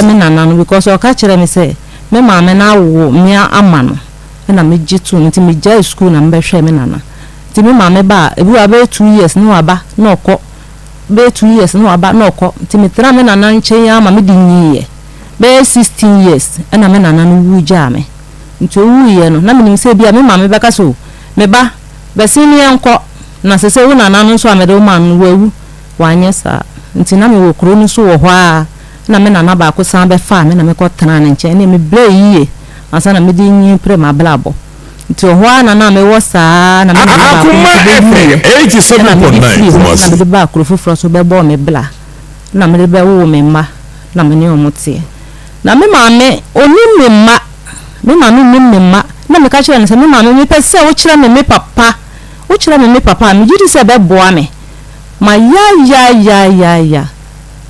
me nana no because o ka kire me say me maame na wo me ama no na me jitu nti me jai school na me hwe me nana nti me maame ba ebi wa be 2 years no aba na okọ be 2 years no aba na okọ nti me tra me nana nche ya ama me di nyiye be 16 years na me nana no wu ja me nti wu ye no na me nim say bia me maame beka so me ba be sini enko na sese wu nana no so amede wo man wu wanyesa nti na me wo kro no so wo ho a na me nana ba ko san be fa me na me ko tana ne nche na me bre yiye asa na me di nyi pre ma blabo nti ho a na me wo sa na me ba ko 87.9 na me ba kro fufuro so be bo me bla na me be wo me ma na me ne omote na me maame oni me ma me maame ni me ma na me ka kire ne se me maame me pese wo kire me papa wo kire me papa me jidi se be boa me ma ya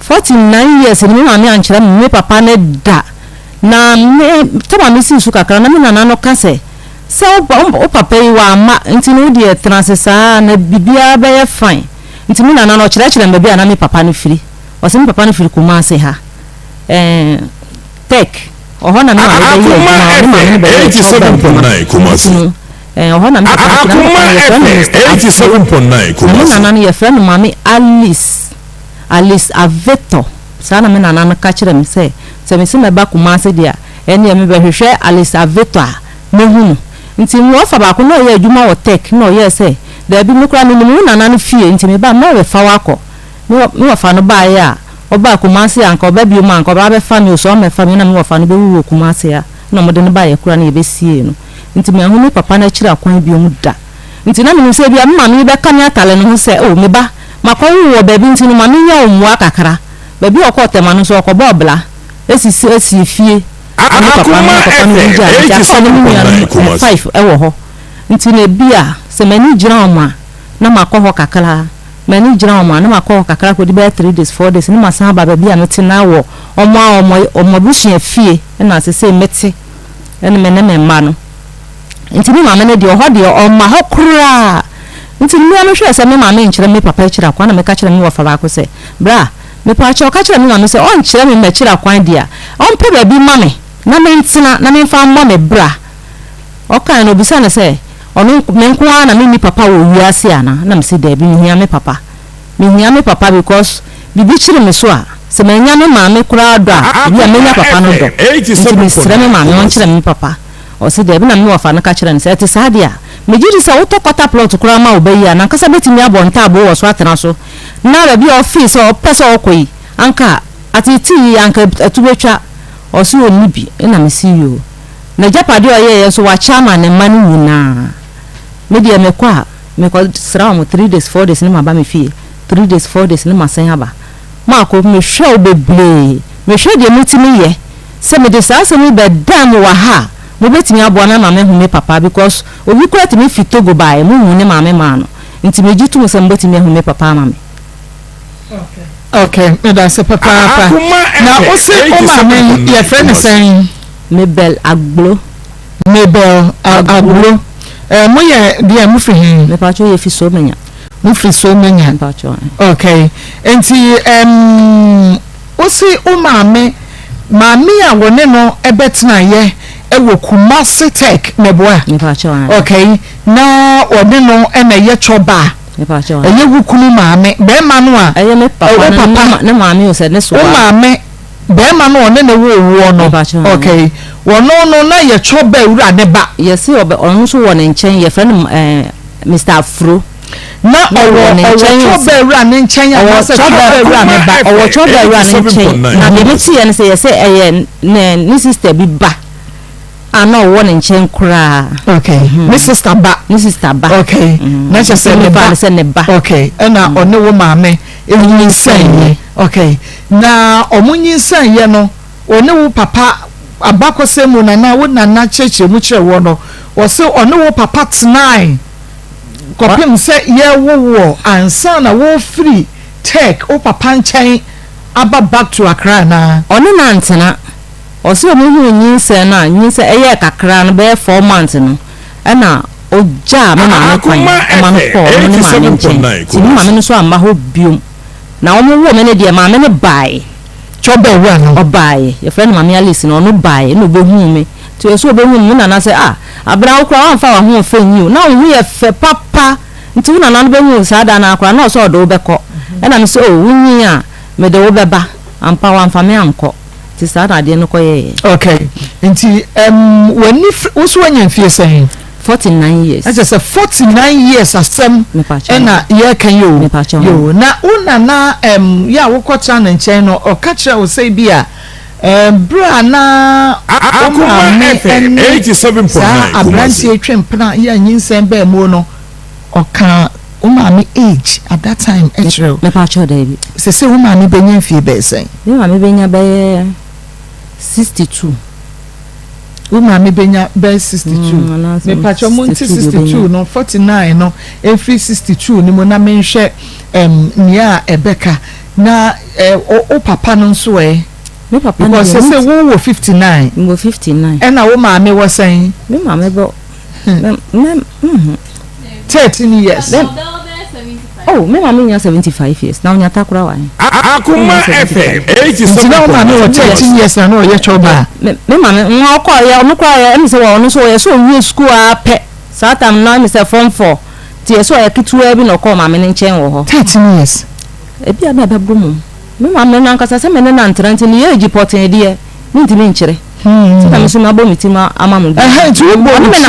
49 years ni maame ankyere me papa ne da na me taba me si su kakra na me nana no ka se o papa yi wa ma nti no de transesa na bibia be ye fine nti me nana no kire me bia na me papa no firi o se me papa no firi kuma se ha tek oho na me ma be 87.9 Kumasi oho na me 87.9 Kumasi nana no ye friend mami Alice Aveto sana me nana no ka kire me se me se me ba Kumasi dia ene me be hwehwe Alice Aveto a me hunu nti mo fa ba ko no ye adwuma wo tek no ye se da bi me kura me nana no fie nti me ba me we fa wako me fa no ba ya oba Kumasi anka oba bi mu anka oba be fa me so me fa me na me fa no be wu Kumasi ya na mo de no ba ye kura na ye be sie no nti me hu me papa na kira kwan bi mu da nti na me se bia me ma me be ka me atale no ho se o me ba makwa wo ba bi nti no ma me nya omu akakra ba bi okotema no so okoba obla esi fie papa no ja ja so no 5 ewo ho nti na bia se mani gira omu na makwa ho kakra mani gira omu na makwa ho kakra ko di be 3 days 4 days ni masan ba bia no tena wo omu bushia fie na se meti ene me ne ma no nti mi maame ne de ho de o ma ho kura nti mi ame hwe se mi maame nkyere mi papa kyira kwa na me ka kyere mi wo fa ba ko se bra me pa cha o ka kyere mi maame se o nkyere mi me kyira kwan dia o mpe ba bi mame na me ntina na me fa mo me bra o kan no bisa na se onu me nko na mi papa wo wiase ana na me se da bi mi hia me papa because bibi kyere me so a se me nya me maame kura do a bi me nya papa no do nti mi sere me maame on kyere mi papa o se de bi na me wo fa na ka kyere ne se ti sadia me jiri sa wo to kwata plot kura ma obayi ana nkasa betimi abonta abo wo so atena so na ra bi office o pese o koyi anka atiti anka atubetwa o se oni bi na me see you na japade o ye so wa chairman ne mani nyina me de me kwa me ko sra mo 3 days 4 days ni ma ba me fie 3 days 4 days ni ma san aba ma ko me hwe obeble me hwe de mutimi ye se me de sa se me be dam wa ha mo betimi abona ma me hu me papa because obi ko atimi fitogo bae mo hu ne ma me ma no nti me jitu mo se mo betimi hu me papa ma me okay me da se papa na o se o ma me ye friend sen Mabel Agbo mo ye dia mo fi hin me pa cho ye fi so menya mo fi so menya pa cho okay enti o se o ma me a woni no ebetena ye ewo Kumasi Tech meboa okay na ode no na ye choba eye wukunu maame be ma no a eye me papa na maame o se ne so o maame be ma no one na wo no okay wono no na ye choba ewura ne ba ye se obe onu so wo ne nchen ye friend Mr. Afro na owo choba ewura ne nchen ya na se choba ewura ne ba owo choba ewura ne nchen na me ti ye ne se ye se eye ne ni sister bi ba ana wo ne nchen kura okay my sister ba okay na che se ne ba okay na one wo maame enyi nsan okay na omunyi nsan ye no one wo papa abakosemu na wo na cheche mu kire wo no wo se one wo papa tonight kopim se ye wo ansa na wo free Tech o papa nchen aba back to Accra na one na ntena o se mo hu nyinse na nyinse eye kakra no be 4 months no na oja me ma kwan ma no ko no ma nchen ti ma me no so amba ho biom na o mo wo me ne de ma me ne bai chobe wa no obaye your friend mama Alice no bae no be hu me to yeso be hu me na say abra wo kra wan fa wa hu fe nyi na wo ye fe papa nti wo na be hu sa da na akra na so do be ko e na me say wunyi a me de wo be ba ampa wan fa me anko ti sa na de no ko ye okay nti wani wo so anya mfie sen 49 years. I just say 49 years asem na ye kan yo na una na ya wo kwacha na nchen no o ka kire wo say bia bra na Akoma FM 87.9 abranti etwempna ya nyinsem ba mu no o ka umami age at that time etro me pa cho David se umami benya mfie be sen me mami benya be 62 Umami benya be 62 me pacho monti 62 no 49 no every 62 ni mo na menhwe nia ebeka na o papa no nso me papa no say wo 59 wo 59 e na wo maame wo sen me maame bo 13 years oh me maame nya 75 years na onya takura wa Akoma FM 87.9 na wo maame wo 13 years na no ye choba me maame nwa kwa ya no kwa ya se wo no so ye so nwie school a pe satam na me se form 4 ti ye so ya kitua bi no ko maame ne nchen wo ho 13 years e bia na babru mu me maame na nkasa se me ne na ntrante ni ye jipotin die ni ntimi nkyere ta me so ma bo mitima amamu tu bo oni me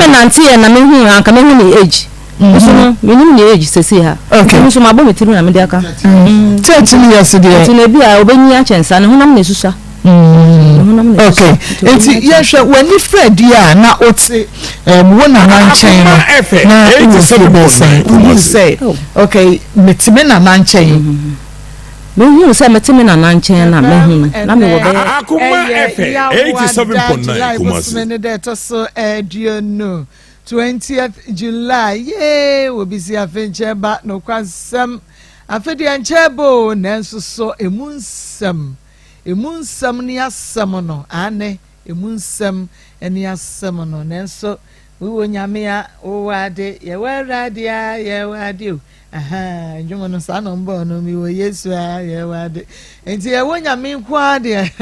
nantie na me hu anka me hu ni age so no me ni age sesi ha me so ma bo mitima na me de aka 13 years die ti na bia obenyi a chensa ne hunam na susa okay enti yehwe wani Fred ya na oti wona nanchen na 87.9 say okay metime na nanchen me hu say metime na nanchen na me hu na me wo be Akoma FM 87.9 Kumasi me de to so no 20th July we be see afinche ba no kwasem afedi anchebo nenso so emunsem ni asem no ane emunsem eni asem no nenso wo nyame a wo wade ye warade ye wade aha njumo no sa no mbo no mi wo Yesu a ye wade enti ye wo nyame kwa de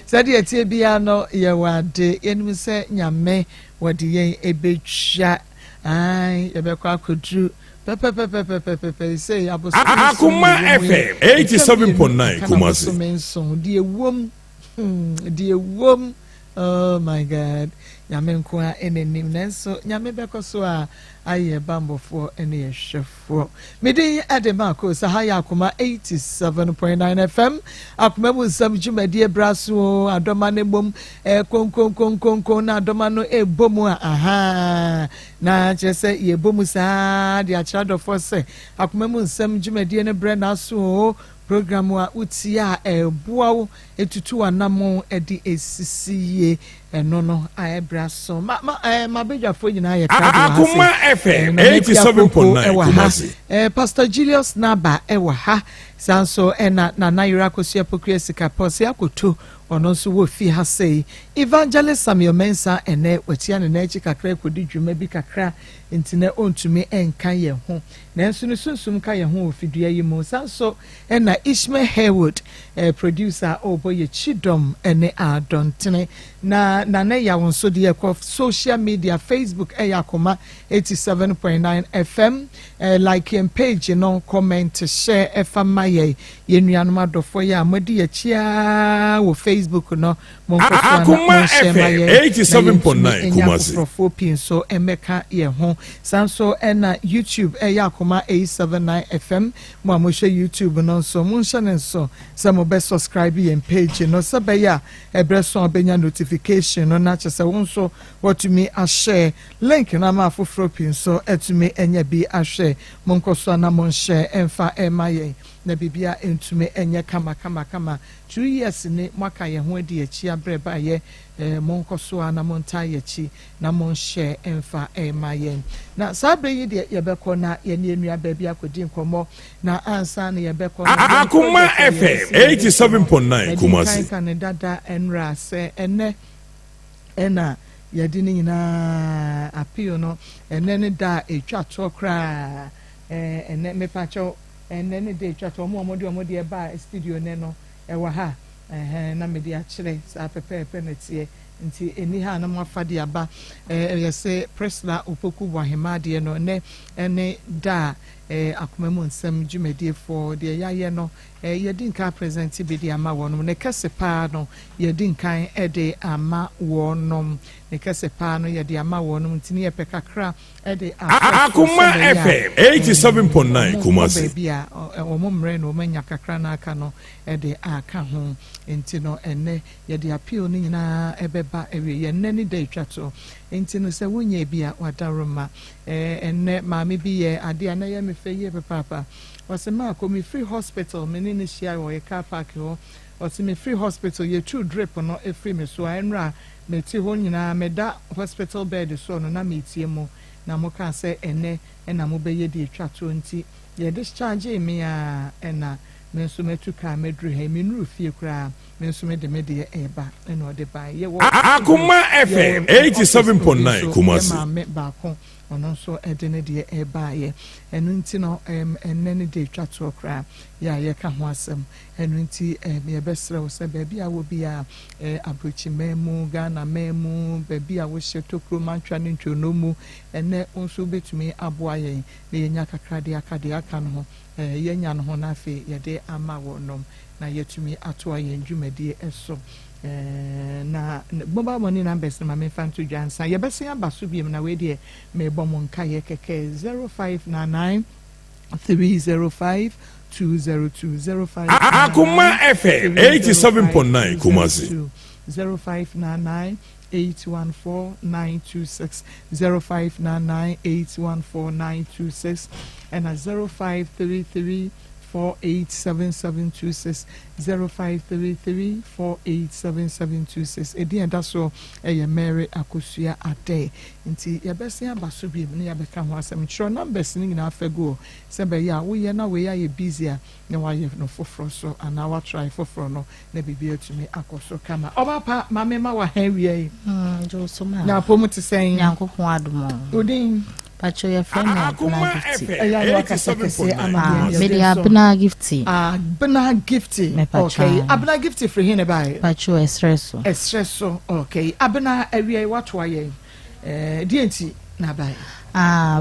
sade etie bia no ye wade yenim se nyame wade ye ebetwa ai ye be kwa kodru pepe say Akoma FM 87.9 Kumasi die wom oh my god nyame nkoa enenim nanso nyame bekoso a aye bambofo ene yehwefo mede adema ko sa haya Akoma 87.9 FM Akoma bu sam jumadi braso adoma ne bom konkon na adoma no ebomu aha na chese ye bomu sa de achado for say Akoma mu sam jumadi ne bre na so program wa utia boawo etutu anamo edi esisiye enono aebraso ma bedwafo nyina ye trade wa Akoma FM 87.9 Kumasi Pastor Julius Naba ewa ha sanso na Nayira kosia pokria sika pose akoto ono so wo fi ha sei Evangelist Samuel Mensa ene watia ne na echi kakra kodi dwuma bi kakra ntine ontumi enka ye ho nanso ne sunsum ka ye ho ofidua yi mu sanso na Ishmael Haywood producer oboye Chidom ene adontene na ya wonso de ekọ social media Facebook Akoma 87.9 FM like and page no comment share efamaye yenuanum adofo ya modi ya chia wo Facebook no Akoma FM 87.9 Kumasi profo pin so emeka ye ho sanso na YouTube Akoma 879 FM mo amoshe YouTube no so munsha ne so some be subscribe yen page no sabeya ebreso obenya notification no na chese wonso what me a share link na ma foforo pin so etumi enya bi a share monkoso na mon share emfa emaye na bibia entume enye kama 2 years ni mwaka ye ho adi achi abreba ye monkoso na monta ye chi na mon share emfa emaye na sabre yi de ye beko na ye ne enua ba bia kodi nkomo na ansa na ye beko na Akoma FM 87.9 Kumasi kan dada enra se ene ena yedi ni nyina apio no ene ne da etwa to kra ene mepacho and then the day chat omodi eba studio ne no ewa ha na me dia kire sa pepe netie nti eni ha na mafade aba yese Presla Opoku Wahemade no ne ene da Akoma mu Nsem dwumedie for de yaye no yedi nka present bi de ama wonom ne kese pa no yedi nkan ede ama wonom ne kese pa no yedi ama wonom nti ne pekakra ede Akoma FM 87.9 Kumasi bia omomre no manya kakra na aka no ede aka ho nti no ene yedi appeal ni nyina ebeba ewe ye nani da twato nti no se wonye bia wadaroma ene maame bi ye ade na ye me feye papa wasema ko me free hospital me ni share wo ye car park ho wasema free hospital ye true drip no e free me so enra me ti ho nyina me da hospital bed so no na me tie mu na mo ka se ene na mo be ye di twato nti ye discharge me a ena me nso metu ka medru he me nuru fie kura me nso me de eba ena ode ba ye wo Akoma FM 87.9 Kumasi ma me ba ko ono nso ede ne de eba ye enu nti no enne ne de twato kura ya ye ka ho asem enu nti me besre wo se ba bia wo bia abrochi memu Ghana memu ba bia wo shetokro mantwa ne ntwonomu enne nso betumi aboa ye ne yenya kakra de aka no yenya no ho na fe yede ama wonom na yetumi ato aye ndwumadi eso na mobile money numbers na me fan to jansa ye bese abaso biem na we de me bomo nka ye keke 0599 305 20205 Akoma FM 87.9 Kumasi 0599 814-926 0599-814-926 and at 0533-487726 0533-487726 Edian daso Mary Akosua Ade nti yebese abaso bi ne yabeka ho asem chiro numbers ni na afego sebe ya wo ye na we ya ye busy a na wa ye no foforo so ana wa try foforo no na bibia tumi akoso kama oba pa mama ma wa ha wie jo so ma na pomu te sen yankopon adomo odin pacho ye friend Akoma FM media abna gifty abna gifty okay abna gifty for him by pacho espresso okay abna awie wato aye dienti na bai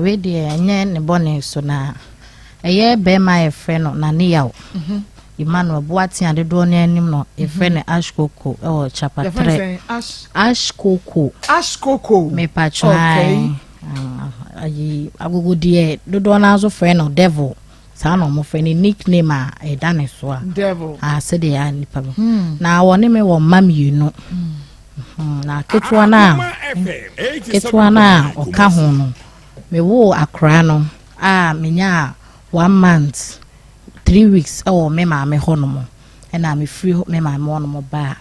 we de nye ne bone so na eye be my friend na ne yawo Emmanuel Boati ade do ne anim no e friend Ashkoko e o chapter 3 Ashkoko me pacho okay ayi agogo die dodo na azo friend no devil sa no mo friend nickname a e dane so a devil se de ya nipa na woni me wo mam yinu na ketwa na oka ho no me wo akra no menya 1 month 3 weeks me ma me ho no mo na me free me ma me no mo ba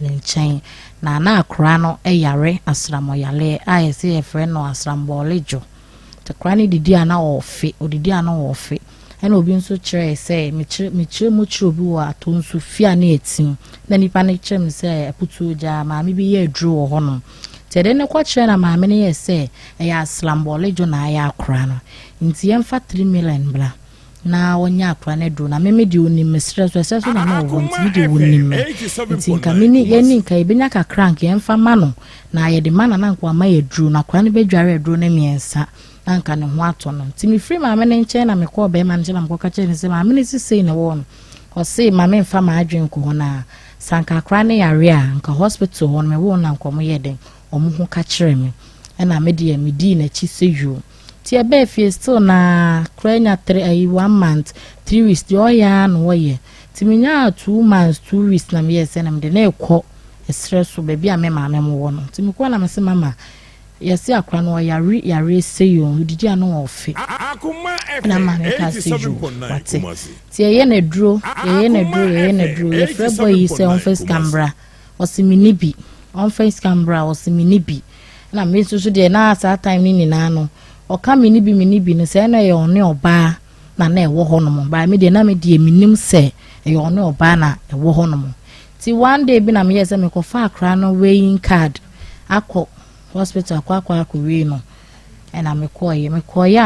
nchen na akra no yare asramo yale yesi e friend no asrambo lejo te krani didi ana ofe odidi ana ofe ena obi nso kire se me kire mu kire obi wa to nso fia na etim na nipa ne kire me se aputu ja ma me bi ye adru wo ho no te de ne kwa kire na ma me ne ye se ya asrambo lejo na ya akra no nti yemfa 3 million bla na wonya akra ne do na me di oni mesre so na na wo nti di woni nti nka mini ye ni nka ebenya ka crank yemfa ma no na ye de mana na nkwa ma ye dru na akra ne bedware dru ne miensa na nka ne ho ato no nti me free ma me ne nche na me ko be ma nche na mko ka che ne se ma me ne sisi ne wo no o se ma me mfa ma adwen ko na sanka akra ne yare a nka hospital ho me wo na nkwa mo ye den o mo ho ka kire me na me de me di na chi se yu ti ebe fie still na kranya 1 month 3 weeks di oya no ye ti minya 2 months 2 weeks na me yese na me de na ekọ stress be bia me ma me mo wo no ti mi ko na me se mama yesi akra no yare se yo didi ano ofe na ma me ka se ju ti ye na duro ye frebo yi se on face camera osiminibi on face camera osiminibi na me so de na sa time ni na no oka minibi no se na ye one oba na ewo ho no mo ba me de na me de minim se ye one oba na ewo ho no mo ti one day bi na me yese me ko fa akra no weighing card akọ hospital akọ we no na me ko ye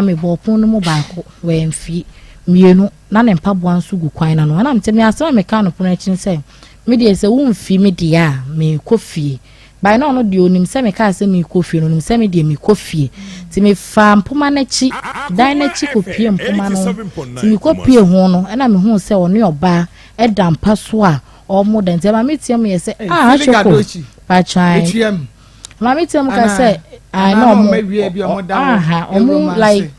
me bo pon no mo ba ko we mfi mienu na ne mpaboa nso gu kwan na no na mtemi asema meka no pono akin se me de se wo mfi me de a me kofie by no no de onim se meka se me kofie no nim se me de me kofie ti me fa mpoma na chi dan na chi kopie mpoma no ti me kopie ho no na me hu se one oba eda mpa so a omo den te ma metiam ye se choko pa chai ma metiam ka se I know omo like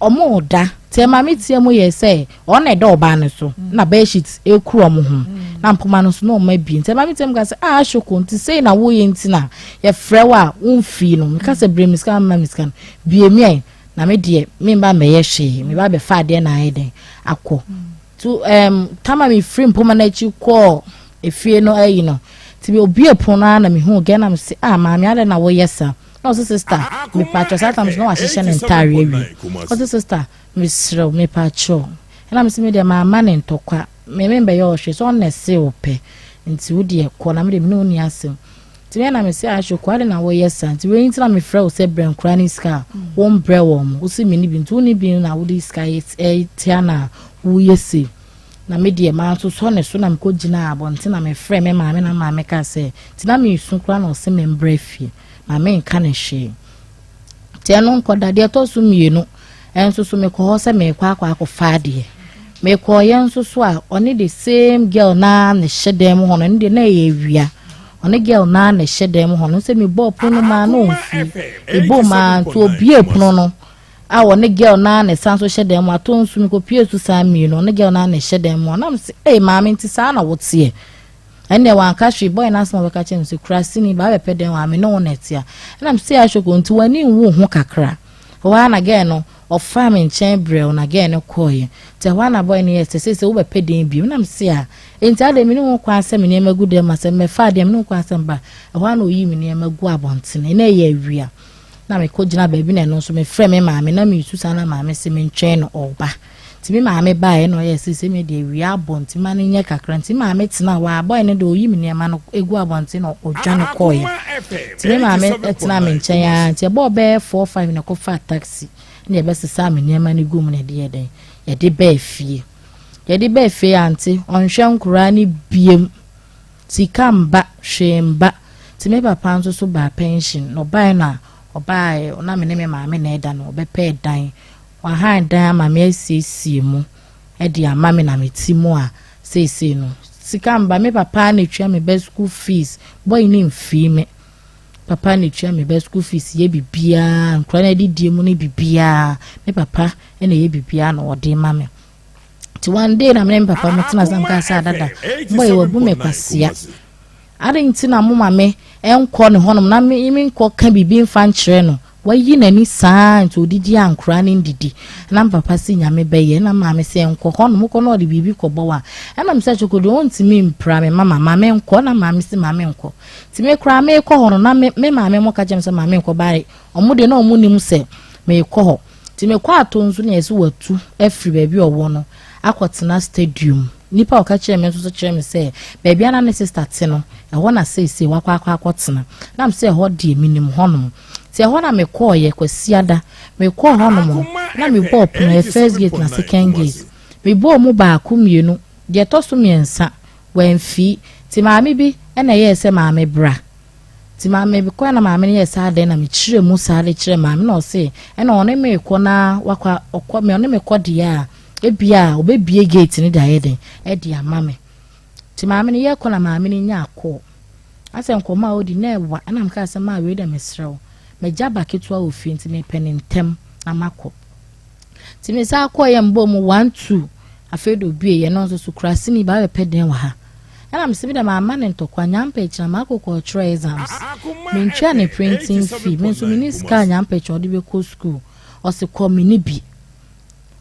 omo da te ma metiam ye se on e do ba ne so na be sheet e kru omo ho na mpoma no so no ma bi te ma metiam ka se choko nti sei na wo ye nti na ye frɛ wa unfi no ka se bremiska ma miska bi emi na me de me ba me ye hwe me ba be fa de na aiden akọ to tama me free mpoma na chi ko efie no ayi no ti bi obi epona na me hu ge na me se maami ade na wo yesa no sister me patcho sometimes no ahihye ne ntare awi o sister me sro me patcho na me se me de mama ne ntokwa me membe yo hwe so na se ope nti wo de ko na me de me no ni asem ti me na me se ahwo ade na wo yesa nti we nti na me frɛ wo se brand krani ska wo mbrɛ wo mo wo se me ni bi nti wo ni bi na wo di ska tiana wo yesi na me de ma so ne so na me ko gina abonte na me frɛ me maame na maame ka se ti na me su kra na se me mbrɛ fie maame nka ne hwe ti eno nko dade to so mienu enso so me ko se me kwa fa de me ko yen so a oni the same girl na ne hyedem ho no ne na ye wia oni girl na ne hyedem ho no se me bo pono ma no mfi ebo ma to obi epono no ne girl na ne sanso hyedem ato nsu me ko pie su sa mienu ne girl na ne hyedem ho na me se maame nti sa na wote ene wan ka hwe boy na asma beka chen se krasini ba be peden wa me no netia na me se ahwoko nti wani nwu ho kakra wa na ge no of farming chen brel na ge no koye te wa na boy ni yes se wo be peden bi na me se enti ade me no kwa asem ne magude ma se me fa de me no kwa asem ba wa na oyi me ne magu abontene na ye awia na me ko gina ba bi na no so me frɛ me maame na me yusu sana maame se me ntwen no oba ti me maame bae no yes se me de awia abonti ma ne nye kakra ti maame tena wa boy ne de oyi me ne ma no egu abonti no odwa no koye ti me maame tena me nchen ya ti bo be 4-5 na ko fa taxi ne be se sa me ne ma ne gum ne de yeden ye de ba fie anti onhwe nkura ni biem ti kamba hwemba ti me papa nso so ba pension no bae na obae ona me ne me maame na eda no be pe dan wa han dan ma me asiesie mu e di ama me na meti mu a sese no sika mba me papa na twa me be school fees boy ni mfi me papa na twa me be school fees ye bibia nkra na di mu ne bibia me papa e na ye bibia na ode ma me ti one day na me papa me tina sam ka sa dada boy wa bu me kwasia arinti na mo ma me enko ne honom na me nko ka bibi mfa nkyere no wayi nani saa nti odidi ankra ne ndidi na papa si nyame beye na maame se enko honom ko no de bibi ko bo wa na mse chokodo ontimi mpra me mama maame enko na maame si maame enko ti me kra me ko hono na me maame mo ka jem se maame enko bare omude na omunim se me ko ho ti me kwa atonzu na ese watu afri baby owo no akotena stadium nipa o ka kire me so kire me se baby ana ne sister te no e ho na se wakwa akotena na mse ho de minim honom ti ho na me call ye kwasiada me call honom na me bo opno first gate na second gate me bo mu ba ku mienu de to so miensa wanfi ti maame bi na ye se maame bra ti maame bi kwa na maame ne ye sa de na me kire mu sa de kire maame na o se na one me ko na wakwa okwa me one me ko de ya ebia obebie gate ni da yeden e di amame ti maame ne ye ko na maame ne nya akọ asem ko ma odi na ewa na mka asem ma we da mesrew me jaba ketwa ofie nti me penentem na makọ ti me sa akọ ye mbo mu 1-2 afedo bie ye no so krasi ni ba be peden wa ha na me se bi da maama ne ntokwa nyampa ekira makọ try exams me ntwa ne printing fee me so miniska nyampa ekira odi be ko school o se ko mini bi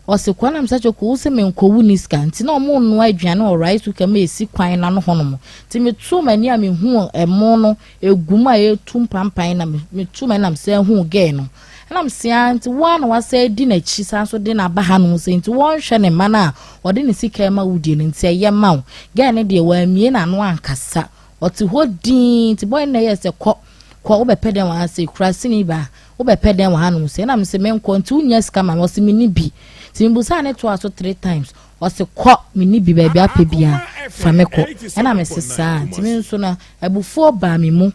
osikwa na msacho ko use me nkowu ni ska nti na omo no aduane o rice uka me esi kwan na no hono ti me tu mani a me hu emo no eguma ye tumpampan na me tu mani na mse hu ge no na mse anti one wasa di na chi sanso di na ba ha no se nti won hwe ne mana odi ne sika ma wudie ne nti ye ma wo ge ne de wa mie na no ankasa oti hodin ti boy na ye se ko wo be peden wa se krasini ba wo be peden wa no se na mse me nko nti unya sika ma wo se mini bi timbusa ne to aso 3 times ose kɔ me ni bi baabi apɛ bia fa me kɔ ɛna me sesa timi nso na abufuo ba me mu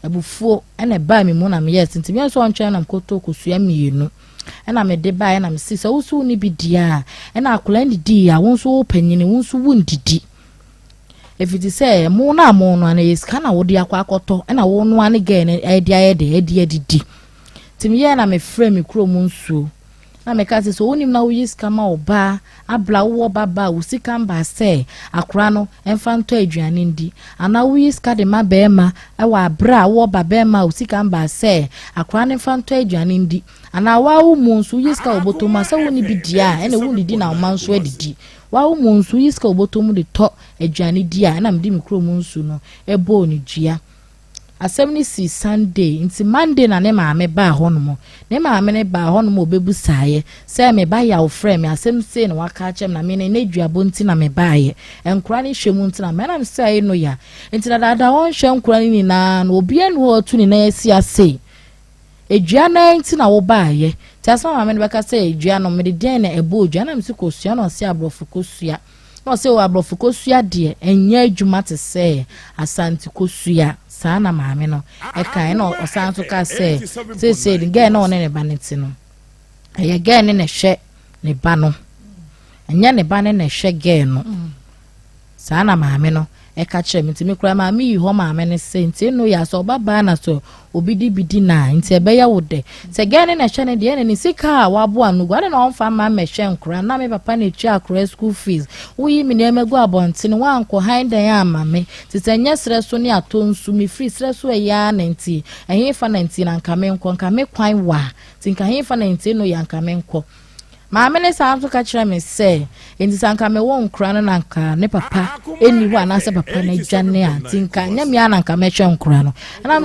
abufuo ɛna ba me mu na me yes timi nso ɔntwɛn na mkoto kosua mienu ɛna me de ba ɛna me sisa wusu ni bi dia ɛna akola ndi di a wonso panyini wonso wundidi efiti sɛ mo na mo no ana yeska na wo de akɔtɔ ɛna wo no ane gɛ ne edi timi ye na me frɛ me kuro mu nsuo na me ka so wonim na wo yeska ma oba abla wo baba wo sika mba sɛ akora no emfa ntɔ aduane ndi ana wo yeska de ma bɛɛma ɛwɔ abra wo baba ma wo sika mba sɛ akora no emfa ntɔ aduane ndi ana wa wo mu nsuo yeska oboto ma sɛ woni bi dia ɛna wo ndidi na wo man so adidi wa wo mu nsuo yeska oboto mu de tɔ aduane dia ɛna me di me kuro mu nsuo no ɛbɔ ni dua asɛm ni si Sunday nti Monday na ne maame ba hono ne maame ne ba hono obebu saaye sɛ me ba ya wo frɛ me asɛm sei na waka kyem na me ne duabo nti na me ba ye enkura ne hwemu nti na me na me sɛ no ya nti na dada won hwɛ nkura ne na obi anu otu ne na asi ase edua na nti na wo ba ye ti asɛm maame ne bɛka sɛ edua no me de den na ebo edua na me sɛ kosua na ɔse abrɔfo kosua na ɔse wo abrɔfo kosua de enya adwuma te sɛ asante kosua sana maame no eka na osan so ka se the girl na one ne ba ne ti no eye girl ne hwe ne ba no enya ne ba ne hwe girl no sana maame no eka kire me ti me kura maame yi ho maame ne se nti no ya so baba na so obidi bidi na nti ebe ya wode se girl ne hwe ne de ne sika wa bo anu gwa na onfa ma me hwe nkura na me papa na echi akura school fees wo yi me na emegu abonte ne wa anko hinde ya amame ti se nya sre so ne atonsu me free sre so ya na nti ehin fa na nti na nka me nko nka me kwan wa ti nka hin fa na nti no ya nka me nko maame ne sa so ka kire me se enti sanka me wo nkura no na nka ne papa eni ho anase papa na dwane a tinka nya me ana nka me hwe nkura no ana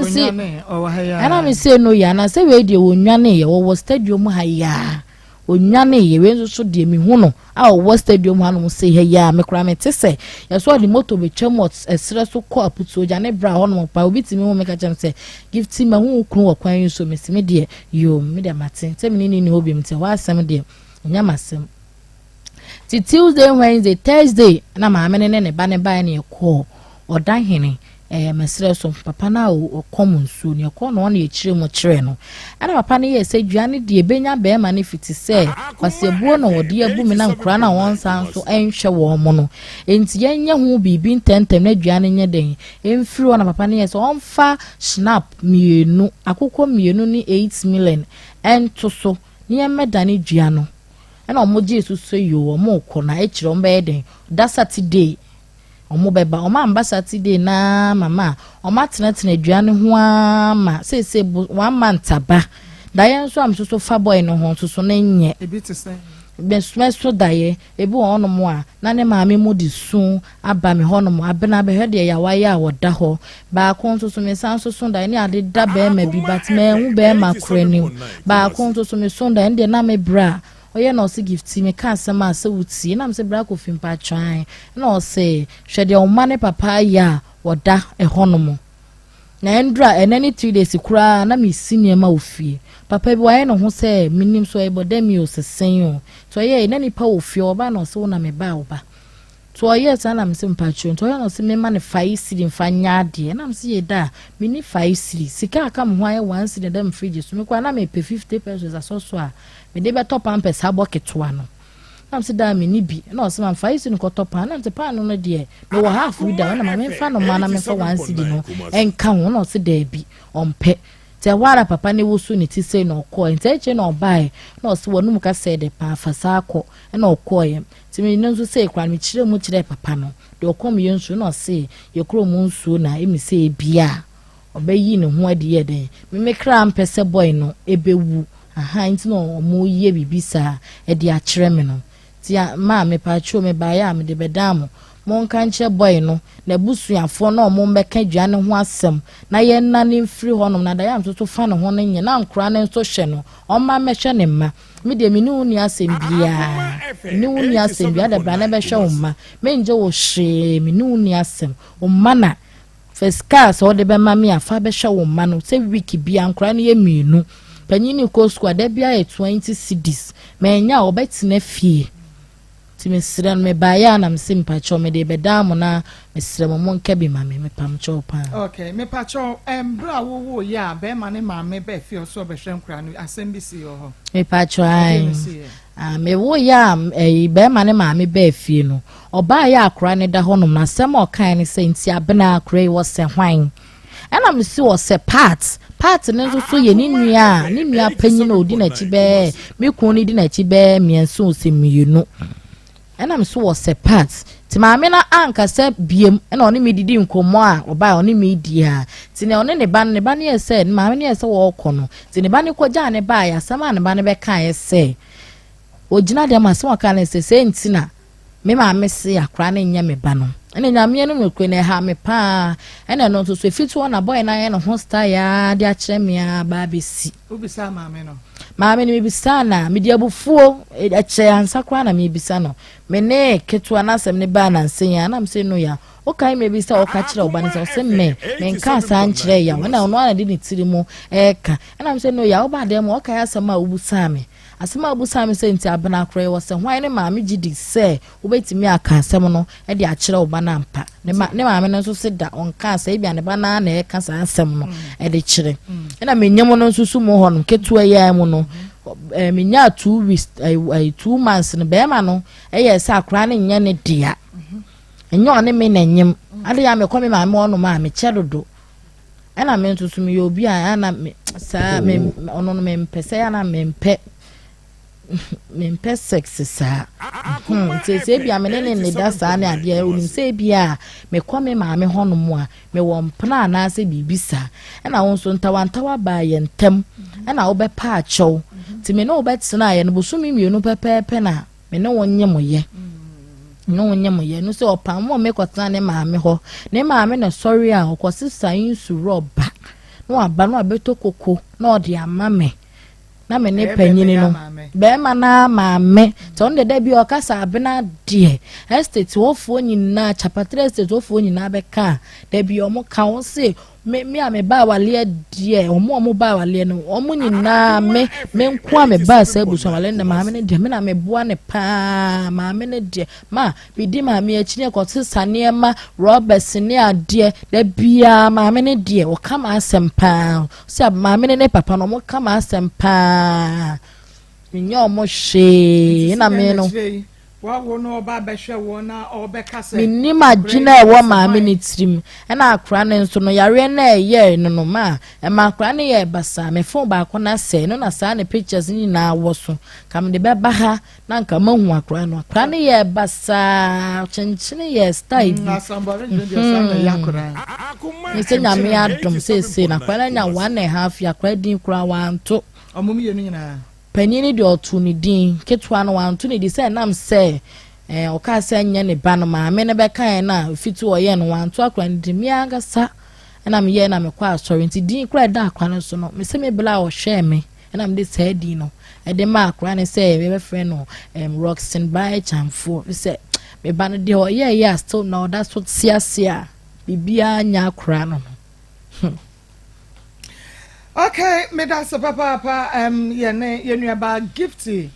me se no ya na se we de wonwane ye wo stadium ha ya onwane ye we so de mi hu no a wo stadium ha no se ha ya me kura me te se ye so de moto be twemot esre so ko aputu oja ne bra ho no pa obi timi ho me ka chem se gift me hu kunu wo kwan so me se me de yo me de matin se me ni obi me te wa asem de nyamasem ti Tuesday Wednesday Thursday na maame ne ba ne ba ne ekọ odan hene mesre so papa na o common su ne ekọ no na ekire mo kire no ana papa ne ye se duane de ebenya be ma ne fiti se kwase ebuo no wode abu me na nkura na won san so enhwe wo mo no enti yenye hu bibi ntentem na duane nye den emfiri na papa ne ye so onfa snap mienu akoko mienu ni 8 million ento so ne medane dua no ana omo Jesus so yo omo ko na ekire omo be den da Saturday omo beba omo amba Saturday na mama omo atena aduane ho ama se 1 month aba da yen so am so fa boy no ho so na nye ebi te say besmeso daye ebi ono mo a na ne maame mu di sun aba me hono mo abena be hwede ya waye a woda ho ba kon so me san so sun da ne ade da be ma bi but me hu be ma krani ba kon so me sun da ende na me bra oye no se gift me ka asema ase wuti na me se bra ko fimpa twan na o se hwede o ma ne papa ya woda hono mo na endra enani 3 days kura na me senior ma ofie papa bi waye no ho se minim so e bodami o sesen o to ye enani pa ofie oba no so na me ba oba to ye sana me se mpatro to ye no se me ma ne 5 cedi mfa nya ade na me se ye da me ni 5 cedi sika aka mo ho aye 1 cedi da me fridge so me kwa na me pe 50 pesos asoso a me de be top pampers abo ketwa no na me se da me ni bi na o se ma 5 cedi ko top na me se pa no no de me wo half we da na me fa no ma na me fa 1 cedi no enka ho na o se da bi ompe te wara papa ne wosu ne ti sei na okọ nteche na obai na osi wonum ka sei de pa fasa akọ na okọ ye ti me nzu sei kwa me kire mu kire papa no de okom ye nsu na sei ye kro mu nsu na emi sei bia obayi ne ho ade ye den me kra mpese boy no ebewu aha nti no mo ye bibisa e de a kire me no ti ma me pa cho me ba ya me de bedam monka nche boy no na busuafo na omo mbeka duane ho asem na ye nna ne mfiri honom na da ya mtoto fa ne ho nye na nkura ne nso hye no omma mehwe ne mma me de me ni uni asem bia ni uni asem bia da bra na behwe omma me nje wo hye me ni uni asem omma na first class o de be ma me afa behwe omma no se wiki bia nkura ne ye mienu panyini ko school da bia e 20 cedis menya obetena fie ti mesira no me baya na msimpa cho me de bedam na mesira mo nka bi ma me pam cho pa okay me pa cho bra wo ya be ma ne ma me be fie so be hwem kra no asembisi ho me pa cho ai me wo ya be ma ne ma me be fie no oba ya akra ne da honom na sem o kan ne se nti abena akra wo se hwan ana me si wo se part ne nso so ye ni nua panyi na odi na chi be me kun ni di na chi be mienso o se mienu ana me so wo se part ti maame na anka se biem na oni me didi nkomo a oba oni me di ha ti ne oni ne ba ne ye se maame ne ye se wo kono ti ne ba ne koja ne ba ya sama ne ba ne be kan ye se ogina de ma se wo kan se ntina me maame se akra ne nya me ba no ene nyame no me kwe ne ha me pa ene no so fitu na boy na ye no hosta ya de a kire me a ba besi ubisa maame no maame ni bibisa na me di abufuo a kire ansa kwa na me bibisa no me ne ketu anasem ne ba na nsen ya na me se no ya o kai me bibisa o ka kire oba ne se me nka sa nkire ya na ono na de ne tiri mu ka na me se no ya oba de mo o kai asema ubusa me asema abusa me se nti abena akroye wo se hwan ne maame gidi se obetimi aka asem no e de akire oba na mpa ne maame no so se da onka se bia ne ba na e ka sa asem no e de kire na menyam no susu mu ho no ketu ya mu no menya 2 weeks 2 months ne be ma no e ye se akra ne nya ne dia enyo ne me na nyem ade ya me kwa me maame ono ma me chedodo na me ntusu me obi a na me sa me ono no me mpese ya na me mpe mempe sex sa se bia me ne da sa na ade onim se bia me kwame maame honom a me wo mpna na se bibisa na won so ntawantawa ba ye ntem na wo be pa acho ti me no wo betena ye no bosumi mienu pepepe na me ne won nyemoye no nyemoye no se opa mo me kwatana ne maame ho ne maame na sorry a okwose san su roba no aba no abeto koko na odi amame na me ne panyini no be ma na maame to on de bi o kasa abena de estate wo fo nyina chapatre estate wo fo nyina be ka de bi o mo ka won se me a ba wale de o mo ba wale no o mo nyina me nko me ba sa buso wale na maame ne de me na me boa ne pa maame ne de ma bi di maame a chine ko sane ma robbers ne ade de bia maame ne de o kama asempa se maame ne papa no mo kama asempa minyo mo hwe na me no wa wo no oba be hwe wo na obeka se minima gina e wo maame ne tirim na akra ne nso no yare na eye no no ma e ma akra ne ye basa me fon ba ko na se no na sa ne pictures ni na wo so kam de be ba ha na nka mahu akra no akra ne ye basa chenchine ye style na somebody do your son ya akra ni se nya me adom se na akra nya 1.5 akra din kura wanto omumi ye no nyina panyini de otu ni din ketwa no wanto ni di se nam se o ka se nya ne ba no maame ne be kan na fitu oye no wanto akra ndi mi agasa na me ye na me kwa asori nti din kra da akra no so no me se me bla o hwe me na me de se di no e de ma akra ne se be friend no Roxton by chamfo se me ba no de oye ya still no that's what sia bibia nya akra no okay, me da so papa ye nua ba gifty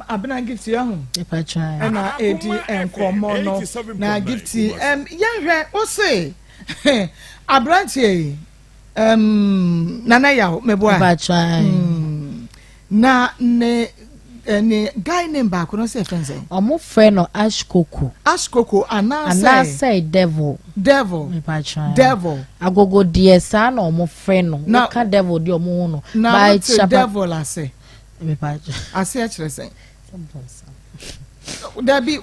abena gifty yo e pa try na edi enkomo no na gifty ye hwe o se abrantie nana ya me boa pa try na ne guy name ba ko no se fense omo friend no ashkoko ana say devil me pa try devil agogo die sa na omo friend no ka devil di omo no by devil I say me pa ase a kire say there be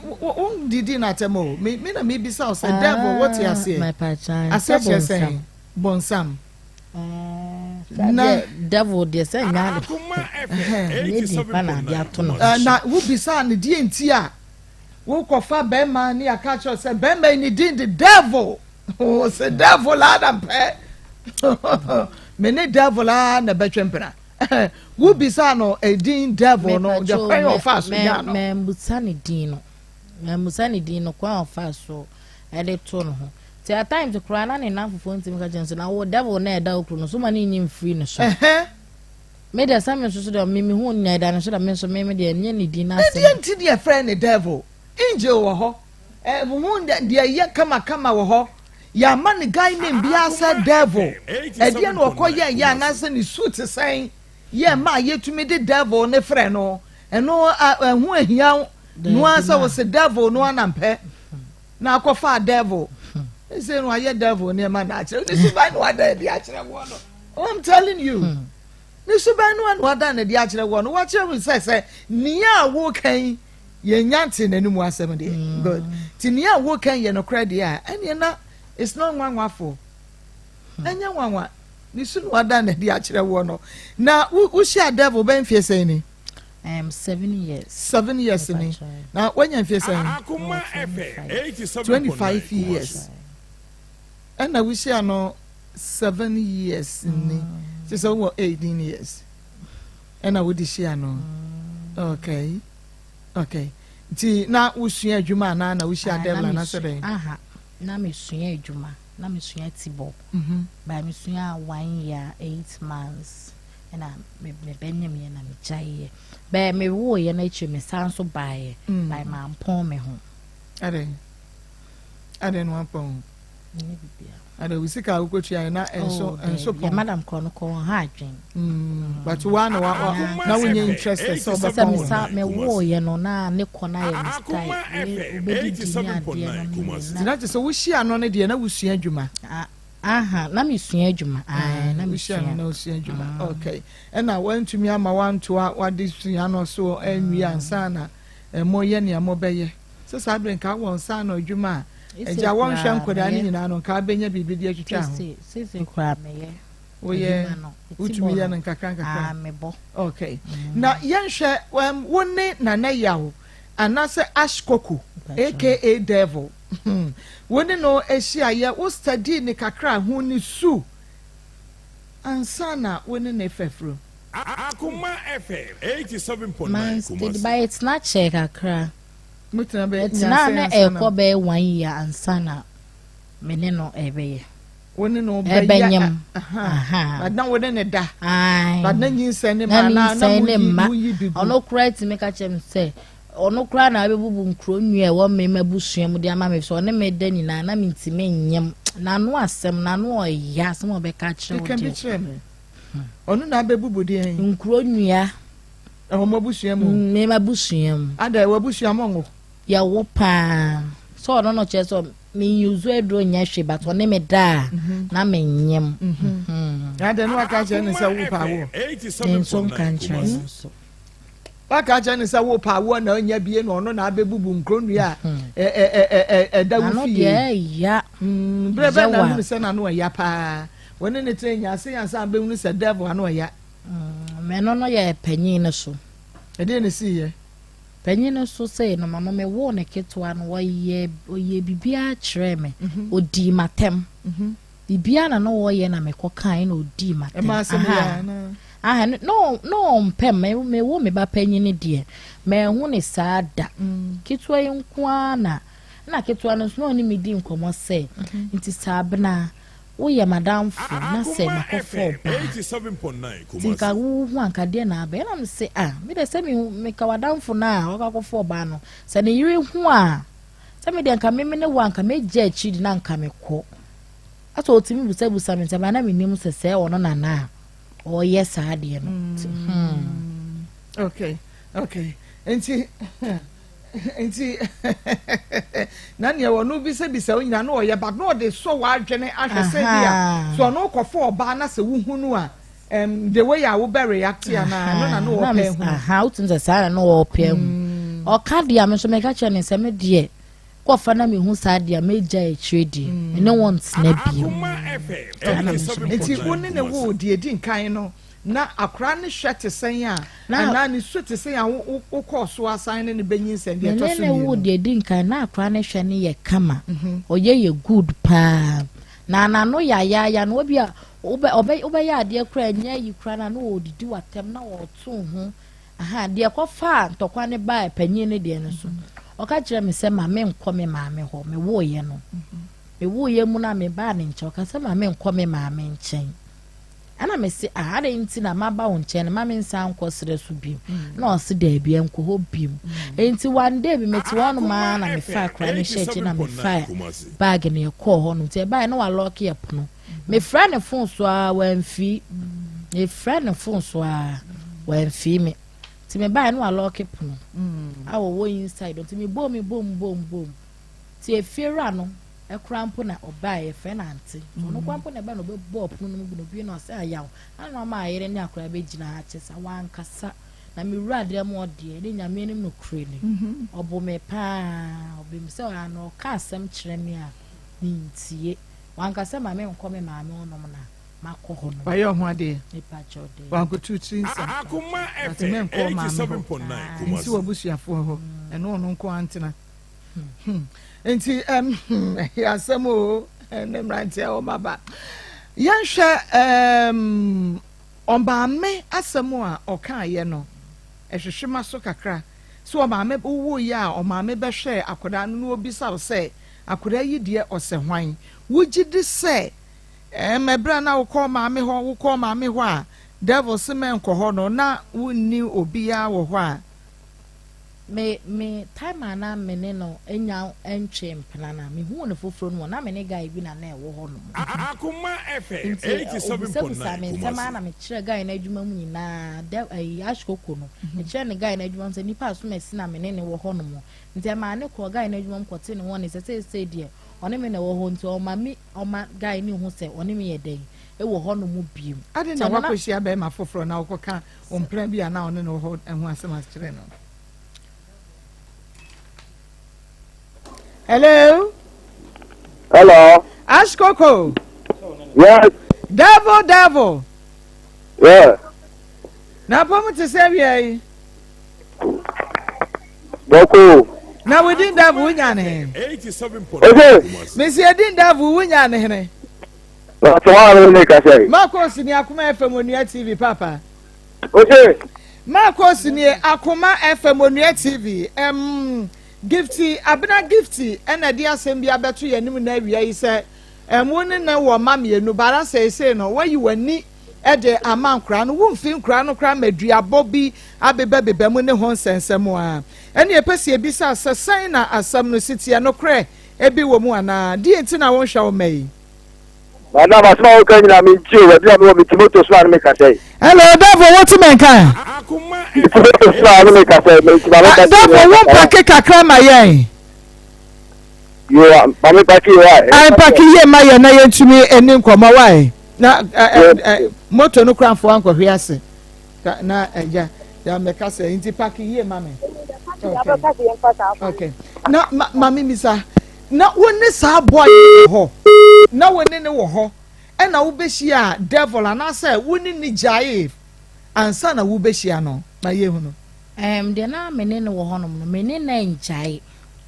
didi na temo me na me bisa o say devil what you say my pa try ase a kire say bonsam na devil de say nya na wo bisa ne die ntia wo kofa be man ni aka cho say be man ni din the devil o say devil adam pe me ne devil na betwempena wo bisa no e din devil no the prayer of us ya no me mbusani din no kwa of us so e de to no ho ti at time to cry na ne na fofo ntim ka jense na wo devil na e da okru no so mani nyim free no so me de sam so de me hu nya da no so da me so me de nya ni di na se de nti de friend the devil angel wo ho hu de ye kama wo ho ya man guy name bia say devil e de no okoye ya na se ni suit sen ye ma ye tumi de devil ne friend no eno hu ahia no asa wo se devil no anampe na akofa devil say no aye devil ne ma na akire ni suban no ada de akire wo no I'm telling you ni suban no ada na de akire wo no wa kire we say nia wo kan ye nyante nanimu asem de good ti nia wo kan ye no credit a ene na it's not nwanwafo anya nwanwa ni sunu ada na de akire wo no na wo share devil ben fie say ni 7 years 7 years ni na wanya fie say Akoma FM 25 years and we share no 7 years ni so what 18 years and I would share no okay ti na usua adwuma na usua devil na say aha na me sua adwuma na me sua tibo ba me sua 1 year 8 months and me benyam ye na me jaye ba me wo ye na echi me sanso bae by ma mpon me ho ade no apon ni bibia ade usika ukotua na enso pon madam kono ha adwen but one na we interested so ba me wo ye no na ne kona ye style obedi ni na so wo hia no ne de na wusua adwuma aha na me sua adwuma na me sua na usua adwuma okay na wantumi ama wanto wade sua no so anwi ansa na mo ye ne mo beye so sabre nka won sa na adwuma eja won hwe nkoda ni nyina no nka benya bibi de atwitwa ho sisi kwa meye oye utumi ya nkaka mebo okay na yenhwe wonne na na yawo anase ashkoku aka devil woni no ehia ye wo study ni kakra ho ni su ansana woni na efefro Akoma FM 87.9 man study by it's not check kakra mutina be na ekwo be 1 year ansana meneno ebeye woni no benyam badna woni ne da badna nyinse ne ma na mu yi bibu ono correct me ka chem say ono kra na abebubu nkro nwie wo me mabusua mu de ama me so ne me da nyina na mentime nyem na no asem na no oya asem obeka kire wo de ono na abebubu de nkro nwia ho mabusua mu me mabusua mu ada wo abusua mo ngo ya wo pa so ono no che so me yuzu edro nya hwe but one me da na me nyem ada no aka che ne se wo pa wo 87.9 so aka che ne se wo pa wo na nya bie no ono na abebubu nkronwi a da wo fie ya brebe na hu se na no ya pa woni ne trenya ase ya sa be hu se devil na ya me no ya panyin ne so e de ne si ye panyin no so say no mama me wo ne ketwa no oye bibia kire me odi matem bibia na no wo ye na me kokan na odi matem e ma se na no mpem me wo me ba panyin ne de me hu ne saada ketwa yinkwa na ketwa no so ni me di nkomo say nti sabna wo ye madam fu na se makofo ba 87.9 tinka wu hu ankade na ba na me se me de se me ka wadam fu na wo ka kofo ba no se ne yire hu se me de nka me ne wo anka me gya chi di na nka me ko aso otimi busa me se ba na me nim se wo no na o yes ade no okay enti nani wo no bisa onyina no ye bag no de so wa adwene ahwese dia so no kofo oba na se wuhunu a the way ya wo be react ya na no wo pe hu how to say no wo pe hu o ka dia me so me ka che ne se me die kofa na me hu sa dia me gya e trade ne want na bio enti woni ne wo die di nkan no na akra ne hwete sen a na ne swete sen a wo koso asan ne benyin sen de to so ne wo de din kan na akra ne hwe ne ye kama oye good pa na no ya no obi a obe ya de kra nya yi kra na no odidi watem na wo to ho de kofa ntokwa ne ba panyin ne de ne so o ka kire me se ma me nkọ me ma me ho me wo ye no me wo ye mu na me ba ne nche o ka se ma me nkọ me ma me nchen ana me se ada nti na maba wo nche na ma me nsa nkɔ sere so bim na ɔse da bia nkɔ hɔ bim enti one day bi meti wɔn ma na me fa kra ne hyɛ na me fa bag ne kɔ hɔ no nti ba na wa lock up no me fra ne phone so a wanfi me fra ne phone so a wanfi me ti me ba na wa lock up no awo wo inside nti me bom ti efiera no ekrampo na oba ye fe na ante no kwampo na ba no be bop no no bi no se ayaw ana ma ayere ne akora be gina ha chesa wan kasa na me wura de mo de ne nyame nim no kure ni obo me pa obi me se ano ka asem kire me a nintie wan kasa ma me nko me ma me ono na makɔ hɔ no bayo ho ade e pa chode wan ko tutu nsa Akoma FM 87.9 nsi wabusuafo hɔ ɛno ono nko antena enti yasem o ne mrantia o baba yanhwɛ ɔbaame asɛm a ɔka ye no ɛhwehwema so kakra so ɔbaame wo ya ɔmaame bɛhwɛ akoda no no obisa wo sɛ akoda yi de ɔsɛ hwan wogidi sɛ mebra na wo kɔ maame hɔ a devil semen kɔ hɔ no na wonni obi ya wo hɔ a me time ana me ne no enya entwe mpena na me hu ne foforo no na me ne guy bi na na ɛwɔ hɔ no Akoma FM 87.9 me nsema na me kyerɛ guy na adwuma mu nyinaa ashkoko no me kyerɛ ne guy na adwuma mu sɛ nipa so mesi na me ne wɔ hɔ no mo nti ma ne kɔ guy na adwuma mu kɔte ne wɔ ne sɛ deɛ ɔne me na wɔ hɔ nti ɔma guy ne hu sɛ ɔne me yɛ dɛn ɛwɔ hɔ no mu biem ade na wakɔhyia bɛɛ ma foforo na wokɔka ɔmpra bi a na ɔne no hɔ ɛho asɛm akyerɛ no. Hello? Ash Coco. Yes. Devil. Yeah. Now, Pomo to say, ye. Boko. Now, we didn't have Winyane. 87.9 Okay. Monsieur didn't have Winyane. That's what I make I say. Marcos in Akoma FM on your TV, Papa. Okay. Marcos in Akoma FM on your TV. Gifty, abena gifty, and a dear assembly abetu ya nimu na wi yi se woni na wo mamie no bara say no where you wani e de aman kra no wo mfin kra no kra maduabo bi abebebe mu ne ho nsensem a ene epese ebisa sesan na asam no sitia no kra e bi wo mu ana die nti na won hwa wo mai Madam asma o kan na mi ji o bi am mi timoto so an make I say. Hello Davo, what men kan Akoma Timoto so an make I say me ti ba ka Davo won pake kakra ma yen yo ba me pake wa ai pake ye ma ye na ye tumi eni nkoma wai na moto no kran fo anko hwe ase na eja ya me ka say nti pake ye ma me okay na mami misa na woni sa boy ho na woni ne wo ho e na wo behia devil anasa woni ni jaye ansa na wo behia no na ye hu no de na mene ne wo ho no mene na njaye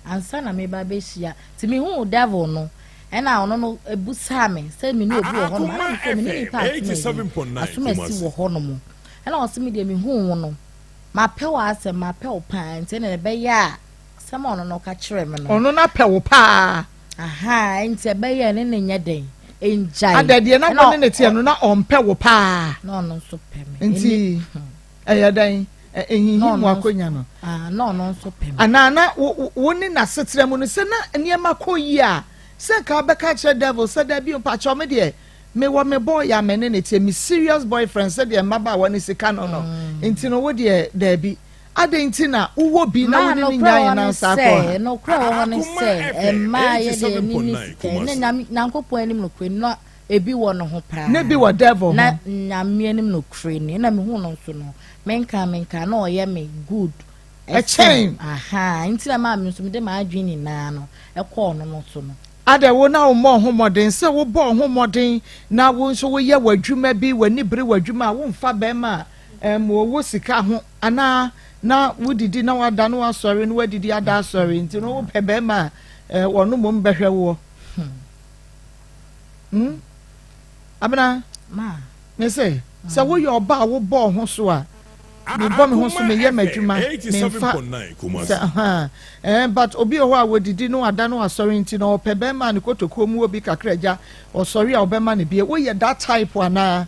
ansa na me ba behia ti me hu devil no e na ono no ebusa me se me ne obi wo ho no na me ko me ni pa 87.9 asumasi wo ho no mo e na o se me de me hu wo no ma pe wa ase ma pe o pan nti ne be ya sama ono no ka kire me no ono na pe wo pa aha nti be ya ne nya den enjai adade na ko ne tie no na ompe wo pa no no so pe me nti eyadan ehihi mu akonya no no no so pe me anana woni na setre mu no se na niema koyi a se ka be ka kire devil se da bi o pa cho me de me wo me boy ya me ne tie me serious boyfriend se de maba woni sika no no nti no wo de da bi adenti na uwo bi na woni ni nyan na sa ko no kra woni se ma ye de ni sika na nkopɔ anim no kra no ebi wo no ho pra na bi wo devil na nyame anim no kra ni na me hu no so no menka na oye me good a chain aha nti na ma me so me de ma adwini na no ekɔ no no so no ada wo na wo mo homoden se wo bo homoden na wo so wo ye wadwuma bi wani bere wadwuma wo mfa be ma wo sika ho ana na wudidi na wada no asori no wadidi ada asori nti no wo pebe ma wono mom behwe wo abena ma me say se wo ye oba wo bo ho so a me bo me ho so me ye madwuma me mfa but obi ho a wodidi no wada no asori nti no pebe ma ne kotoko mu obi kakraja osori a obema ne bie wo ye that type ana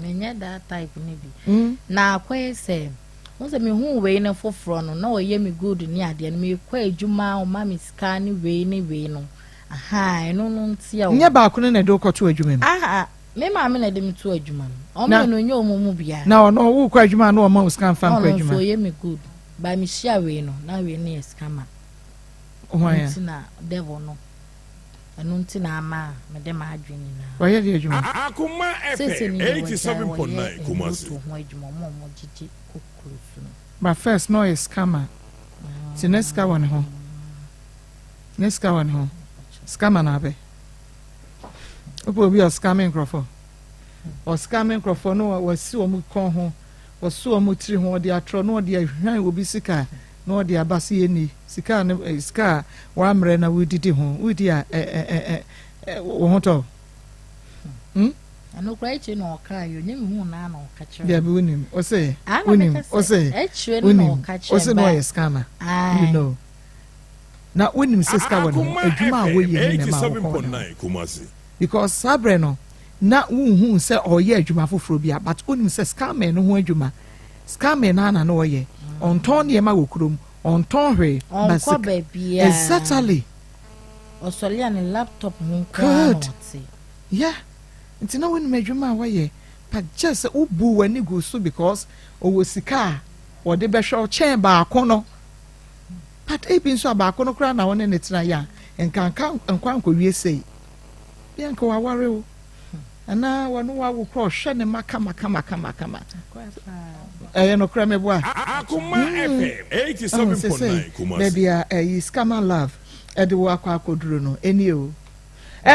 Menye that type nibi. Na akwa say once me hu we na foforo no na oye me good ni ade no me kwa adwuma o ma me sika ni we no. Aha, no ntia o. Nye ba ko na do kwoto adwuma. Aha. Me ma me na de me to adwuma no. O me no nye omumu bia. Na no wo kwa adwuma na o ma sika mfa kwa adwuma. So ye me good. Ba me share we no, na we na scammer. Why? Na devil no. Anu nti na ama me de ma adwini na. Why ye adwuma? Akoma FM 87.9 Kumasi. To ho adwuma mo gigi kokuru su no. But first no is scammer. Ti neska one ho. Neska one ho. Scammer na be. Opo bi o scamming crofo. O scamming crofo no wasi o mu kon ho. Waso o mu tiri ho de atro no de ahwan obi sika no de abase eni sika ne sika wa mre na wudidi ho wudi a wo hoto Ano kwa ichi no ka yo nyem hu na na ka kire ya bi wonim o say wonim o say no ka kire o say no yes scammer you know na wonim se sika won adwuma a wo yi ni ma wo Kumasi because sabre no na wunhu se oye adwuma foforo bia but onim se scammer no ho adwuma scammer na na oye onton ne ma wokurom onton hwe onko bia exactly osolia ne laptop mu good yeah nti na wonu adwuma waye but just ubu wani go so because owo sika o de be hwe chen ba akono but e bin so ba akono kra na woni ne tena ya enkanka nkwanko wie sei bia nko wa ware o ana wonu wa wo kro hwe ne maka no kra me boa Akoma FM 87.9 Kumasi baby scammer love e de wo akwa akoduro no eni o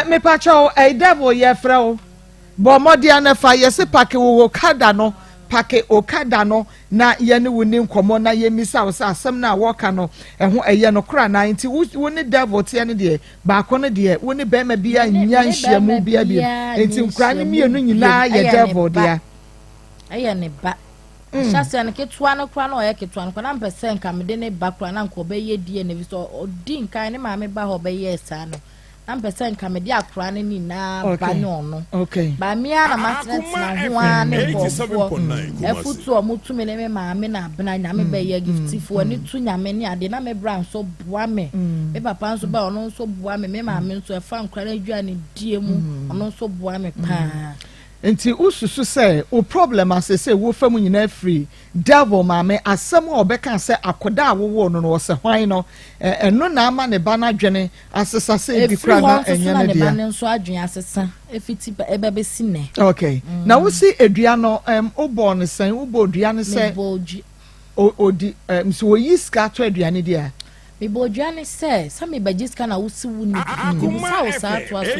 me pa cho devil ye fra o bo modia na fa ye se pake wo kada no pake okada no na ye ne woni nkomo na ye misa wo sa asem na wo ka no ho eye no kra na nti woni devil tie ne de ba ko ne de woni be ma bia nya nhia mu bia nti nkra ne mienu nyina ye devil dia eye ne ba Shase na ketua no kra na o ye ketua no na mpese nka me de ne ba kra na nko be ye die ne bi so odi nkan ne ma me ba ho be ye sa no na mpese nka me de akra ne ni na ba no no okay ba mi ana matrent na ho ane bo efutu o mutu me ne me ma me na bena nya me be ye gift fo ani tu nya me ne ade na me bra so boa me me papa nso ba ono so boa me ma me nso e fa nkra na dua ne die mu ono so boa me pa nti ususu say o problem as say wo fam nyina free devil mame asem obeka say akoda awowo no no se hwan no eno na ama ne ba na dwene asesa say di kra na enya na dia ne nso adwen asesa efiti ebebe sine okay na wo si edua no obo ne san obo dua ne say odi so wo yiska to edua ne dia me bojane say some bajiska na wusi wuni sa usa to aso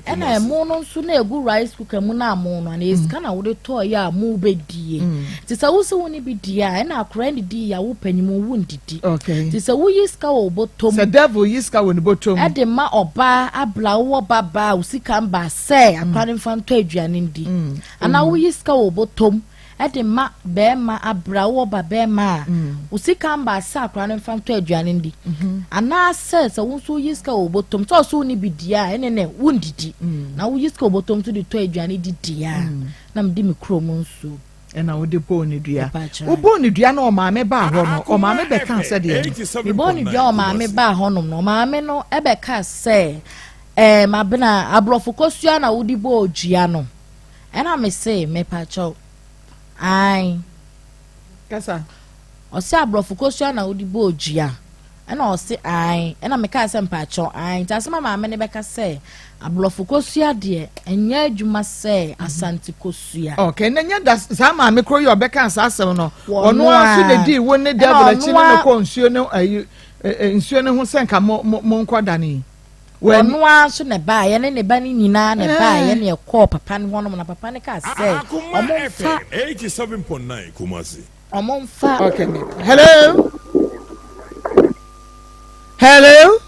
ena emo no nso na egu rice cooker mu na amo no na eska na wo de to ya mu bedie ti sa wusi wuni bi dia ena akra ndi di ya wo panyimu wu ndidi okay ti sa wo yiska wo botom the devil yiska wo ni botom e de ma oba abla wo baba usika mba say akra mfanto aduane ndi ana wo yiska wo botom ede ma be ma abrawo ba be ma usika mba sa akra no mfanto aduane ndi ana se wonso yiska obotom so ni bidia ene wundidi na wo yiska obotom to di to aduane didia na mdi mi krom nso ena wo de bo ni dua wo bo ni dua na o maame ba ho no o maame be kan se de mi bo ni dua o maame ba ho no no maame no e be ka se ma bena abrofo kosua na wo di bo odua no ena me se me pa cho ai kasa o se abrofo kosua na wo di bo odua ena o se ai ena me ka se mpa cho ai ta se mama me ne be ka se abrofo kosua de enya adwuma se asante kosua okay na nya da sa ma me kro yo be ka sa asem no ono aso ne di wo ne devil achi ne ko nsuo ne ayi nsuo ne ho se nka mo nkoda ni ono aso ne ba ye ne ba ni nyina ne ba ye ne ko papa ne hono na papa ne ka se omo fa 87.9 Kumasi omo fa okay hello hello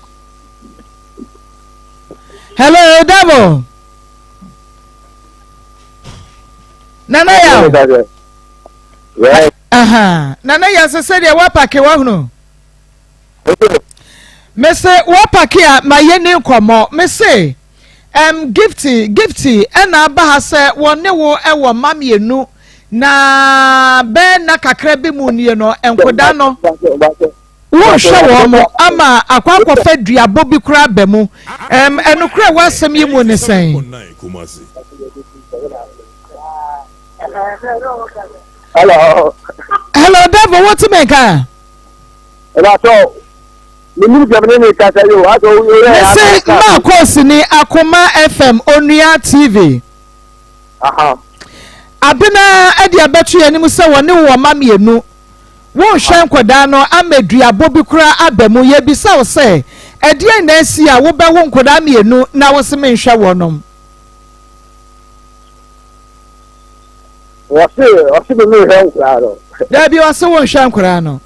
hello devil nana ya nana ya se de wa pake wa hunu me se wa pake a ma ye ne nkomo me se gifty ena ba ha se wonne wo ewo mamienu na be na kakra bi mu nie no enkoda no wo hwe wo mo ama akwakwa faduabo bi kura ba mu enukura wasem yi mu ne sen Hello devil what make ka Mimi jamani kasa yo aso say ma course ni Akoma FM Onua TV. Aha. Abena ade abetu yanim se woni wo mamienu. Wo hwen koda no amaduabo bi kura abamu ye bisa wo se ede na asi a wo be wo nkoda mienu na wo se menhwe wonom. Wasi me hwe nkwaro. Da bi wase wo hwen nkora no.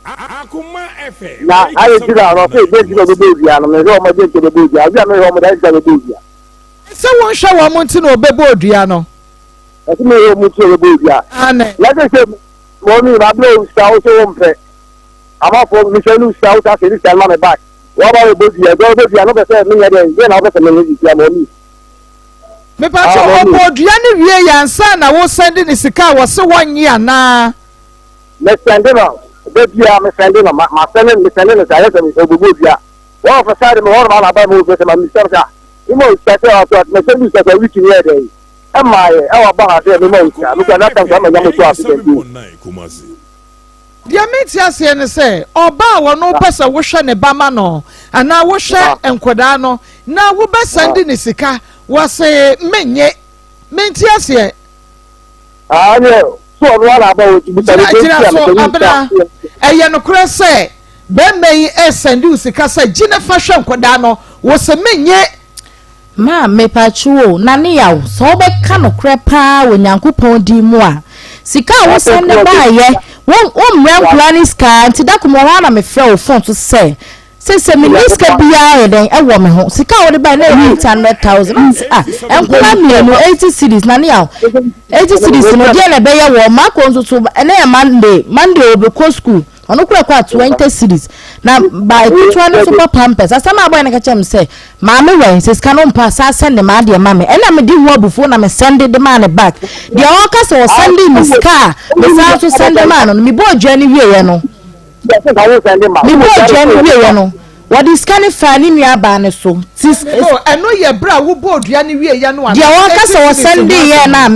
Akoma FM. Na ayi tira no fe be tira be be ya no me ho mo je tira be ya. Abi me ho mo da tira be ya. Se wo hwe wo mo nti no obebo odua no. Asi me ho mo tira be ya. Ane. Let me say mo mi na blow style so wo mfe. Ama for me say lu style ta se style ma me back. Wo ba we be ya, go be ya no be say me ya dey, na wo be say me ni ya mo mi. Me pa so obo odua ni wie ya nsa na wo send ni sika wo se wonyi ana. Me send no. Bebia me send no ma send me say say me obubu bia. Wo for side me ho ma na ba mo be say ma mi say ka. Imo start out me say you say week here dey. Ema e wa ba ha say me mo ntia. Me na tan so ma nyam to afi. Dia meti ase ne say oba wo no pese wo hwe ne ba ma no ana wo hwe enkoda no na wo be send ni sika wo say menye menti ase Ah no so no na ba wo ti bi eye no kure say be meyi e send you sika say gine fa hwe enkoda no wo say menye ma mepachuo na ne yawo so be ka no kure pa wo nyankopon di mu a sika wo send ba ye won mrankula ni ska nti da komo ha na me frɛ wo phone to say minister bia den e wo me ho sika wo de ba na 800,000 enkula mienu 80 cities na ne yawo 80 cities no dia na be ye wo ma ko nso na ya monday obe school ono kura kwa 20 cities na by 200 super pampers asama boy na ka chem say ma me wen se ska no mpa sa send ma de ma me ena me di wo bufo na me send the man back de o ka se o send me ska me sa so send man no me bo dwani wie ye no me bo dwani wie ye no what is can fani nua ba ne so eno ye bra wo bo dwani wie ye no de o ka se o send ye na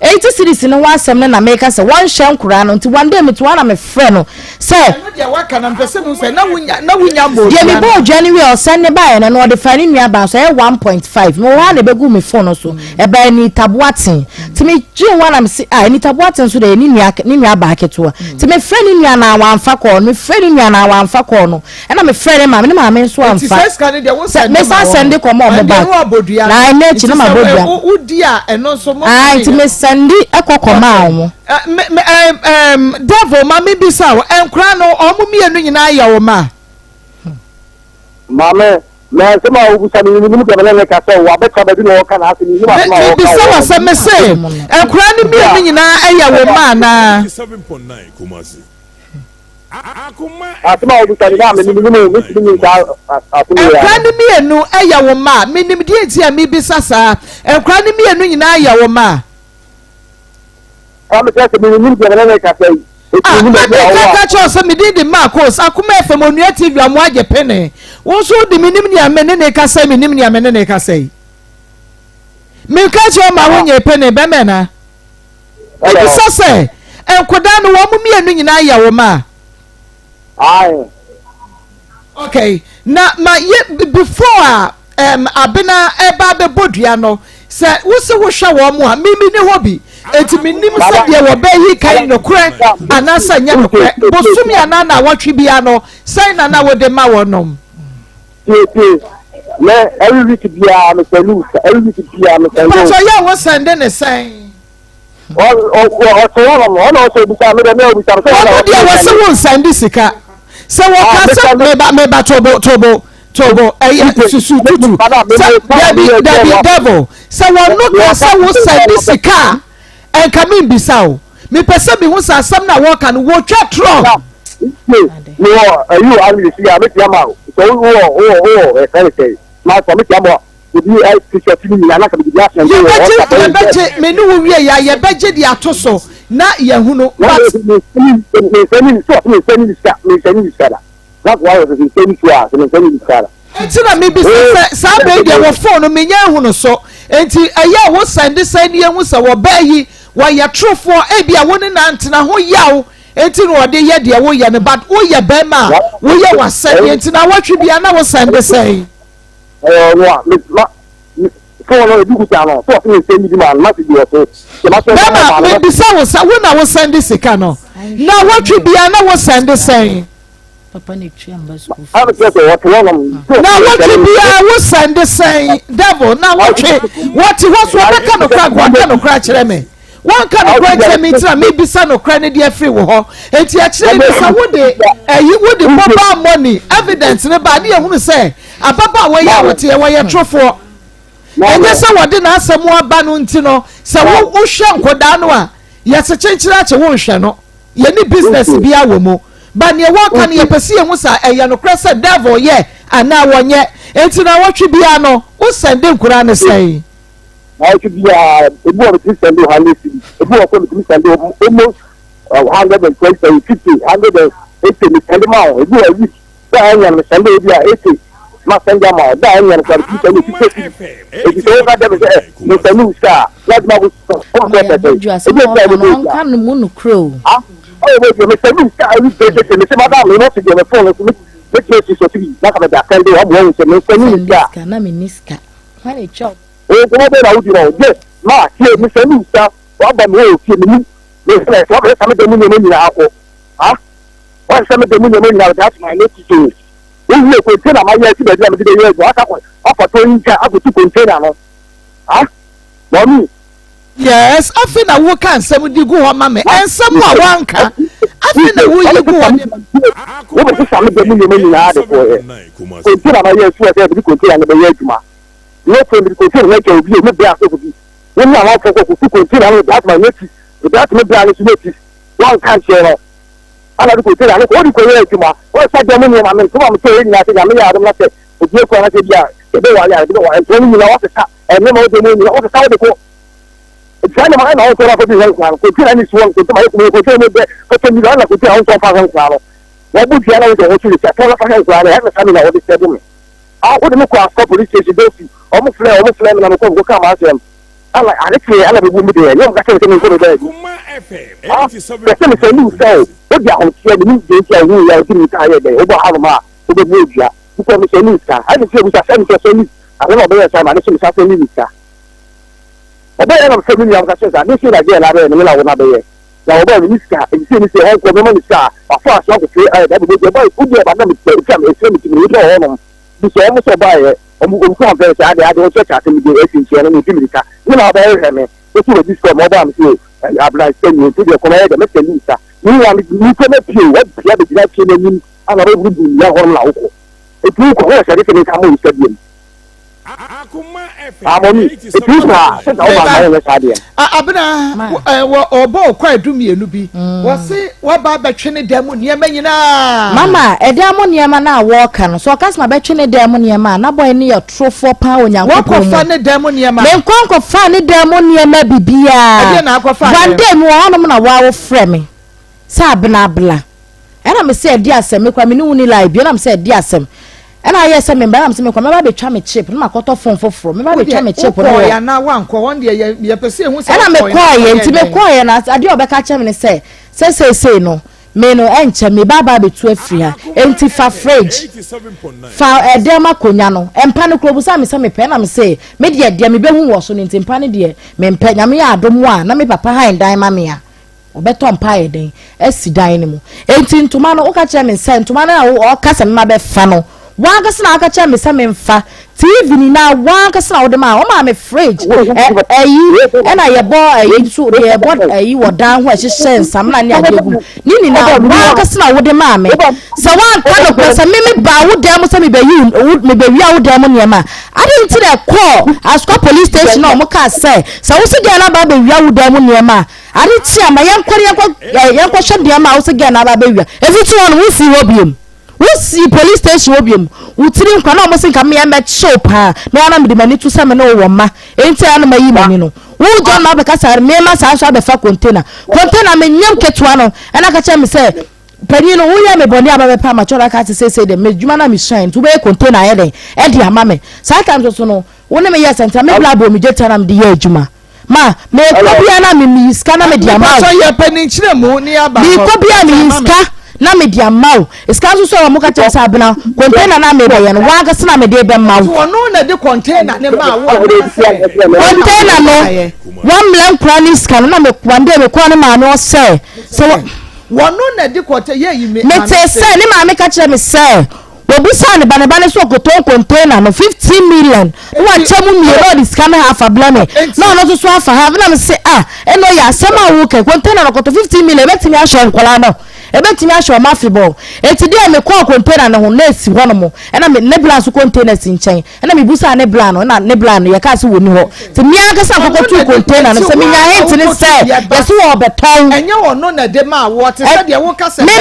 80 cities no wasem na make say one shan kura no nti one day me to na me frɛ no say no dia waka na mpese no say na wunya bo dia me bo January o send ne buy na no de fani nua ba so 1.5 me wa na begu me phone so e ba ni taboaten ti me ji one am say ni taboaten so de ni nua ba keto ti me frɛ ni nua na wanfa call me frɛ ni nua na wanfa call no e na me frɛ ne ma me so anfa me sa send ko mo ba na na chi na ma bodua wo dia eno so mo ti me send ekokoma wo devil ma me bisa wo enkura no omu mienu nyina ya wo ma mame me se ma wo bisa ni mu ke bele ka so wa be ka be no ka na asini ni ma ma wo bisa wa se me se enkura ni mienu nyina ya wo ma na 7.9 Kumasi. Akoma asima wo bisa ni na me ni ka asini ya enkura ni mienu ya wo ma me nim die ti a me bisa sa enkura ni mienu nyina ya wo ma I'm just a minimum cafe. Ka cho se me di Marcos Akoma FM Onua TV amu age pene wo so di minim ni amene ne ka sai minim ni amene ne ka sai me ka cho ma wo nye pene be me na e so se enkoda no wo mu mienu nyina ya wo ma Aye. Okay na ma before abena eba be bodua no se wo se wo hwa wo mu a mimi ne hobi eti minim se de wo be yi kai no kure anasa nya no kure bosumi anana watwe bia no sai na wo de ma wonom me every week bia me salute every week bia me salute but so ya wo sende ne sai o so bisa me de me bisa so wo de wo se wo sende sika se wo ka se me ba tobo susu tutu devil se wo no ka se wo sende sika en kamin bisao me pese bi hu sa asam na wo ka no wo twa tro you are see am tiama so e say ma so me tiama obi ai t-shirt ni na ka bi dia sen ye beje me no wie ya ye beje di atoso na ye hunu but me send da that's why I was saying to us me send da entina me bi sa be dia wo phone me nya hunu so enti aya wo send ye hu se wo ba yi wo ye trofo e bia wo ne na ntina ho yawo enti no de ye de wo ye ne but wo ye ba ma wo ye wa send enti na watwe bia na wo send say no me phone no du kuta no so me send di man message yo so me bisa wo sa wo na wo send sika no na watwe bia na wo send say papa ne twa amba school I was just what one na watwe bia wo send say devil na watwe what was beka no kra kire me one kind of great me tell me bisa no kra ne dia free wo ho enti a kire me sa wo de wo de mobile money evidence ne ba ne ehunu say ababa wo ya wote wo ye trofo enye se wo de na asemu aba no nti no se wo hwe nkoda no a ye se chenchira che wo hwe no ye ni business bia wo mu ba ne wo kan ye pese ye hu sa eye no kra se devil ye ana wonye enti na wo twe bia no wo sende nkura ne sei I should be ebu of this and do halisi ebu of this and almost 120 50 180 me send ma ebu a week da anya me send ebi a 80 ma send ma da anya kwa 50 e so ga da me send you star let ma go on kan mu no crow ah oh me send you star we say me say madam me no see the phone so me so see na ka da kan dey am won say me send you star na me niska why chop o ko be na udi no je ma tie me send you star wa ba me o tie me me say so be sa me de mu ne ni na ako ah wa sa me de mu ne ni na that's my next to we will container my year to the jam the year go aka offer to inja ago to container no ah mommy yes afi na wo kan sem di gu ho ma me ensem a wanka afi na wo yi gu ho wo be sa me de mu ne ni na de ko e container my year to the container no be year juma no to the container na ke obi me be aso ko bi wo na wa foko ku container no that's my next that me be aso next one can share ala ko tira no ko di ko ye juma o sa de mo ni ma men so ma so ni na se ya me ya do na se o die ko na se dia e be wa ya be wa en ni na wa sa e me mo de mo ni o sa de ko e sa na ma na o so ra ko di ko tira ni so ko ma ko tira me be ko ni na ko tira o so fa kan claro wa bu dia na o so ni sa fa fa kan claro e sa ni na o de se do me a o de mo ko a police station do si o mo fle na mo ko ka ma se ala ala be bu mi de yo ka se ni ko de Akoma FM ah se me se ni so o dia on tie ni de tie hu ya ti ni ka ye de o ba ha ma o be bu dia ko me se ni ka a ni se bu sa se ni se ni a no be ya sa ma ni se mi sa se ni ka o be ya na se ni ya ka se sa ni se la je la be ni la wo na be ye ya o be ni ska e se ni se ho ko me ma ni ska a fa so ko fe da be de boy u dia ba na mi se ka me se mi ti ni do ho no bi se mo so ba ye o mu ko fa sa ade o che cha se mi de e sin che no mi ti mi ka ni na ba ye me o ti di ska mo ba mi se abla se ni ti de ko na ye de me se ni sa ni wa ni ko me pie wa pia be dina pie ni ana re bu ya ho na uko e tu ko ho sa de ni ka mo ni stadium Akoma FM amoni e tu sa se da o ba na ye sa de abena wo obo kwa edumienu bi wo se wo ba betwe ne dam ne ma nyina mama edam ne ma na wo ka no so kasma betwe ne dam ne ma na boy ne ye trofo pa onyankopon wo ko fa ne dam ne ma me nkonko fa ne dam ne ma bibia na akwa one day mo honom na wa wo frɛ me sa abena bla ena me se edi asem me kwa me ni woni live bi na me se edi asem ena ye se me ba na me se me kwa me ba betwa me chip na makoto fon foforo me ba betwa me chip no ya na wanko won de ye pese hu se ena me kwa ye nti me kwa ye na ade obeka che me se no me no enche me baba betu afiri ha enti fa fridge fa edema konya no empa no klobusa me se me pe na me se me de me behu wo so no enti empa ne de me mpa nyame ya adomo a na me papa ha ndan ma me a obeto mpa ye den esi dan ne mu enti ntoma no o ka che me se ntoma na o ka se me ma be fa no wanga sna aka che me se me mfa TV ni na wanga sna wo de ma o ma me fridge na ye bo so ye bo wo dan ho a hye nsam na ne adegum ni na wanga sna wo de ma me se wan ka no ko se me ba wo dem se me be wi wo dem ne ma ade nti de call asko police station no mo ka se wo se de na ba be wi wo dem ne ma ade ti ama yen kwore yen kwa hye de ma wo se de na ba be wi efi ti won wo si wo biem we see police station obium we tiri nkwa na omo sin ka me show pa na na me de mani to se me no wo ma enti ana mayi mani no wo John ma be ka sa me ma sa so be fa container me nyam ketwa no na ka che me se pani no wo ya me boni aba be pa ma chola ka say de me djuma na me shine to be container ye den e di ama me sometimes so no wo ne me yes enta me bla bo me jeta na me de ye adjuma ma me ko bia na me iska na me di ama so ye pani chire mu ni aba me ko bia me iska na me di ama iska so mo ka che sa abena container na me be ye no wa ga se na me de be ma wo no na de container ne ma wo container no 1 million crown scan na me kwande me kwa ne ma no say so wono na di kote ye yi me te say ni ma me ka kire me say obi sa ne bane so koton container no 15 million wa chemu mi ro di scan half a blame na no so half na me say eno ya sama wo ke container no koton 15 million betimi a show nkola no ebetimi a show mafibol eti dia me call container no ho na esi ho no mo na me nebla so container si nchen na me busa nebla no na nebla no ye ka se woni ho ti mi aga sa kokotu container no se mi nya hint ni say ye so wo beton enye wono na de ma wo te se de wo ka se me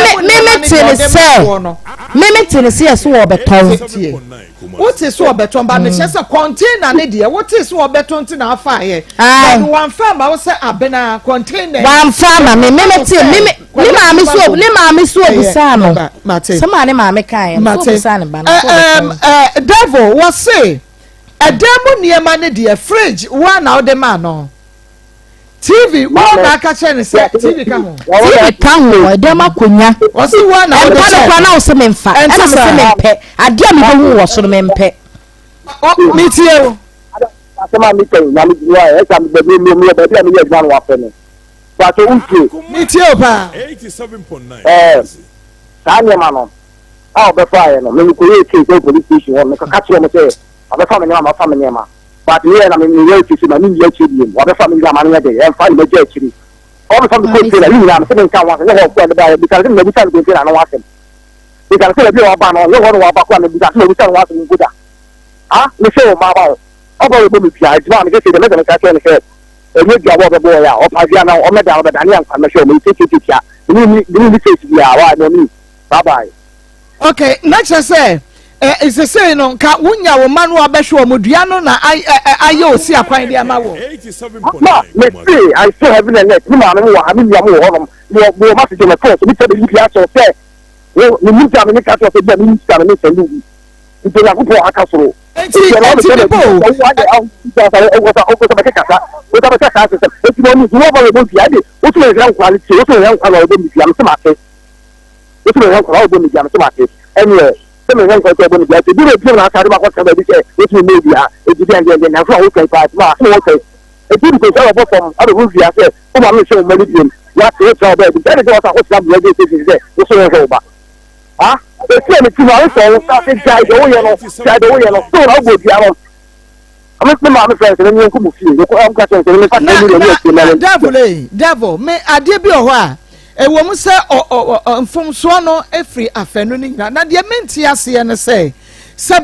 ti ni say so wo beton what is so beton ba me chese container ne de what is so beton ti na afa ye na wan fa ma wo se abena container wan fa ma me ti ni ma mi so busa no sama ne ma me kan so busa ne ba no devil was say a demo niema ne de fridge wa na de ma no TV wa na ka che ne se TV ka ho e dem akonya o si wa na o de kwa na o se me mfa e na me se me mpe ade mi be hu wo so me mpe mi tie o asema mi kan na mi wa e ka mi be mi be bi mi ye gban wa fe ne ba to unti mi tie o pa 87.9 sa ne ma no a o be fa ye no me ko ye ke police station won me ka che mo se a be fa me ma fa me ma but here na me ye ke na mi ye che bi wa be fa me ma na de e fa me je chiri all the time ko tell you na me se kan wa se ho ko de ba because me bi tan ko tell na wa se because se bi wa ba no ye ho wa ba ko na bi ta se bi tan wa se ko da me se o ma ba o ba bo mi pia ji ma me se de me ka che ne se e ga bo bo ya o pa bia na o me da o da ni an me se o me ti pia ni se ti ya wa no mi bye bye okay next say is the say no ka wunya wo manu abehwe mo dua no na aye osi akwan dia ma wo 87.9 me see I still have in net ni ma me wo ami ya mo ho no mo ma se je me force mi te bi pia so say ni mi ta me ka so se je mi ta me se lu ni ya ko po aka so enti bo o ta ba ka se enti mo ni wo ba bo pia de o tu me ran quality o tu me ran quality o bo mi pia me se ma te o tu me ran quality o bo mi pia me se ma te anyway se me ran quality o bo mi pia te bi re na ka ba ko ka ba bi se o tu me bia e di den na so o kan pa ma so o kan e di ko so bo from a bo via se o ma me se o ma di dem ya te o tra ba bi de ko sa o tra bi de se o so o ba e se me ti na o so sa se jai do ye no so na go bia no I'm not my friends, and you come see. You come catch us, and you can devil, me ade bi o ho a e wo mu se mfom so no efri afenu ni na de menti ase ne se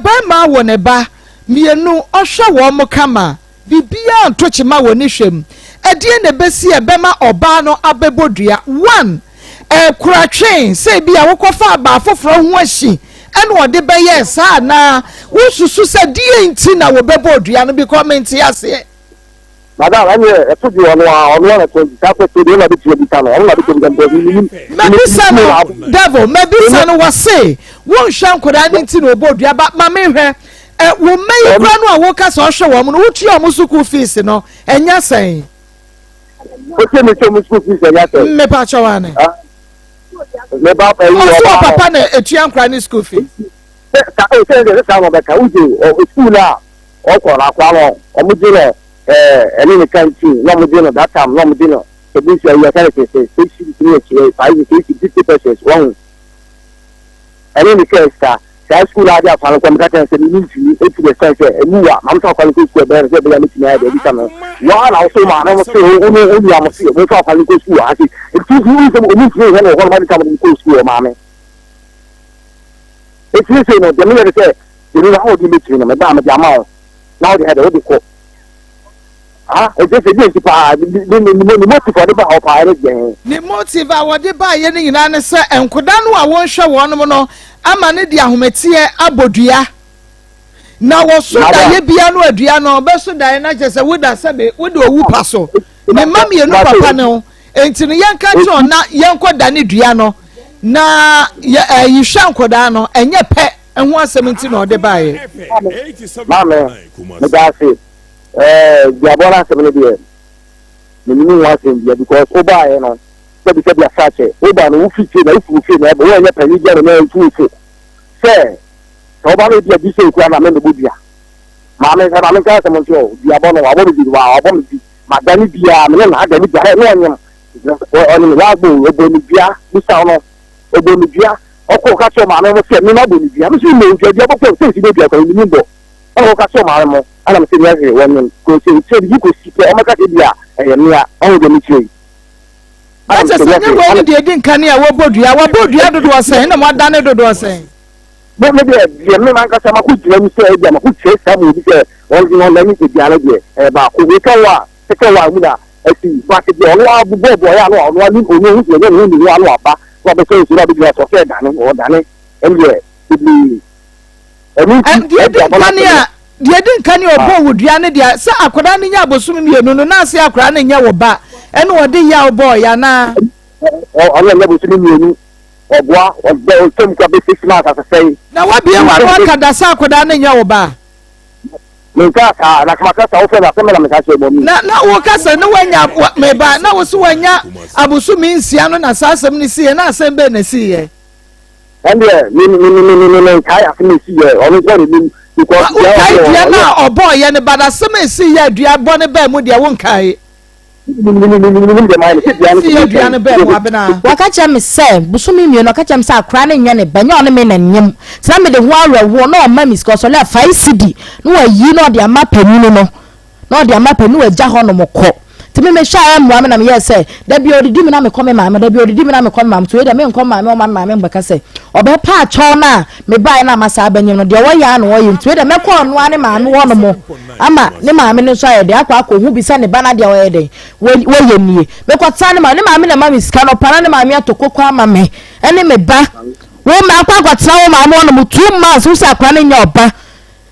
ba ma wo ne ba mienu ohwe wo mo kama bibia ntochi ma wo ni hwem ade ne besi e be ma oba no abebodua 1 kura twen se bia wo kofa ba foforo ho ahyi ene ode be ye sa na wo susu se die nti na wo bebodua no bi comment ase madam anye to di ono na 20 ta ko to na bi ti bi ta no na bi to bi gambo ni devil maybe san wo say wo hwan koda ni nti na obodua ba ma me hwe wo mai kura no a wo ka so hwe wo no wo tu o school fees no enya sen o te me to school fees enya sen me pa chawane me ba pa yi o papa na etuan kura ni school fees ta o se de sa mo be ka uje o school a o ko na kwa no o mu je no any the country, no more that time, no more. So this year, you are telling us 50% wrong. And in the case that high school idea for the computer and need to 80% and you are, I'm talking to school, but they're meeting every summer. One also, man, I was saying, only I'm a school, we're talking to school. I see, it's 2 years ago, we need to know what about coming to school, mommy. It's you say, no, the minute they say, you know how you meet them, Madame Jamal. Now they had a little quote. it's just a bit the motive for the bar pirate game. The motive I was by any in answer and could I won't show one mono. I'm an idiot who met here abodia. Now was so that ye be no Adriano, but so that I just would have said it would do a whoop so. My mammy, you know, papa no, and to the young country or not young Quadani Driano. Na you shank Quadano and your pet and 117 or the buy. Mamma, Medasi, Diabona 70 years. The new ones in here because Oba, you know, so because they are such a Oba, who fits in, who fits in, but when you're penny, you're a two foot. Say, Oba may be a decent crime, I'm in the Budia. Mamma, I'm in Casamonto, Diabona, I want to be wow, I want to be Madame Dia, I mean, I don't know. On the Rabu, Obonibia, Missano, Obonibia, Okokacho Mamma said, no, Obonibia. I'm assuming you're able to say, you are in the window. Okokacho Mamma, and I'm saying everyone goes in, so you could see Omakadia, and near all the meeting. I just said, you didn't can hear what Bodia, was saying, and what Danado was saying. But maybe the American Samaku, let me say, them who say some will be all in let me say, the about Ubikawa, second one. I see, but the only boy, I know, one who knows the one who what the case will be just said, Danny or Danny, and yet, to be. And the didn't can you go with Diana, so I could only have assuming you know, not say a crown in your back, and what the young boy, Anna. Oh, I never seen you. Or what, or there was some 6 months, as I say. Now, what be a one that's a could in your back? Mekasa na kama kasa ofe na sema na mekasa ebomi na wokasa no wanya meba na wo so wanya abusu minsia no na sasem ni sie na asem be na sie and me kai afemi sie onu so ni because kai dia na obo ye ne bada sem sie ya dua bo ne ba mu dia won kai wakacha me say busumi mi no kacha me say akra ne nya ne banya one me na nyem tena me de ho arewo na o ma mi sika so le 5 cd no wa yi no de ama paninu no no de ama panu agya ho no mokọ timi me sha am wa me na me yes say da bi odidi me na me come ma da bi odidi me na me come ma to da me nkom ma me o ma me mbaka say obe pa acho na me bai na masa abanyem no de wo ya na wo yi to da me ko no ane ma no no mo ama ne ma me no so ye de akwa hu bi sa ne bana de wo ye de wo ye nie me ko tsa ne ma me na ma mi sika no para ne ma me atokoko ama me ene me ba wo ma akwa kwatra wo ma no mo 2 months wo sa akwa ne nya oba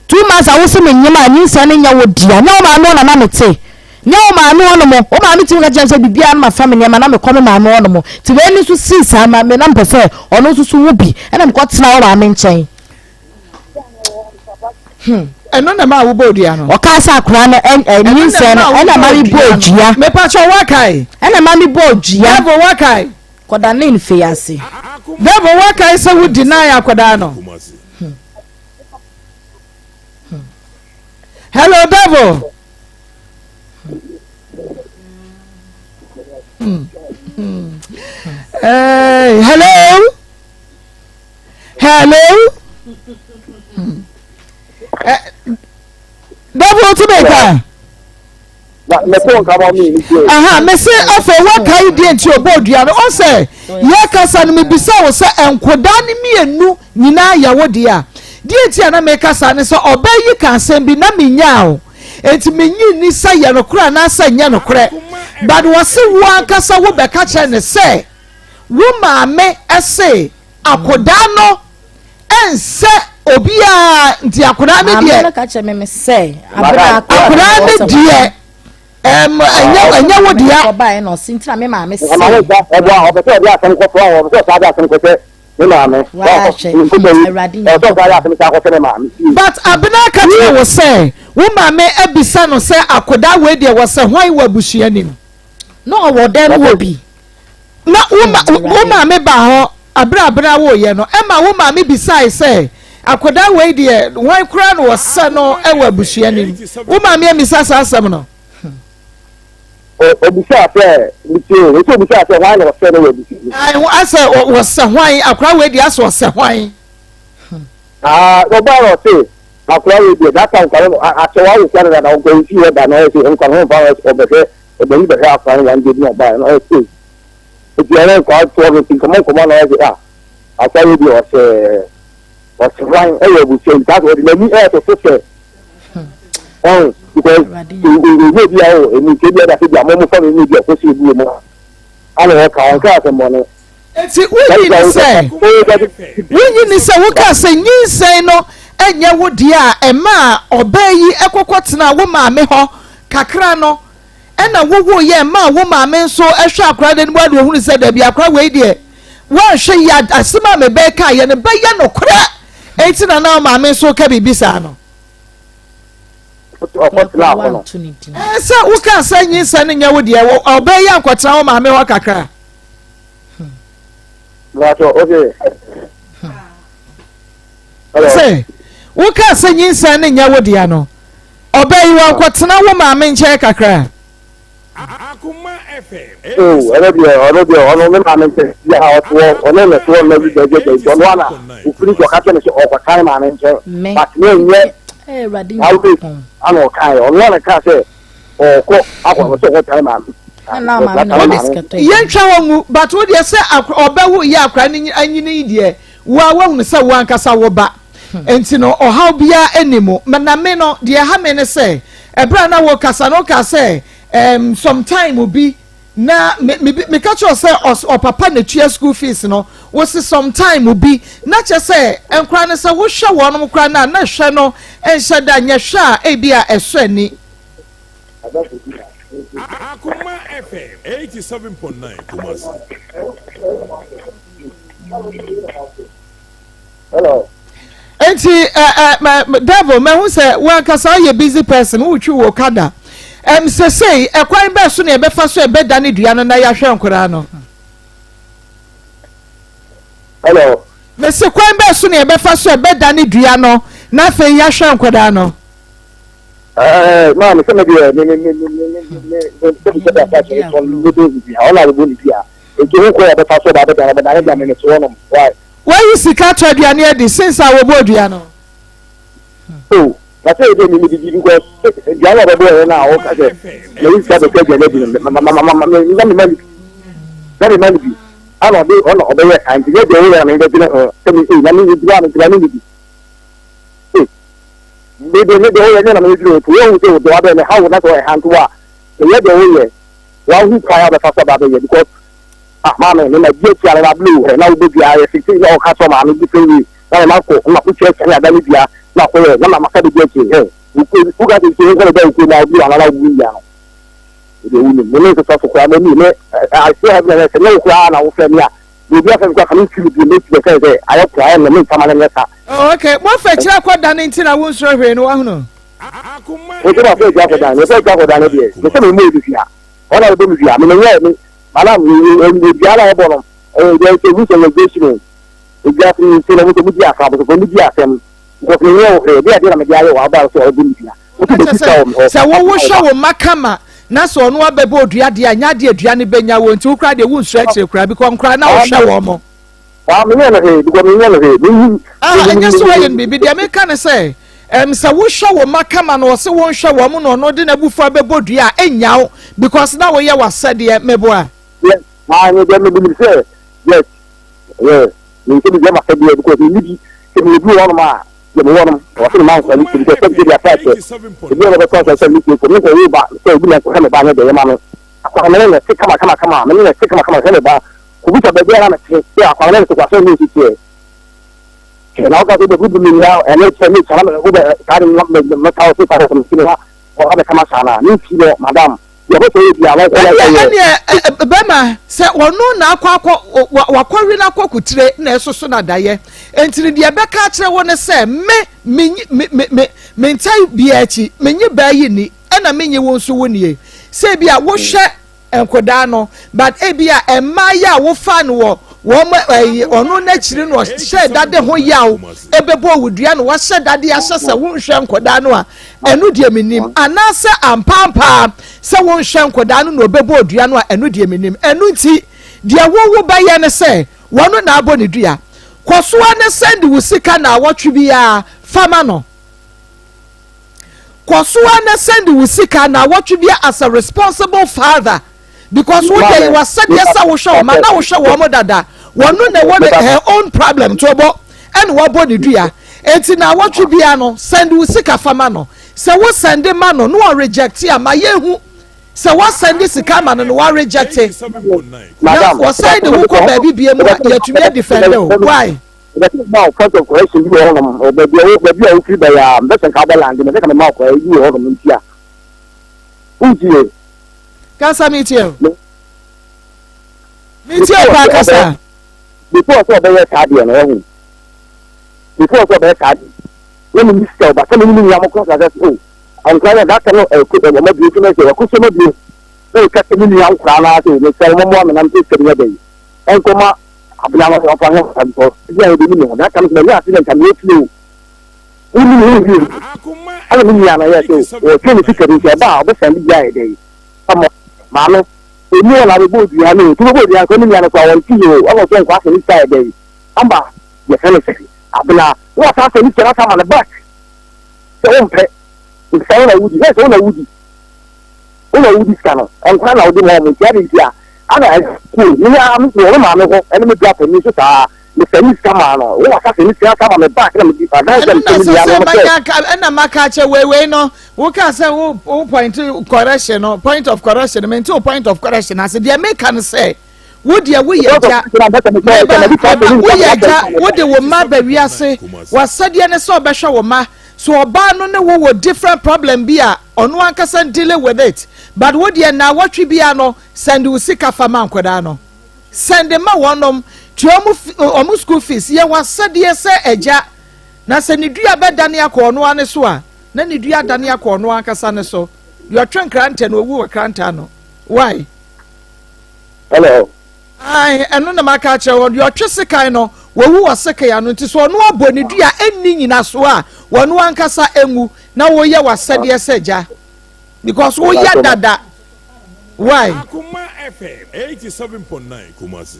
2 months a wo se me nyima nyi sa ne nya wo dia nya wo ma no na me te nya wo ma no no mo wo ma me ti ka chense bibia na ma family ma na me come ma no no mo ti we ni so si sa ma me na mpese ono so so wo bi ena me ko tena wo ma me nchen eno na ma wo bodia no o ka sa akra na ni se na ena ma mi bojia me pa cho wakai ena ma mi bojia devil wakai koda na in fiase devil wakai se wo deny akoda no hello devil hello devil to me ka me phone ka ba mi ni me say afa wakai die nti obodua no o say ye kasa no me bisa wo say enkoda ne mienu nyina ya wo dia die ti na me kasa ne so obayi kan sem bi na menya o enti menyi ni say ya no kura na say nya no kure but was wo ankasa wo be ka che ne say wo maame ese akoda no ense obia nti akoda me die na ka che me say akoda me die enya wo dia oba no sintra me maame say ama le ba e bo a obeto dia asem ko fo o so sa dia asem ko se me maame so sa dia asem sa ko se me maame but abena ka che wo say wo maame abisa no say akoda we die wo say hwan wa bushia nim no wo dem wo bi na wo maame ba ho abra wo ye no e ma wo maame bisa say akoda we die hwan kura no wo say no e wa bushia nim wo maame amisa sa asem no obisa se litio we obisa se why no se no we bisi I say was why akra we dia so se why oba ro se akra we dia that time kan achewa we se na go nti we da no se nkan ho ba obese obeni be ha afan wan dey no ba no se e dia ko to we think come no se akra we dia was why e we bisi that we me e to se because we be our and we say that the amount of family media for see you more. I don't know how to money. Eti wunyi ni say woka say nyinsɛn no enye wo dia ema obayi ekokotena wo maame ho kakra no ena wowo ye ema wo maame nso ehwe akra de nbo ade ohunu say da bi akra we die wo hwe ya asema me be ka ye ne be ye no kra eti na na maame nso ka bibisa no say woka say nyinsɛn nya wo dia obayi ankotena wo maame ho kakra. Okay. Say, wo ka say nyinsa ne nya wo dia no. Obey you akwotena wo ma me nche kakra. Akoma FM. Oh, ono me ma me nche ya ha to ono me to na bi je ono na. U finish your captain say okwotana ma me nche. But me nye ano kai ono na ka say o ko akwa so okwotana ma me. Yentwa wongu but wo de say obawu ye akra ni anyini die wa wahunu say wo ankasa wo ba enti no ohaw bia enimo na me no de ha me ne say ebra na wo kasa no ka say sometime obi na me catch you say o papa na tua school fees no wo say sometime obi na che say enkra ne say wo hwe wo no kra na hwe no enhye da nya hwe a ebia eso ani. Akoma FM 87.9 Kumasi. Hello. Enti devil me who say one kasa you busy person who twi wo kada. Say ekwan be so na e be fa so e be da ne dua no na ya hwe nkora no. Hello. Me say kwan be so na e be fa so e be da ne dua no na fe ya hwe nkora no. Man, some of you, why you see cat near the since I will board you know? Oh, I say because the other boy now, okay, very many. I don't do on the time to get the way I mean, they don't know the other how that's why I hand to work. The other way, while he try the first about it because mamma, when I get you blue, and now do the 16 year customer, I'm differently. I'm not put church and I don't be not for it. I'm not get you. Who got it to go now? Be another window. The women to talk to crowd. I still have no crown. I will say, yeah. We just have got to the I hope I am the main command. Okay, what fetch you quite done in I won't serve in one. What did I say? The same movie here. All I do is here. I mean, Madam, we gather about them. There's a root of exactly in the media, the media, and what we know, they are going to get about so what was show Makama? Naso no abebo dua dia nya dia aduane benya wo nti ukra de wo stretch ukra because nkra na wo hwe wo mo wa me na he because me na he anya so yen bibi dia me kan say sa wo hwe wo makama no se wo hwe wo mo no no de na bufu abebo dua enya wo because na wo ye wasade mebo a yes ma me dem me say yes me say dem ma say because me bi se me bi wo ma the one was in Mount and the secretary attack. The other person said, "Look, for me, you back, so we have to have a banner. The man, come on, I'm sick of my bar. Who is a baby? I'm a to a music here. And I'll go to the good women now, and let's say, I'm over the house from Cinema or other Kamasana. You see, madam. Bema se wono na wakwa na kwakutire na esoso na daye entiri de beka akire wona se me mentai bia achi menye bayi ni na menye wonso wonie se bia wo hwe enkoda no but ebia emaya wo fa no wo ono na chiri no hye dade ho yaw ebebo wudua no wo hye dade ahyese wo hwe enkoda no a enu de menim anase ampampa se wo hwe enkoda no obebo odua no a enu de menim enu nti de wo baye ne se wono na abo ne dua kosoa ne send wo sika na awotwe bia fama no kosoa ne send wo sika na awotwe bia as a responsible father because what they was said yes I will show man now show wo dada wono na what her own problem to bo and wo body dua enti na awotwe bia no send wo sika fama no se wo send man no reject ya ma yehu se wo send sika man no wa reject madam wo side wo ko ba bibie mu ya tumi defend o why that is now first of question you on or baby o free by better ka land me ka me ma ko you o no ntia untie kasa metie ba kasa before so be card ya no before so be card when you miss ba come ni ya mo ko ka oh an ka da ka no ko da mo bi ko ko so mo bi e ka ni ya ko na so ni se mo mo na nti ke ni be en ko ma abna ma fa ho kan ko ya bi ni mo da kan me ya tin kan ni flu ni ala ni ya na ya so o ke ni fikari ke ba o be san bi ya e dei amo ma me ni wala be bodu ya no to bodu ya ko ni ya na kwa won ti o o so kwa se ni sai dei amba ya kan se abna wa ta se ni kira ta ma na back so on pe so na wudi yes on na wudi skano en kwa na wudi mo mo ya bi ya ana ko ni am so ma me ko en me bia pe ni so ta me se ni skama no wa ta se ni kira ta ma me back na me di fa na se ni ya no na maka che we no wo ka say wo point correction no point of correction me to point of correction as dey make can say wo dia wo ya ja wo de wo ma ba wiase wa sade ne so obehwe wo ma so oba no ne wo different problem bia ono ankasa deal with it but wo dia na watwe bia no send wo sika fama nkoda no send ma wonom ti omu school fees ye wa sade se eja na se ni dua bedane akono ane so a na ni dua dane akono ankasa ne so you twen kranta no owu kranta no why hello ai eno na maka che wo you twe sekai no wowu waseke ya no nti so ono aboni dua enni nyina so a wono ankasa enwu na wo ye wasade se eja because wo ya dada why Akoma FM 87.9 Kumasi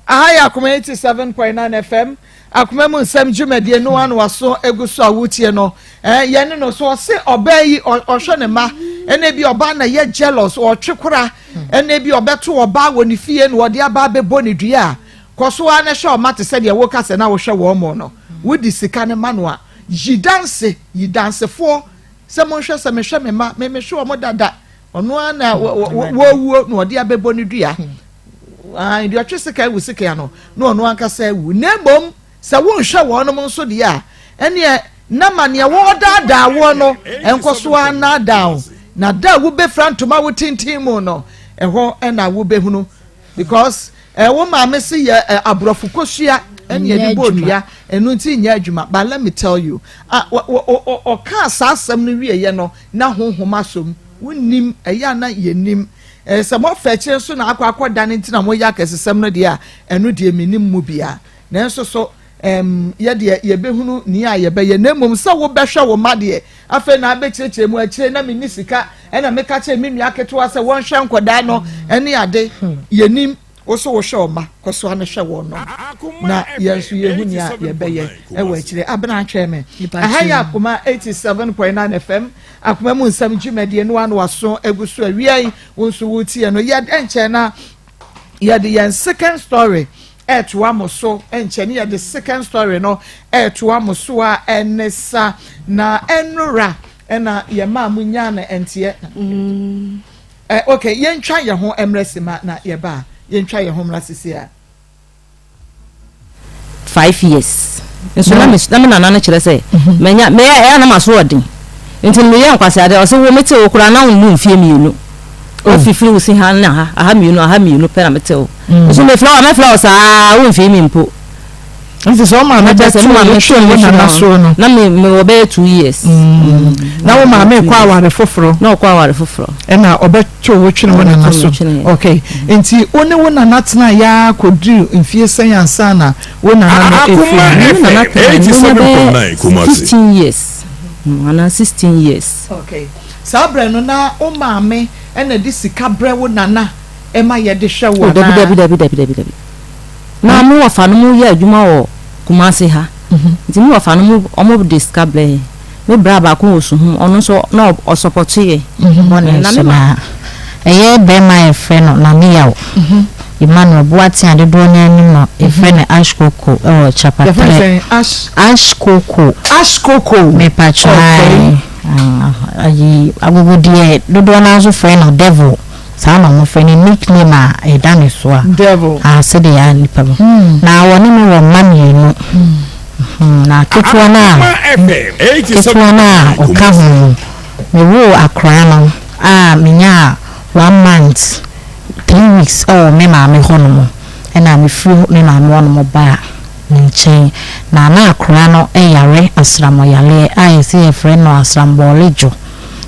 ahaya Akoma 87.9 FM Akoma mu nsem dwumadie no anu waso eguso awutie no ye ne no so se obayi ohwe ne ma ene bi oba na ye jealous o twekora ene bi obeto oba woni fie no ode aba bebo ne dua koso a ne hwe o mate se de wo kase na wo hwe wo mo no wodi sika ne ma no a yi danse fo se mo hwe se me hwe me ma me hwe o mo dada ono ana wo no ode abebo ne dua ndi atwe sika wu sika no no ono ankasa wu nembom se wo hwe wo no mo so de a ene na mane wo dada wo no enkoso ana down na da wo be frantoma wo tintin mu no eho na wo be hunu because wo ma me se ye abrofo kosua ene ye bodua enu nti nya adwuma but let me tell you o ka asasam no wie ye no na honhoma som wonnim eya na yenim se mo feche so na akwa dan nti na mo ya kesesem no de a enu de minim mu bia na enso so ye de ye behunu ni a ye be ye nemum se wo behwe wo ma de afa na abekirekire mu akire na mini sika ena meka che minu aketo se won hwe nkoda no ene ade yenim oso wo hwe oma koso ane hwe wo no na yesu yehu ni a ye be ye ewa akire abena atwe me ahaya Akoma 87.9 FM Akoma mu nsam dwumadie no anu waso eguso awiai wonso wutie no ye enche na ye de yen second story to amoso enche ni ye the second story no to amoso a enesa na enura ena ye ma munya na entie okay ye ntwa ye ho emresima na ye ba ye ntwa ye ho mrasisia 5 years nso na me nana kire se menya me ya na maso odin nti me ye nkwase ade o se wo mete wo kura na wo mfie mienu o fifiri wo si ha na ha mienu pera mete wo nso me flower sa wo mfie mi mpo nti so ma me just ma me show wo na so no na me obe 2 years na wo ma me kwa aware foforo na kwa aware foforo na obe cho wo twene wo na so okay nti one wo na natena ya kodru mfie sanyansa na wo na na Akoma 87.9 Kumasi 15 years ana 16 years okay sabre no na o ma me na di sika bre wo nana e ma ye de hwe wo na dabi na mu wafa no mu ye adwuma wo Kumasi ha nti mu wafa no mu omo discover me bra ba ko osu hu ono so na o support ye na me ma eye be my friend na me yawo Emmanuel Boati ade do na anim e friend Ash Coco chapter Ash Coco me patrai ayi agogo die do na zo friend devil sama mo friend nickname a dane so a devil se de ya nipa na woni me wo mami no na ketua na oka ho me wo akra no menya 1 month 3 weeks me ma me hono na me free me ma me wono mo ba nchen na akra no yare asramo yale se e friend no asrambo lejo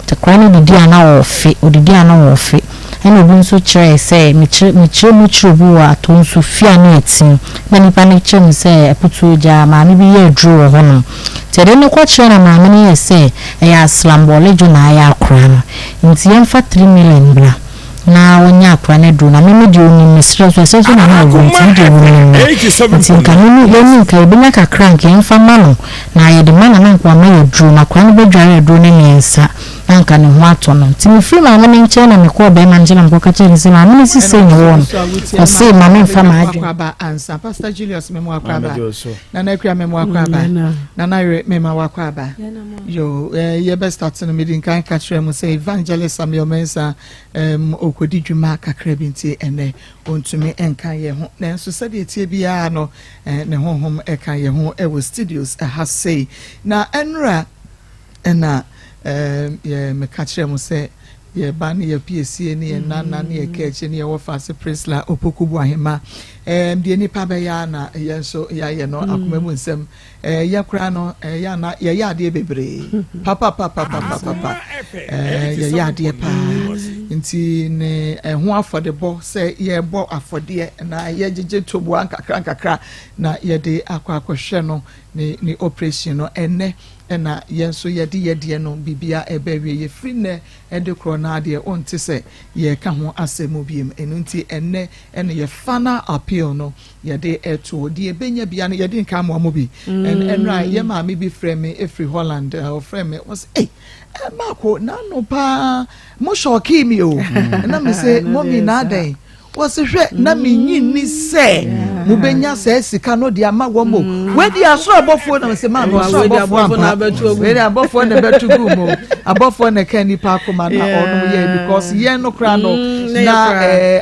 te kwani didi ana ofi odidi ana ofi ene obi nso chere say me chubu a to nso fia na etim na nipa ne chere say eputu ja ma me bi ye dru ho no te de ne kwa chere na ma me ne say e ya asrambo lejo na ya akra no nti yemfa 3 million bra na wonya akwa ne do na me di oni misra so na na go nti di oni nti kan ni leni ka ebi na ka crank yemfa ma no na ye de ma na nkwa ma ye dru na kwa ne be dware do ne nyensa anka ne ho ato no nti me free ma me nche na me ko be ma nche na ko ka che ni se ma me si se ni won o se ma me fa ma adwe akwaba ansa Pastor Julius me mo akwaba na na kura me mo akwaba na na me ma akwaba yo ye be start no me din kan ka kire mo say evangelist Samuel Mensa okodi dwuma kakra bi nti ene ontumi enka ye ho na enso se de tie bia no ne honhom eka ye ho e wo studios has say na enra na ye me ka kire mo say ye ba ne ye PSC ne ye nana ne ye keche ne ye wo fa se Prisla opokubu ahema de nipa be ya na ye so ya ye no akoma mu nsem ye kra no ya na ye ya de bebre papa ye ya de pa nti ne ho afodebo se ye bo afode na ye jeje tobo ankakra na ye de akwakohwe no ni operation no enne na yenso yede no bibia ebewe ye free ne ede kro na de onte se ye ka ho asemu biem enu nti enne ye final appeal no yede eto de ebenya bia no yede nka mo bi enra ye ma me bi frame me every Holland or frame me was mako na no pa mo shoki mi o na me say mommy na den was hwe na me nyini se mu benya se sika no de ama wo mo we di aso abofo na me say man aso abofo na betu we di abofo na betu gumo abofo na kan nipa akoma na ono ye because ye no kra no na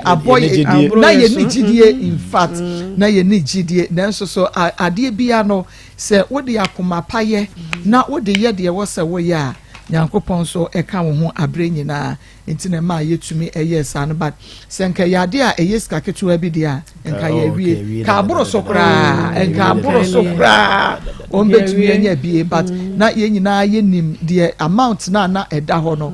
aboy na ye ni gidie in fact na ye ni gidie na so ade bia no se wo di akoma paye na wo de ye de wo se wo ya Nyankopon so eka wo ho abre nyina enti na ma yetumi eyesa no but senka yade a eyeska ketua bi dia enka ye wie ka aboro so kra enka aboro so kra on betumi anya bie but na ye nyina ye nim the amount na eda ho no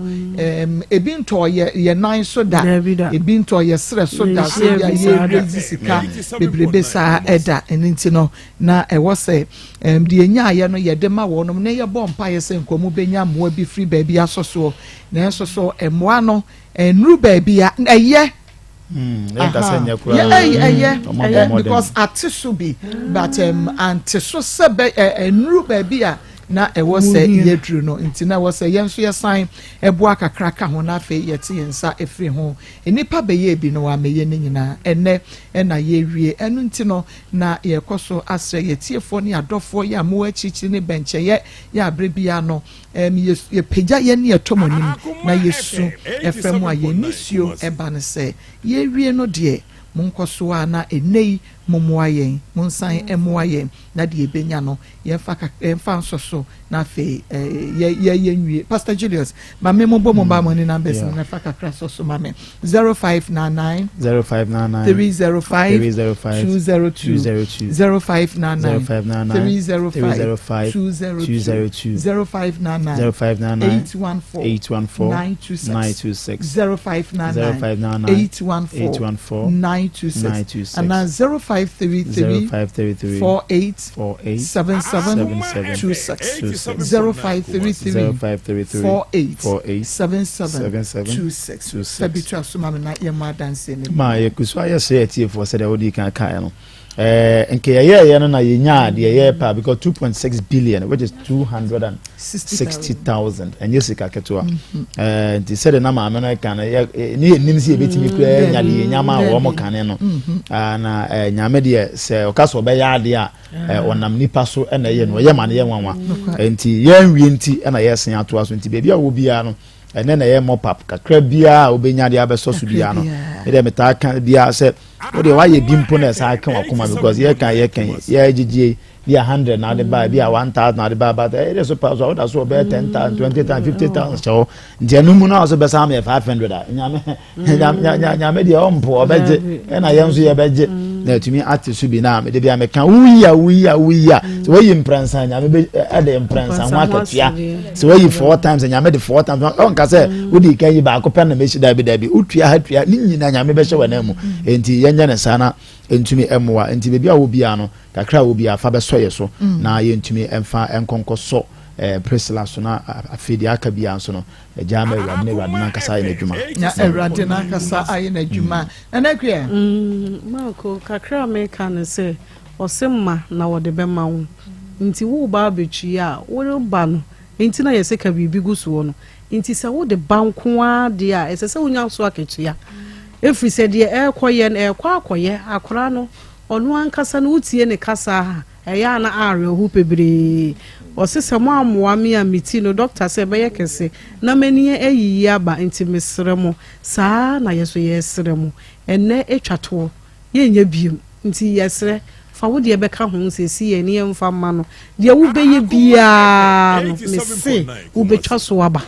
ebi nto ye nan so da ebi nto ye sre so da so ya ye rezi sika bebrebe sa eda enti no na ewo se de nya ye no ye de ma wo no na ye bompa ye se nkomu benya moa bi free baby asoso na enso emoa no enru baby a eye because atisu bi but antiso sebe enru baby a na ewo se yedru no ntina wo se yenso ye sign eboa kakraka ho na afi yete yensa efri ho enipa beye bi no wa meye ne nyina enne na ye wie enu ntino na ye koso asre yetiefo ne adofo ya mo achichi ne benche ye ya abrebia no ye peja ye ne etomonim na yesu efremu a ye nisio eba ne se ye wie no de monkoso na enei momoayen monsan emoayen na de ebenya no ye fa nsoso na fe ye nwie Pastor Julius ma me mombo momba money numbers na fa kakra soso ma me 0599 305 202 0599 305 202 0599 814 926 0599 814 926 and now 0533 48 77 26 0533 48 77 26 February sumama na ye ma dance ni ma ye kuso aye se etie for se de odi kan kan no nke ye no na yenya de ye pa because 2.6 billion which is 260,000 and yesika ketwa nti said na ma me no kan ni nimsi ebetimi kura nya de nyama wo mo kan no na nyame de se okaso be ya de a onam nipa so na ye no ye ma ne ye nwanwa nti ye nwie nti na ye sen ato aso nti bebi a wo bia no ene na ye mop up kakra bia obenya de abeso so bia no e de meta kan bia se o de wa ye bimpo na sa kan Akoma because ye kan ye gigi bia 100 na de ba bia 1000 na de ba but e de so pass o da so be 10,000 20,000 50,000 so nje no mu na so be sa me 500 nyame de o mpo obeje e na ye nso ye beje na tumi ate so bi na me de bia me kan wuya so we impransa nyame be e de impransa wa katua so we 4 times nyame de 4 times on ka se wo di kan yi ba ko pen na me shida bi utua hatua ni nyina nyame be hye wana mu enti yenya ne sana entumi emwa enti bebi a wo bia no kakra wo bia fa be soye so na ye ntumi emfa enkonko so presla so na afidi aka bia so no jama ewade na kasa ayi na djuma na ewade na kasa ayi na djuma na kwe mako kakra me kan se osemma na wode be ma wo nti wo ba betwi a wo ba no nti na yese ka bibi guso no nti se wo de banko a de a ese se wonya so aketua efri se de ekoye na akoye akora no onu ankasa no utie ne kasa ha eya na are hu pebre osese mo amoa me a meti no doctor se be yekese na mani ayiyi aba nti mesremo saa na yeso yesremo enne etwato yenye biem nti yesre fa wo de be ka ho sesi ye ne yemfa ma no de wo be ye bia no mesi wo be twaso aba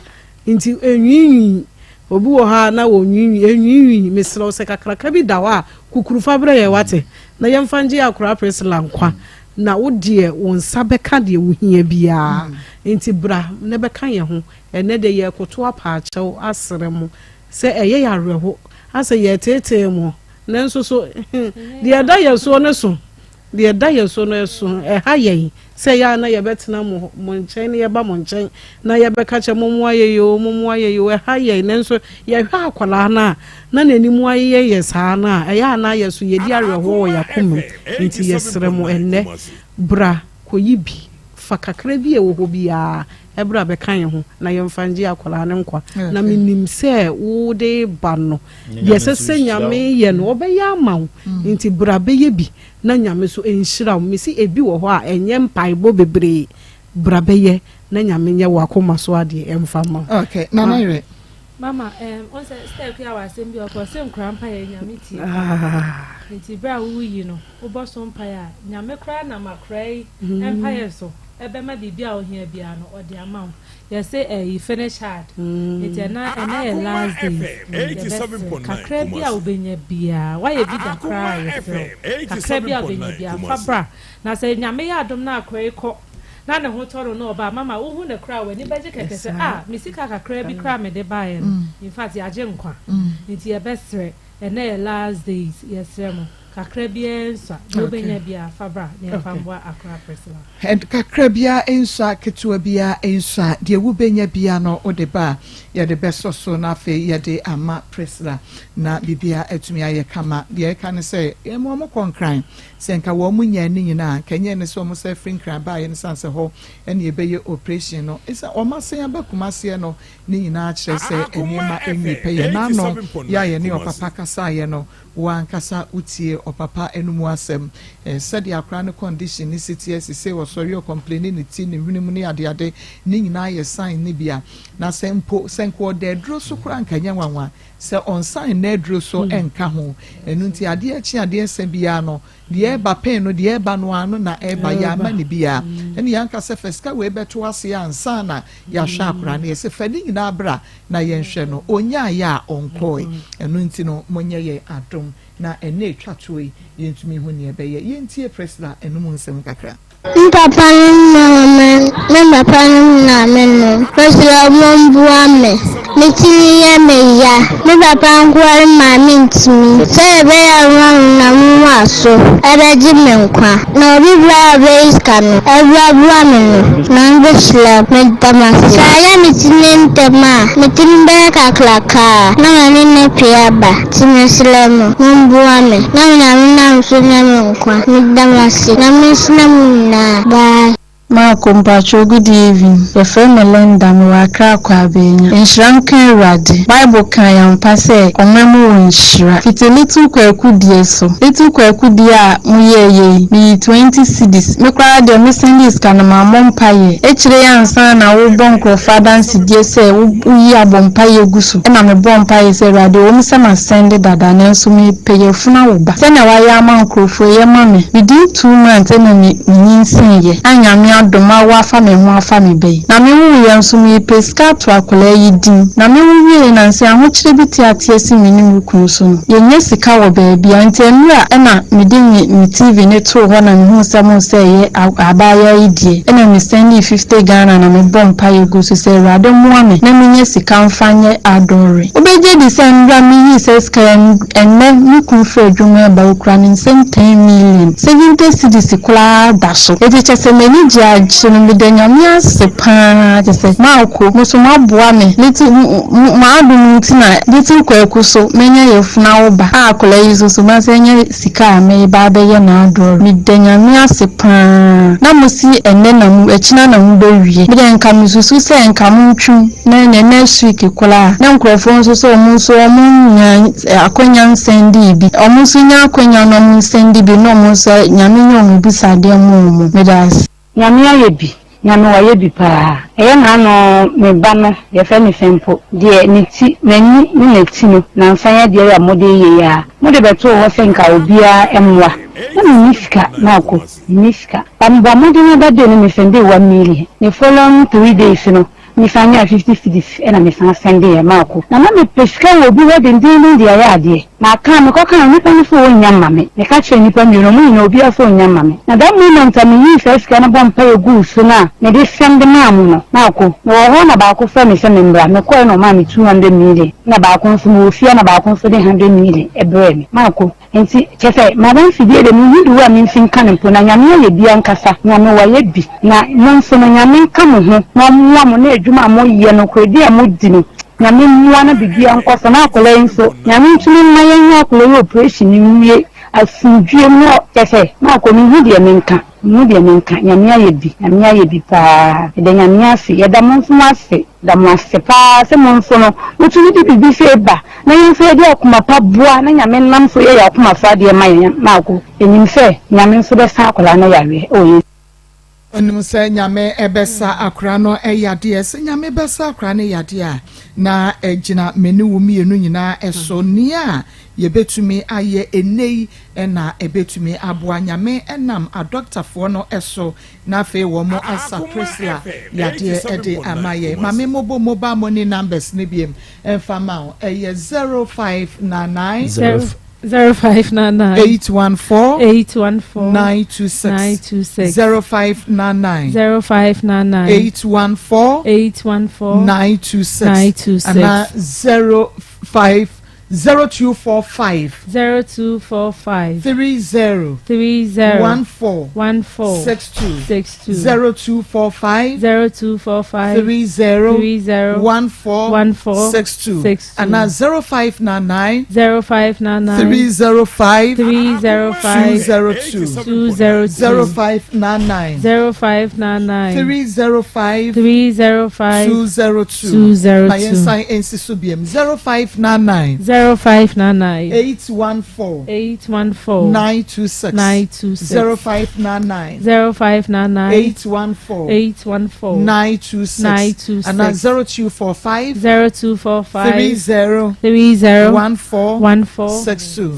nti enwinwi obi wo ha na wo enwinwi mesrɛ wo se kakraka bi da wa kukuru fabre ye wate na yemfa nje akora presla nkwa na wo de wo nsa beka de wo hia bia nti bra ne beka ye ho ene de ye koto apa akyɛw asrem se eye yareho ase ye tete mo nanso so de da ye so ne so de da ye so no so ha ye se ya na ye betena mo nkyɛn ne ye ba mo nkyɛn na ye beka kyɛ mo aye yo ha ye nanso ye hwa akwala na nanimu aye ye saa na eya na ye so ye di areho ya kum nti ye srem enne bra koyibi fakakra bi e wo ho bia ebra be kan ho na ye mfanji akwala ne nkwa na minim se wo de ba no ye sese nyame ye no obeya amaw nti bra be ye bi na nyame so enhira wo misi ebi wo ho a enye mpaibo bebre bra be ye na nyame nye wo Akoma so ade emfama okay na na ire mama on say step here was sem bi o sem krampa ye nyame ti nti bra wo yi no wo bo so mpa ya nyame kra na makrai empa ye so ebe ma bibia o hia bia no o de ama you say you finish hard it na last day 87.9 kakra bia obenya bia why e bi da kra ye kakra bia obenya bia fa bra na say nyame ya adom na akrai ko na ne ho toro no oba mama wo hu ne kra we ni beje keke se misika kakra bi kra me de bae in fact ya je nkwa nti e besre ene last days yesremo kakra bia ensa no benya bia fabra ne famboa akra presla and kakra bia ensa ketua bia ensa de wu benya bia no odeba ya de beso so na fe ya de ama presla na bibia etumi aye kama de ka ne se emo mo konkran se nka wo munya ni nyina kanye ne so mo se free kran ba ye ne sanse ho ene ebeye operation no isa o ma se abakuma se no ni nyina kire se enima enwi pe ye na no ya ye ne opapa kasa ye no wan kasa utie opapa enumu asem said the akra ne condition ni city say was sorry or complaining ni ti ni hwinimu ni ade ni nyina ye sign ni bia na sempo senko de dro so kura nkanya nwanwa se on sign na dro so enka ho enu nti ade achi ade se bia no de ba pen no de ba no ano na e ba ya ma ni bia enu yanka se feska we beto ase ansa na ya hwa akra na se fani nyina bra na ye nhwe no onya ya onkoi enu nti no monye ye adom na ene twatwe yentumi hu ne ebe ye yentie presla enum nsem kakra papa na men presla mo bua me metini ye me ya Me papa nkwari mami ntimi. Se be ya na mu aso. Ebe ji me nkwa. Na obi bra be iska no. Ebra bra me no. Na mbe slap me damasi. Saya mitine ntema. Mitimbe kaklaka. Na mani ne piaba. Time slemo. Mbuwa me. Na msune me nkwa. Me damasi. Na msune na. Bye. Makompacho, good evening. The friend Melinda Mwakra Kwabenya. Inshranken Radi. Bible kan yampase omemu wonshira. Fiti little kweku die so. Little kweku dia muyeye ni 20 cedis. Mekra de mesendis kana mamompaye. Echire yansa na wo bonko fadansi die se uyi abompaye gusu. Ena me bompaye se Radi wo msema sende dada na nso me peye funa wo ba. Se na wa ya mankrofo ye mame. Within 2 months ena ni nyinsinye. Anyame doma wa fa me ho afa me bei na me wu ye nso me peska to akola yi din na me wu wie na nse ahokyere bi tiatia si me ni mukun so no ye nya sika wo baabi antemra na me de me TV ne to ho na me hu sam se ye abaya idie na me send 50 Ghana na me bompa ye go so se rade mo ame na me nya sika mfanye adore obeje di se ndra me yi se sika enne mukun fa adwuma ba okra ne nsem 10 million 70 cedis kula daso e je se meni chino midenya miase pa jese maako muso maboa me leti maadu ntina leti kwaku so menya yefuna oba akola yizo so masenya sika me ba be ye na ador midenya miase pa na musi enne na mu echina na mu bewie miden nka misusu se nka muntwu na next week kola na nkrofo nso so omunso omunya akonya nsendi bi omunso nya akonya no nsendi bi no omunso nyame nyomu bisade mu medas nyame ayebi nyame wayebi pa eye na no me ba no ye fe ni fempo de ni ti nani ni neti no na mfanya de ya mode ye ya mode beto ho senka obia emwa na mifika na ko mifika pamba mode na ba de ni me fende 1 million the following 3 days no mi fanya 50 cedis ena mi san sende ya mako na me peska obi we de ndin dia ya ade na ka me ko kan nipa ni fo nyamma me ka che nipa mi no mu na obi afo nyamma me na da moment am yi feska na bompa egu so na me de sende ma mu no mako na wo na ba ko fa me se me mbra me ko no ma me 200 million na ba ko nso mo ofia na ba ko nso de 100 million ebre me mako enti chefe madam fidie de mi hudu wa mi fin kan mpo na nyame ye bia nkasa nyame wa ye bi na nso no nyame ka mo ho na mo mo na adwuma mo ye no kwedi a mo di no nyame muwa na bibia nkoso na akola nso nyame ntumi ma ye nya akola operation ni wie asudue no chefe mako mi hudu ye menka mudi menka nyame aye bi pa de nyame afi ye da mo nso afi da mo afi pa se mo nso no utumi di bibi fe ba na yin fe de akoma pa boa na nyame nam so ye akoma fa de ma ye mako enyim fe nyame nso be sa akola na yawe o onim se nyame ebesa akra no eyade se nyame besa akra ne yade a na egina meni wo mienu nyina eso nia yebetumi aye enei na ebetumi aboa nyame enam a doctorfo no eso na fe wo mo asa Priscilla yade ede amaye mame mobile money numbers ne biem enfama eye 0599 0599 814 926 0599 814 926 and 0245 30 14 62 0245 30 14 62 and 0599 305 202 0599 305 202 my inside NCSUBM 0599 814 926 0599 814 926 and 0245 30 14 62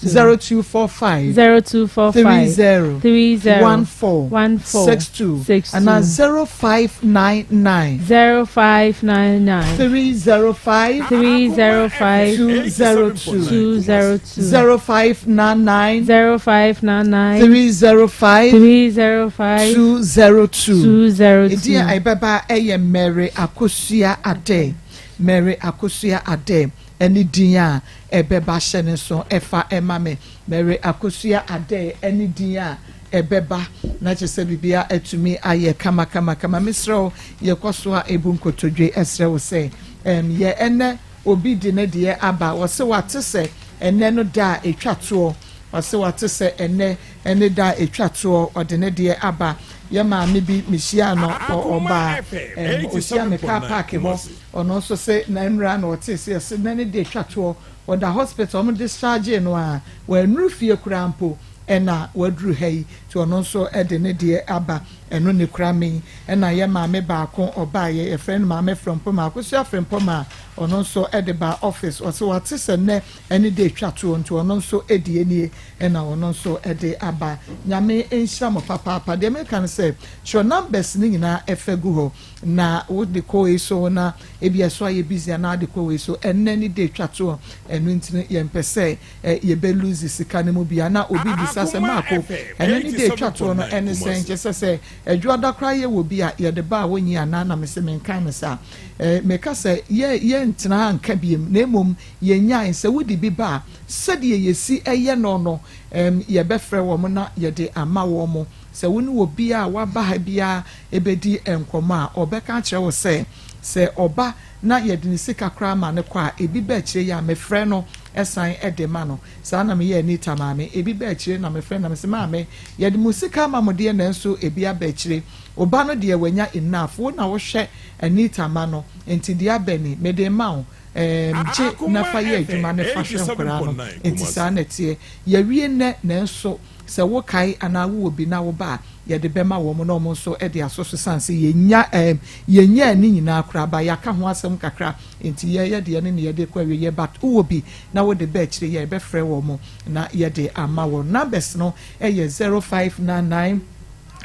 0245 30 14 62 and 0599 305 202 0599 305 202 Edia Ibaba Eye Mary Akosua Ade any dia ebeba hyene so efa emame Mary Akosua ade any dia ebeba na chese bibia etumi aye kama misro ye kwso a ebunkotodwe esre wo se ye ene obi di ne de aba wo se wate se ene no da etwato wo se wate se ene da etwato ode ne de aba ye ma me bi mihia no oba osia me car park ho ono so se na nra na ote se na ne de etwato o da hospital mo discharge no a wa nrufie kurampo ena wadru hei to ono so ede ne de aba eno ne krami ena ye maame baako oba ye friend maame from poma akosia from poma ono so ede ba office o so wate se ne ene de twato nto ono so ede enie ena ono so ede aba nyame enhira mo papa de me kan say show numbers ni nyina efegu ho na wo de ko eso na ebia so aye busy na de ko eso enne ni de twato eno ntine ye mpese ye be lose sika ne mu bia na obi disase mako enne ni de twato no ene senje se edwada kraye wo bi a ye de ba wonyi ana na me se men kan sa me ka se ye ntina anka biem na emom ye nyan se wodi bi ba sede ye si eye no ye befre wo mo na ye de ama wo mo se woni wo bi a wa ba ha bia ebedi enkomo a obeka kire wo se oba na ye de sika kra ma ne kwa ebi ba kire ya me frɛ no esan edema no sa na me ye ni tamame ebi ba kire na me frɛ na me se maame ye de musika ma mode na nso ebi aba kire oba no de wanya enough wo na wo hwɛ anita ma no enti de abani me de ma wo je na fa ye adwuma ne fa hwɛ nkora no enti sa na tie ye wie ne nso se wo kai ana wo obi na wo ba ye de bema wo mo no mo so e de asoso sanse yenya ni nyina akra ba ya ka ho asem kakra enti ye de ne ye de kwa wie ye bat wo obi na wo de ba kire ye be frɛ wo mo na ye de ama wo numbers no e ye 0599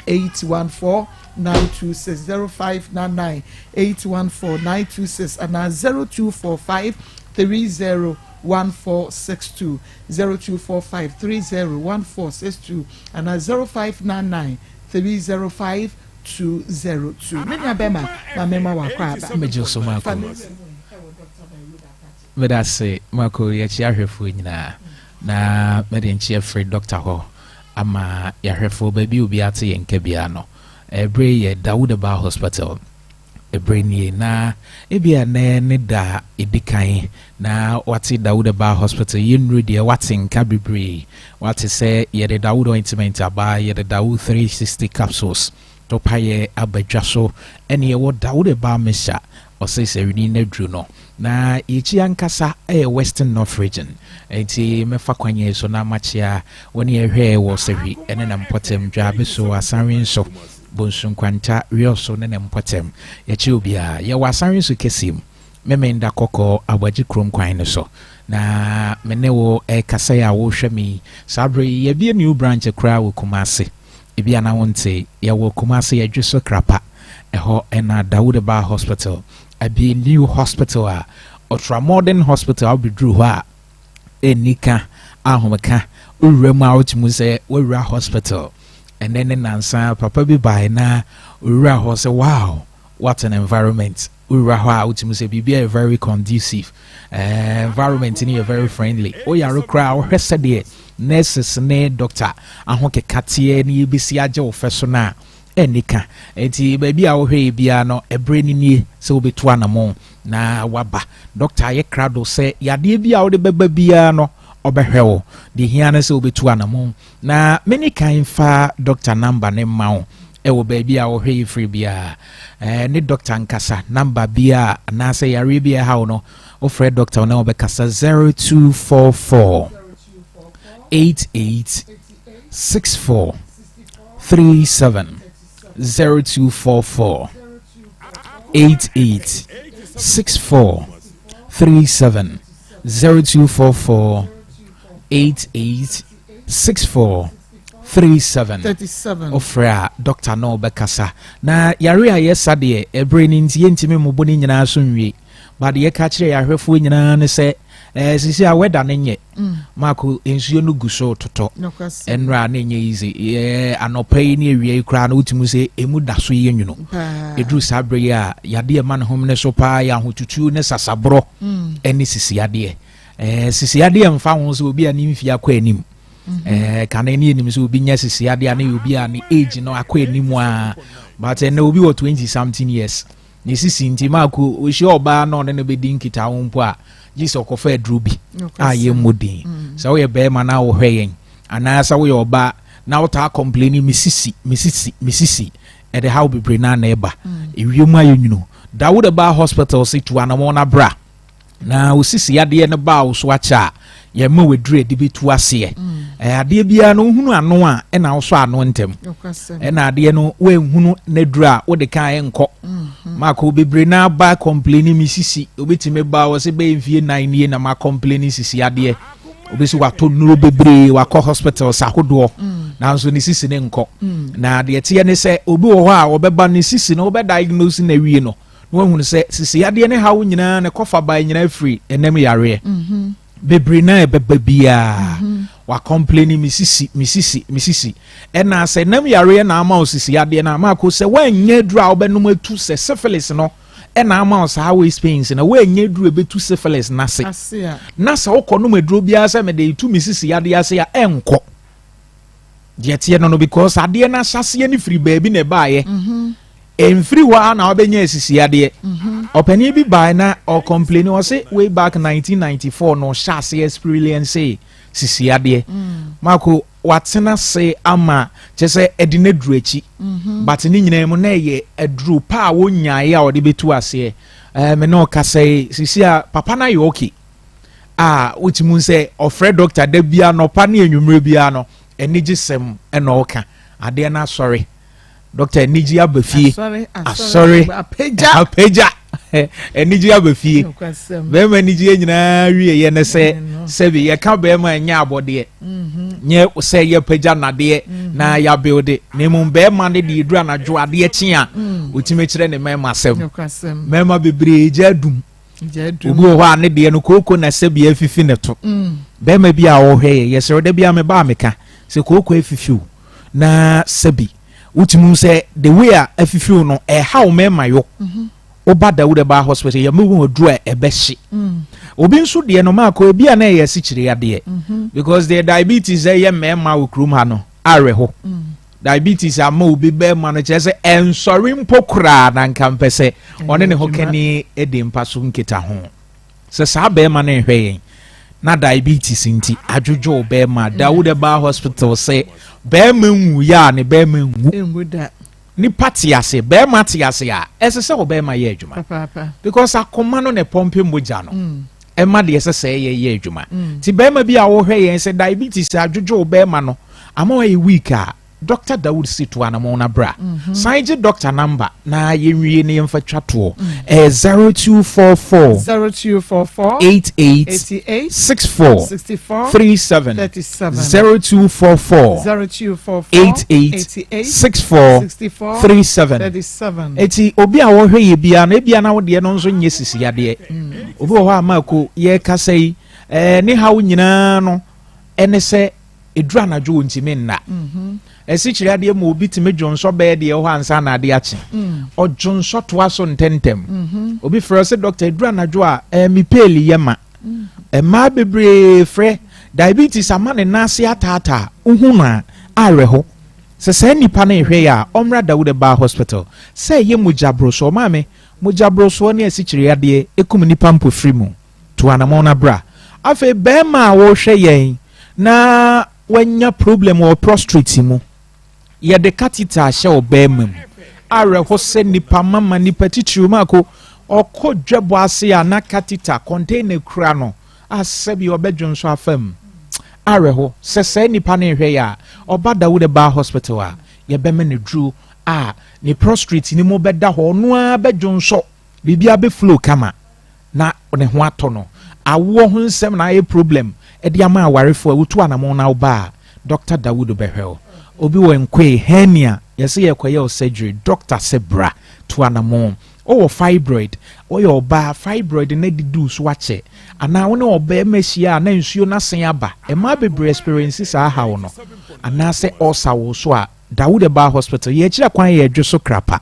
814 926 0599 814 926 and 0245 301462 0245 301462 and 0599 305 202. Many abema na mema wa kwa ba. Mejo so mako. Meda say mako ya chi ahwefo nyina na mede nchi free doctor ho ama ya hwefo ba bi obi ate yenka bia no. Ebre ye Dawood Ba Hospital. Ebre ni na ebia ne da edikan na wati Dawood Ba Hospital yenru de wati nka bebre wati say ye the Dawood ointment aba ye the Dawood 360 capsules to paye abadwa so ene ye wo Dawood Ba mesha osese rini na dru no na ichi ankasa Western North region enti mefa kwanye so na machia woni ehwe wo sewi ene na mpotem dwa beso asanwen so bonsun kwanta rioso ne mpotem ya chi obia ya wasanwe so kesim memenda kokko agbaji krom kwan ne so na menewo kasa ya wo hwemi sabre ya bia new branch kra wo Kumase ebia na wonte ya wo Kumase ya dweso krapa eho ena Dawood Ba Hospital abi new hospital a ultra modern hospital abidru ho a enika ahomeka uremu awtimu se wura hospital and then nansa papa bi by na ura ho say wow what an environment ura ho ultimately say be very conducive environment in very friendly o yaro kra o hwese de nurses ne doctor ahoke katie ni bisi age wo feso na enika enti baby a wo hwe bia no ebre ni nie se obetu anamo na waba doctor ye krado say yade bia wo de beba bia no obehwewo di hiana se obetu anamo na many kind fa doctor number ne mawo ewo baby a wo hwe free bia ne doctor nkasa number bia na se yare bia ha no o free doctor na obekasa 0244 88 64 37 0244 88 64 37 0244 886437 ofra doctor no bekasa na yare a yesade ebre ni ntime moboni nyina so nwie but ye catch ya hwefo nyina ne se sisi a weather ne nye mako ensuo no guso toto enra ne nye easy ye anopai ne awie kra na utimu se emu daso ye nwuno edru sabre ya yade e man hom ne so pa ya hotutu ne sasabro eni sisi yade sisi yade mfa ho so obi ani mfia kwa anim kana ni enim so obi nya sisi yade na obi ani age no akwa anim a but na obi wo 20 something years ni sisi nti mako o hye oba no ne be din kita ho mpo a Jesus kofa drubi aye modin so we be ma na wo hweyen ana sa we oba na wo ta complain misisi e de how be brina na eba ewiemu ayununu Dawood Ba Hospital situ anamona bra na osisi ade ne ba wo so acha ye ma wedure de betu ase ade bia no hunu ano a e na wo so ano ntem e na ade no we hunu na dura wo de kan enko mako bebre na ba complaining misisi obetime ba wo se be mfie 9 ye na ma complaining sisi ade obesi wato nuro bebre wakọ hospital sahodo na nso ni sisi ne enko na de tie ne se obi wo ho a obeba ni sisi no obe diagnose na wie no wo hunu se sisi ade ne hawo nyina ne kofa ba nyina free enem yare bebre na ebeba bia wa complaining misisi ena se nam yare na ama osisi ade na ama ko se wanye dura obenum atu se syphilis no ena ama osa hawe spains na wanye dura ebetu syphilis na se na sa okonum eduro bia se me de tu misisi ade ase ya enko de tie no because ade na hyase ni free baabi na baaye free wa na obenya asisi ade opani bi by na or complain o say way back 1994 no hyase experience sisi ade mako watena se ama chese edine druachi but ni nyina mu na ye edru pa wo nyae a ode betu ase me no ka say sisi a papa na ye okay utimu se ofre doctor da bia no pa na enwumre bia no enigi sem ena oka ade na sorry doctor enigi abafie sorry apeja eniji abafie be ma eniji nyina wie ye ne se bi ye ka be ma nya abode nye se ye peja nade na ya build ne mum be ma ne de dura na jo ade chi a otime kire ne mema sem mema bebre jadum obi ho a ne de no koko na se bi afifi ne to be ma bi a wo hwe ye se de bia me ba meka se koko afifi na sebi utimu se the way afifi no e how mema yo oba Dawood Ba Hospital ya mu odru ebehye obi nso de no mako obi a na ye sikire ade because the diabetes ye mema okrum ha no areho diabetes ama obi be ma no chese ensori mpokura na nkampese one ne hokani edimpa so nketa ho se sa be ma na hwe na diabetes nti adwojo be ma Dawood Ba Hospital se be ma nwu ya ne be ma nwu ni party ase be ma ti ase a esese ho be ma ye adwuma because Akoma no ne pompe moja no e ma de esese ye adwuma ti be ma bi a wo hwe yen se diabetes adwojo be ma no ama e week a Dr. Dawood situ anamona bra science doctor number na yenwie ne yemfa twato 0244 88 64 37 0244 88 64 37 eti obi a wo hwe ye bia na bia na wo de no nso nye sisi ade obi wo ha mako ye kasai ne hawo nyina no ene se edura na jo ntime nna esichiri ade mo obi time dwonso be de ho ansa na ade achi odwonso to aso ntentem obi frɛ se doctor edura na jo a mi peli yema ma bebre frɛ diabetes amane nase atata uhuna areho se nipa na ehwe ya omra Dawood Ba Hospital se ye mujabroso maame mujabroso ne esichiri ade ekum nipa mpo free mu to anamona bra afa be ma wo hwe yen na wanya problem or prostrate mu ye de catheter hye obemam areho se nipa mama nipa titiri mako okodwebo ase a na catheter container kura no asebi obedwonso afam areho se nipa na hwe ya oba Dawood Ba Hospital a ye bema ne dru a ni prostrate ni mo beda ho no a bedwonso bibia be flow kama na ne ho ato no awo ho nsem na ye problem edi ama awarefo awutu anamo na oba Dr. Dawood behel obi wo nkwe hernia yesi ye koye surgery doctor sebra to anamo o fibroid o yo ba fibroid na di do so ache ana wo ne oba machia na nsuo na sen aba e ma bebre experience sa ha wo no ana se osa wo so a Dawude Ba Hospital ye kira kwan ye dwo so krapa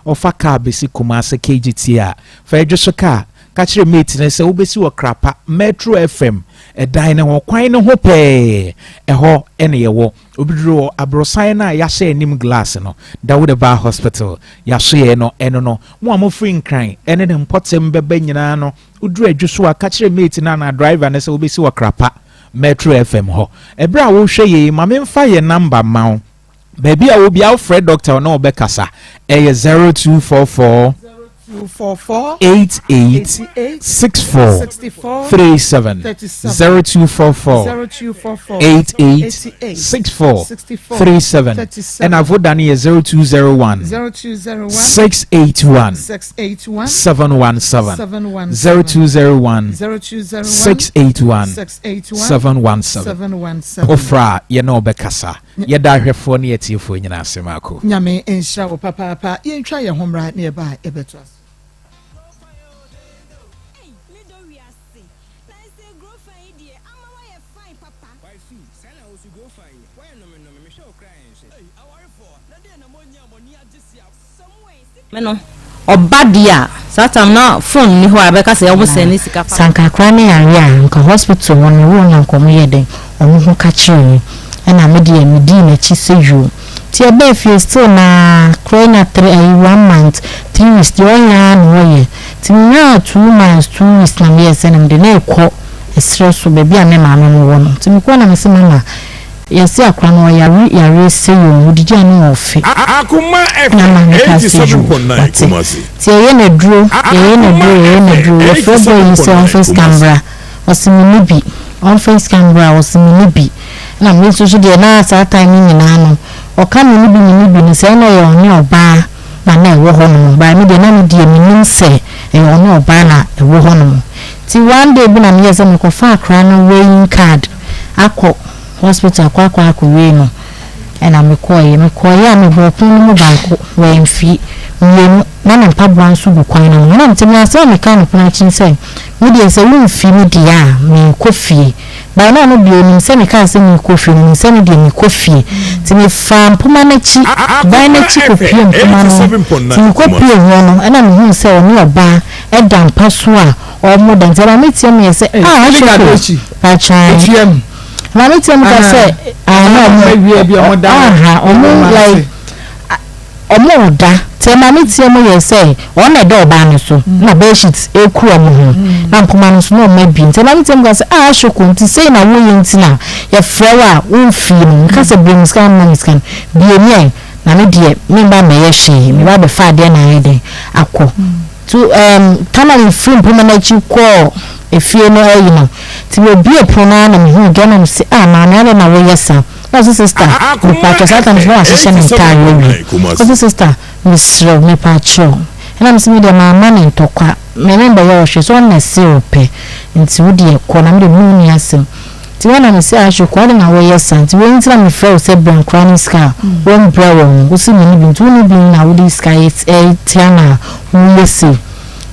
ofa ka besi Kumase KGT a fa dwo so ka kire mate ne se wo besi wo krapa Metro FM edan ne ho kwan ne ho pe ho ene ye wo obidro abrosan na ya hye nim glass no Dawude Ba Hospital ya hye no eno no mo amofri nkran ene ne mpotem beba nyina no udru adwo so a kire mate na driver ne se wo besi wo krapa Metro FM ho ebra wo hwe ye ma memfa ye number mawo baby I will be out Fred Doctor no Bekasa 0244 88 64 37 0244 88 64 37 and Avodani 0201 681 717 0201 681 717 Ofra ye no Bekasa ye da hwefo ne yetiefo nyina asemako nyame enhira wo papa ye ntwa ye homra ne ba ebeto meno obadia satam na phone ni ho abeka se obo se ni sika sanka kwa ne area nka hospital won wo na nkomo ye den omo ho ka kire na medi na chi seju ti e be fie still na kroina 1 month 3 weeks di onya no ye ti nya 2 months 2 weeks na me se na me de na ekọ esre so be bia me ma me wo no ti me ko na me se mama yesi akwa no yare seyo udije anu ofe Akoma FM 87.9 Kumasi ti ye na duro febo yi so on face camera osimini bi on face camera osimini bi na me so so de na sa time ni na no o ka ni bi ni se na yo ni oba na na ewo ho no ba mi de na mi de mi nim se e ono oba na ewo ho no ti one day bi na me yesa me ko fa akra no weighing card akọ hospital kwa we no ena me koye a me bopun mu banko we mfi me na na mpabwa nso bu kwan no na ntemi ase me kan no puna chin sai me de se wo mfi me dia me kofie ba na no bi onim se me kan se me kofie no se me de me kofie ti me fa mpoma na chi ba na chi kofie mpoma no ti me kofie ho no ena me hu se oni oba e dan paso a o mo dan tera me tie me se a chan Mami tell me say omo da tell mami tell me say on na do ba no so na be sheet eku omo ho na nkoma no so no ma bi tell mami tell me say shoko nti say na wo yenti na ye frewa wo fi no ka say bring scan bi emi na me de me ba me ye hye me ba be fa de na ye de akọ to tanali film poma chi ko efie no ayi no ti we bi epona na me hu gana me say ma na na wo yesa na sister me pa satan no asese me tan we sister me sro me pa cho na me me de mama ne ntokwa me member yo hwe so na se ope nti wo de ko na me de mu ni asem ti wana me say asho ko na wo yesa nti we ntira me frɛ say brain chronic scar won bra won go si me ni bi nti ni bi na wo di scar tiana wo yesi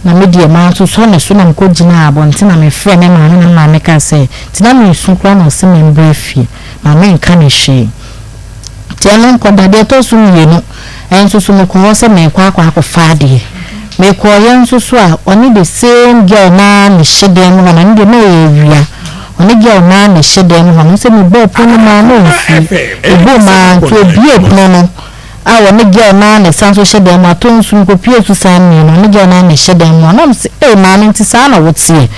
na media ma so na so na mko gina abonti na me frɛ me ma me ka say ti na me su kwa na se me mbrefi ma me nka ne hye ti ana ko da de to su ye no enso so me ko se me kwa fa de me ko ye nso so a oni the same girl na ne hye de no na ne de na ewia oni girl na ne hye de no no se me bo pono ma no fi ebo ma to bie pono no awo ne girl na ne sanso hye de ma to nsu ko pie su san mi no ne girl na ne hye de mo na me se ma no nti sa na wotie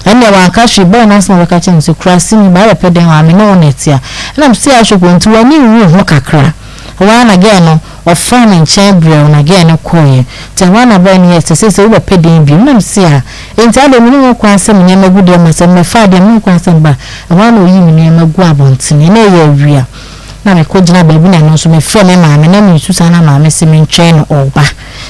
ene wa ka hwe bo na so ka chen se krasi ni ba pe den wa me no netia na me se ahweko nti wa ni wu ho kakra wa na girl no of farm in chamber na girl no koye te wa na ba ni se se wo pe den bi na me se a enti ade me no kwa asem nyema gude ma se me fa de me kwa asem ba wa na oyi me nyema gu abontene na ye awia na me ko gina baby na no so me frɛ me maame na me susa na maame se me ntwɛn no oba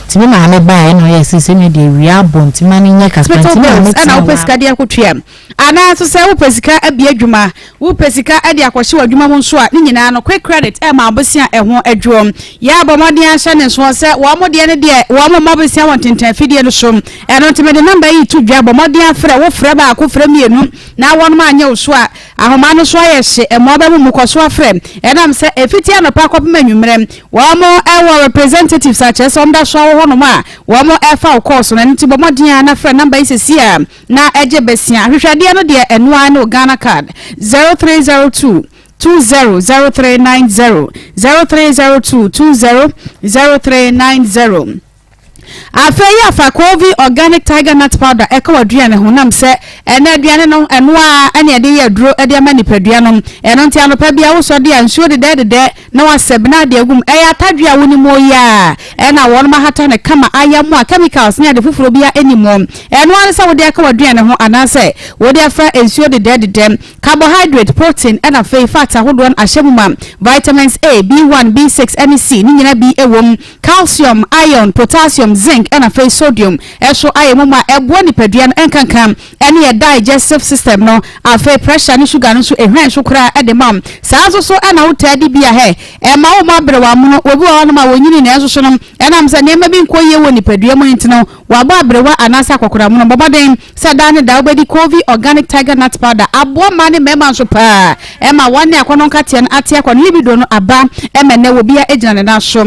timi ma me ba no yes se me de wi abon timi ani nya kaspa timi ana opesika de akotua ana so se wo pesika abi adwuma wo pesika ade akwhye wadwuma mo nso a ni nyina no quick credit e ma abosia eho adwom ya bomodin ahye ne so se wo modie ne de wo mo mabosia won tenten fidie no so eno timi de number yi to dwa bomodin afre wo frɛ ba ko frɛ mienu na won ma anya wo so a ahoma no so ayehye emo ba mu ko so afre enam se efitia no pa kopem anwumrem wo mo ewo representatives a che so mda so wo no ma wo mo efa course na nti bomodin na frɛ number yi sesia na eje besia hwehwade no de enwa no Ghana card 0302 200390 0302 200390 afeya fakovi organic tiger nut powder eka waduane honam se ena aduane no enwa ene de yaduro ede ama nipadua no eno ntia no pa bia wo so de ansuo de na wasebna de agum eya tadua woni moya ena won ma hata ne kama ayamu a chemicals ne de fufuro bia enimo eno an se wo de eka waduane ho anase wo de afa ansuo de carbohydrate protein ena fat ahodo an ahyemuma vitamins A B1 B6 and C ni nyina bi ewom calcium iron potassium zinc and a face sodium eso ayemuma ebo nipadua no enkankan ene ye digestive system no afa pressure ni sugar no so ehwan so kra edemam saa so ana wotadi bia he e ma wo mabrewa mu no obi wo no ma wonyini na eso so no enam se ne ma bi nkoye wo nipadua mu ntino wa ba abrewa anasa kwakora mu no boboden se da ne da obedi covid organic tiger nut powder abo ma ne mema so pa e ma wane akono nkate no ate akono libido no aba e me ne wo bia ejina ne na so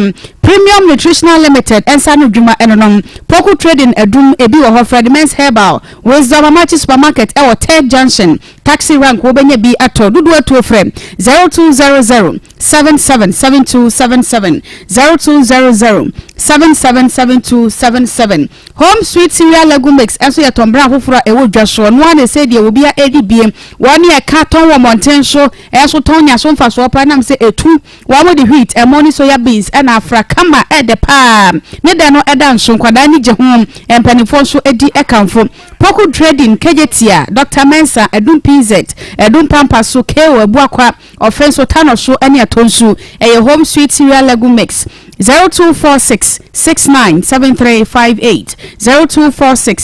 Premium Nutritional Limited ensa no dwuma enonom Poku Trading edum ebi wo Fred Men's Herbal Wisdom Amachi Supermarket e wo Third Junction taxi rank wo benya bi ato dudu atu frame 0200 777277 0200 777277 Home Sweet Cereal Legume Mix enso ya tombra afoforo e wo dwaso no ane se de wo bia edi biem woni e carton wo monten so enso tonya so mfa so pa nam se etu wo mo de wheat e money soya beans e na afra kama e de pa ne de no eda nso kwada ni je ho empanifo so edi e kanfo Poku Trading Kejetia Dr. Mensa edum PZ edum pampa so kewo ebuakwa offense tano so ene atonsu e Home Sweet Cereal Legume Mix 0246 697358 0246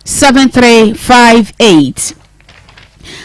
697358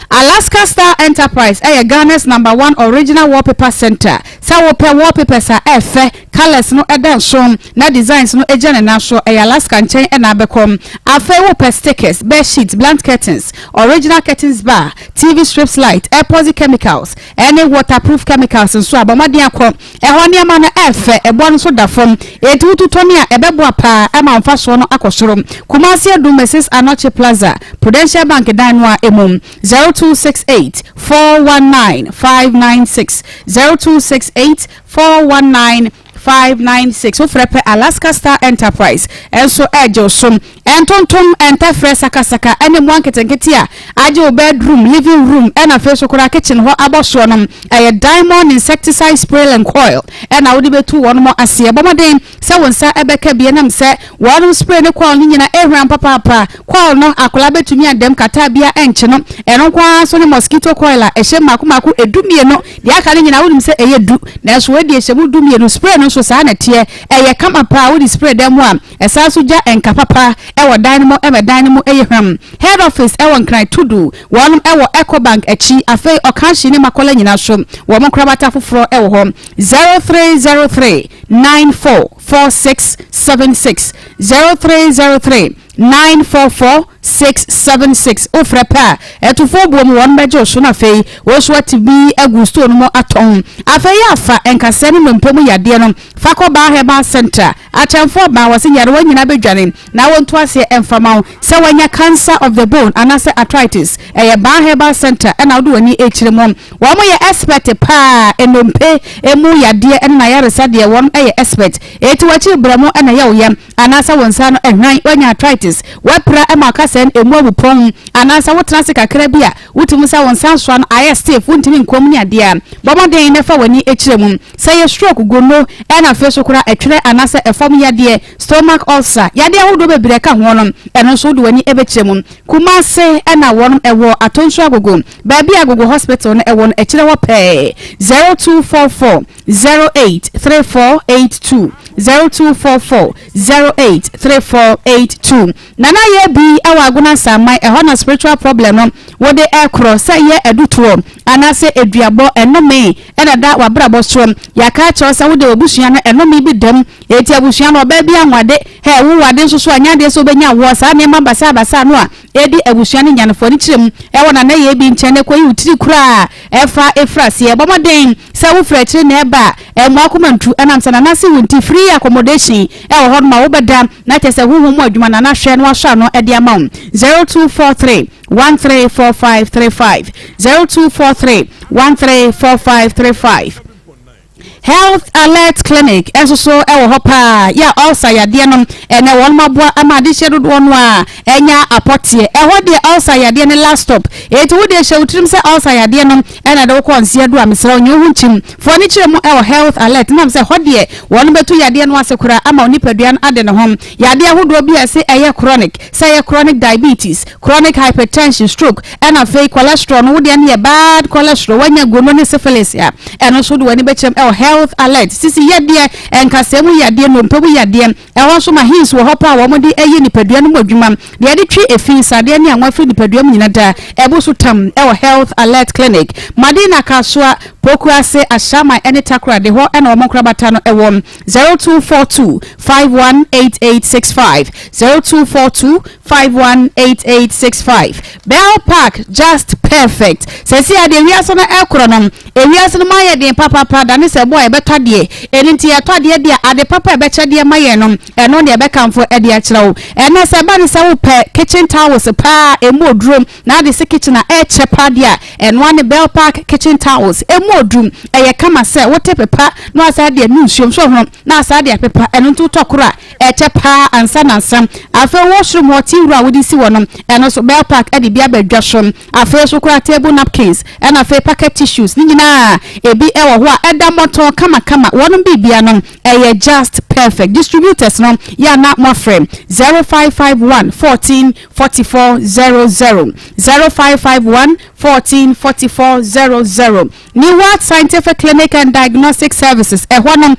Alaska Star Enterprise Ghana's #1 original wallpaper center. Sa wallpapers are efe colors no eden so na designs no ejane na so Alaska nchen na bekom afa wallpaper stickers, bed sheets, blanket curtains, original curtains bar, TV strips light, airport chemicals, any waterproof chemicals so abamade akọ ehone ama no efe ebo so da fom etutu toni a ebebo pa ama mfa so no akosoro Kumasi Edu Mrs. Anoche Plaza Prudential Bank danwa emum 0268 419 596 0268 419 596 ofrepe Alaska Star Enterprise enso ejo som entontom entefre sakasaka ene mwanketenketia aje bedroom living room ena feso kura kitchen ho aboso no diamond insecticide spray and coil ena wodi betu wono mo asie bomoden se wonsa ebeka bie nam se wono spray ne coil ni nyina ehwan papa coil no akola betumi adem kata bia enche no eno kwa so ne mosquito coil a ehye makomako edumie no dia aka ni nyina wonim se eyedu na so wedi ehye mu dumie no spray no so saa na tie eye kama pa wodi spray dem a esa so ja enka papa ewo dynamo dynamo ehwam head office ewo nkran tudu wonum ewo Ecobank achi afei okashi ne makola nyina so wo mo krabata foforo ewo ho 0303 944676 0303 944676 ofrepa etufo buom won bejo so na fei wo so atibi agusto no mo aton afei afa enkase no mpemu yade no fako ba heba center achamfo ba wase nyare wanyina bedwane na wonto ase emfama se wanya cancer of the bone anase arthritis ba heba center na do wani echiremo wo mo ye expert pa enompe emu yade na yare sade won expert eti wachi bramo na ya oyam anase wonsa no ehwan wanya arthritis wapra emakasen emu abupon anase wotena se kakra bia wutum sa wonsa so no ISTF wuntimi nkom ni ade a bomoden na fa wani echiremo se ye stroke gono na feso kura etwere anase efom yade stomach ulcer yade ahodo bebre ka ho no eno so do wani ebechiremo Kumase na won ewo atonso agogo baabi agogo hospital na ewo no echire wo pe 0244 083482 0244083482 nana ye bi awa aguna samai e hona spiritual problem no wo de ekro say ye edutuo anase eduabo enome enada wabrabo so yaka cho say wo de obusua no enome bi dam eti abusua no ba bi anwade he wo wade nso so anyade so benya wo sa ne mabasa basa no a edi abusua ne nyanefo ni kirem e wona na ye bi nkyene koyi utiri kura efra se e bomoden say wo fra kire na eba emu akomantu enam sana na se wonti free accommodation e wo hon ma wo beda na kyese huhu mu adwuma na hwe no ahwa no e de ama 0243 134535 0243 134535 Health Alert Clinic so ewo hopa ya ulcer ya de no ene won maboa amade hyedo do no a enya apotie eho de ulcer ya de ne last stop eti wo de hye utrim se ulcer ya de no ena de wo konse do amesra onye hunchim fo ni kire mu ewo Health Alert nam se ho de won betu ya de no asekura ama onipaduan ade ne hom ya de ahodo bi ase eye chronic diabetes, chronic hypertension, stroke ena fake cholesterol no wo de ne bad cholesterol wanya gono ne syphilis ya eno so do wani bechem ewo Health Alert sisi yadie enkasemu yadie no mpabu yadie ewo so ma hins wo hopa wo mo de eyi nipadua no modwuma de de twi efin sade ne anwa fri nipadua mu nyina da ebo so tam ewo Health Alert Clinic Madina Kaswa Pokuase Ashama ene takra de ho ena wo mokra bata no ewo 0242 518865 0242 518865 Bell Park just perfect sisi ade wiaso na ekro no ewiaso no maye de papa da ne se boy beto de enti eto de de ade papa e beche de maye no eno de be kamfo e de akirawo ena se ba ne se wo pe kitchen towels pa emu odrum na de se kitchen e che pa de a eno ne Bell Park kitchen towels emu odrum e ye kama se wo te pepa no asa de nu nsuom so ho na asa de pepa eno ntu tokora e che pa ansa na nsam afa washroom hoti wura wo di si wono eno so Bell Park e de bia badwashom afa so kura table napkins ena afa packet tissues ni nyina ebi e wo ho a eda moto kama wonu bibia no just perfect distributors no ya na mo frame 0551 14 44 00 0551 14 44 00 Ni what scientific clinic and diagnostic services honum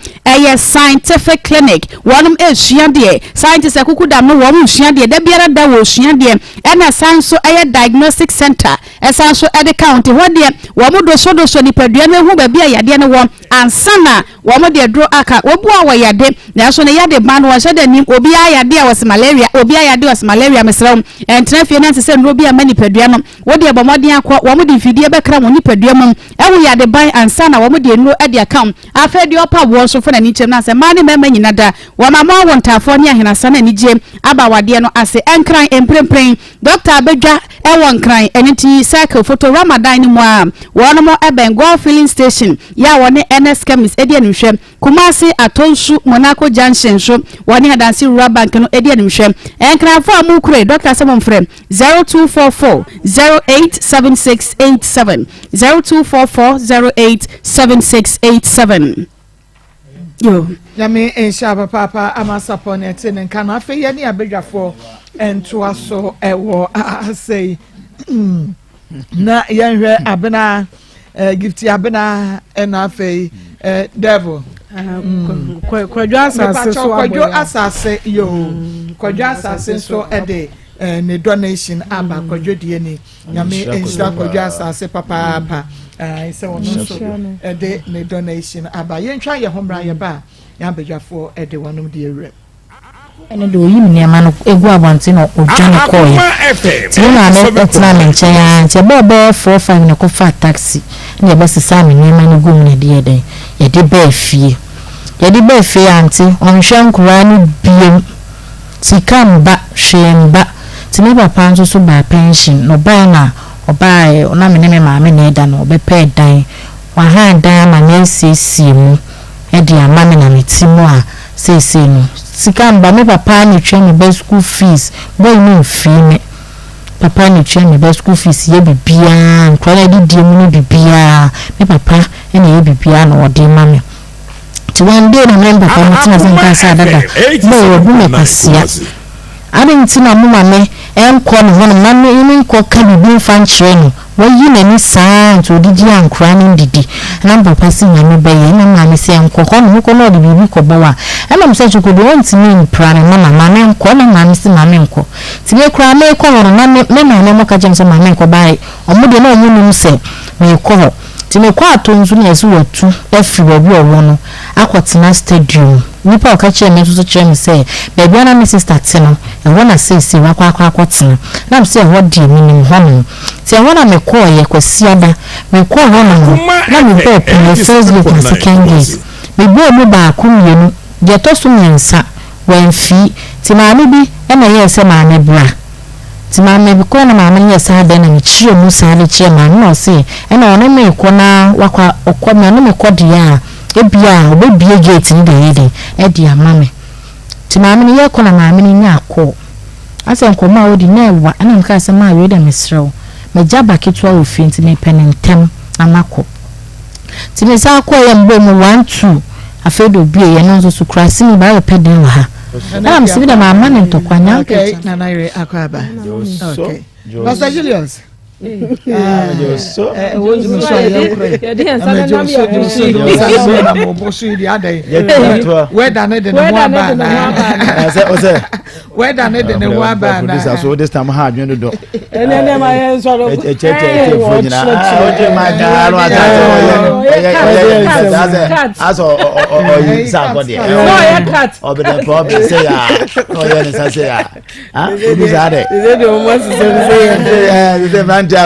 scientific clinic wonum hia scientists akuku da no wonum hia da biara da wo hia ena science diagnostic center esanso e de county ho de wo do so nipadua no hu ba bia yade no wo ansana wo de dro aka obu a wo yade na so ne yade ban wo hye nim obi ayade a was malaria obi ayade was malaria mesraum entra fie na se no obi a manipadua no wo de bomoden akọ wo de fidie be kra mo nipadua mum ewo yade ban ansana wo de no e de account afa de opa wo so fo na ni chem na se mani mema nyina da wo mama wo ntafo ne ahena sana ni je aba wade no ase enkran emprempren doctor abedwa ewo nkran eniti cycle photo Ramadan ni mo a wo mo Bengal filling station ya wo ne NS chemist edi anhwem Kumasi Atonsu Monaco Junction so wo ne Hadansi Rural Bank no edi anhwem enkran fo amu kure doctor semon frem 0244 087687 0244 087687 yo Yami enshaba papa amasa ponete nkana afi ye ni abedwafo entoa so ewo say na yenhwe abena gift abena ena afi devil kwadwo asase so kwadwo asase yo kwadwo asase so ede ne donation aba kwadwo die ni yami enshaba kwadwo asase papa se wono so ede ne donation aba yentwa ye homra ye ba ya bedwafo ede wonom de ewre ene do yim ne ma no egu abonte no odwane koye ti na me etna me nche ya nche bobo 45 ne ko fa taxi ne be sesa me ne ma ne gum ne de eden ye de ba fie anti onhwe nkura no biem ti kamba hwemba ti ne papa nso so ba pension no ba na oba ona me ne me ma me ne da no be pe dan wa ha dan ma ne sisi mu e di ama me na metimo a sisi no sikamba me papa ni twa me ba school fees boy no fee me papa ni twa me ba school fees ye bibia nkwa di die mu ni bibia me papa e na ye bibia na odi ma me ti one day na me papa mutina zanka sa dada boy obu me pasia adịghị na mụ mame nkọ no hono na me nkọ ka bibi mfa nkyerɛ no wayi n'ani saa nti odidi ankora ne ndidi na papa si nyame bɛyɛ na mame sɛ nkɔ hɔ no nkɔ na ɔde bibi kɔbɔ wa ɛna msɛ chukwudi ɔntimi mpra ne na mame nkɔ na mame si mame nkɔ ti me kora me kɔ hɔ no na me mame mo ka kyɛm sɛ mame nkɔ bae ɔmo de na ɔmo nim sɛ me kɔ hɔ ti me kɔ ato nso na ɛso watu afiri babi ɔwɔ no akɔtena stadium nipa ɔka kyerɛ me nso kyerɛ me sɛ baabi ana me sister te no ɛwɔ na sɛsi wakɔ akɔtena na msɛ ɛwɔ di me nim hɔ no ti ɛwɔ na me kɔ yɛ kwasiada me kɔ hɔ no na me kɔ pɛ first gate na second gate me bo mu baako mmienu deɛ tɔ so mmiɛnsa wɔmfi ti maame bi ɛna yɛ sɛ maame bra ti maame bi kɔ na maame yɛ saa dɛ na me kyerɛ mu saa de kyerɛ maame na ɔse ɛna ɔno me kɔ na wakɔ ɔkɔ me ɔno me kɔ deɛ a ebia obebie gate ni de yedi edi amame ti maame ni ye kɔ na maame ni nya akɔ ase nkɔma a odi na ɛwa ana nka ase ma awe da mesrew megya baketwa ofi nti me penentem amakɔ ti me sa akɔ ye mbo mu 1 2 afedo bie ye no nso so krasi ni ba repɛ den wa ha na am sibi da maama ne ntɔkwa nya okay na na ire akwaba okay Pastor Julius so so this time hard you do I'm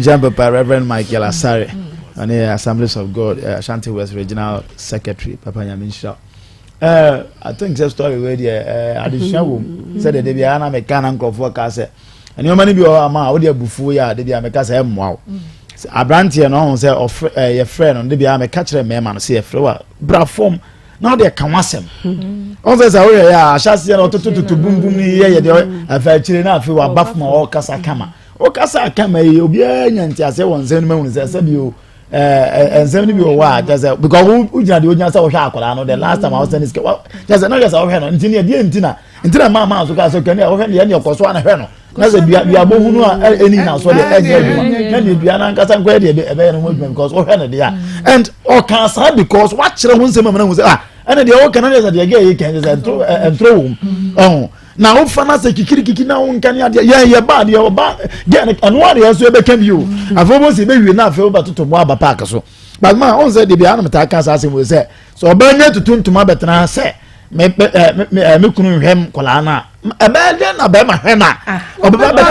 Jumper by Reverend Michael Asare, and the Assemblies of God, Ashanti West Regional Secretary, Papa Yaminsha. I think the story where the additional said that they be an American for Cassa, and your money be our ma, or the Bufuya, they be a Mecasa wow. A brandy and on say of a friend on the be a catcher man, see a flower, bra form. Now they can wasem. Also, I shall see a lot to boom boom here. I felt chilling out for a buff more Casa Kama. O Casa Kama, you'll be and I say one sentiment, I said you and 70 wide because we just do just our shackle. The last time I was in this just another hand until near dinner until my mouth so can you open the end of Coswana Heno. That's a Biabu any now so the edge of Biana Cassan movement because and or can't because what should I want some was and the old Canadians that they get and throw them. Oh, now Fanasa Kiki now can you bad your bad and what else will become you? I've almost maybe enough over to Waba Parker so. But my own said the Biana Takas as he will say. So burn to tune to my better and say. Me kunu hem kolana e be den na be ma hena o be be na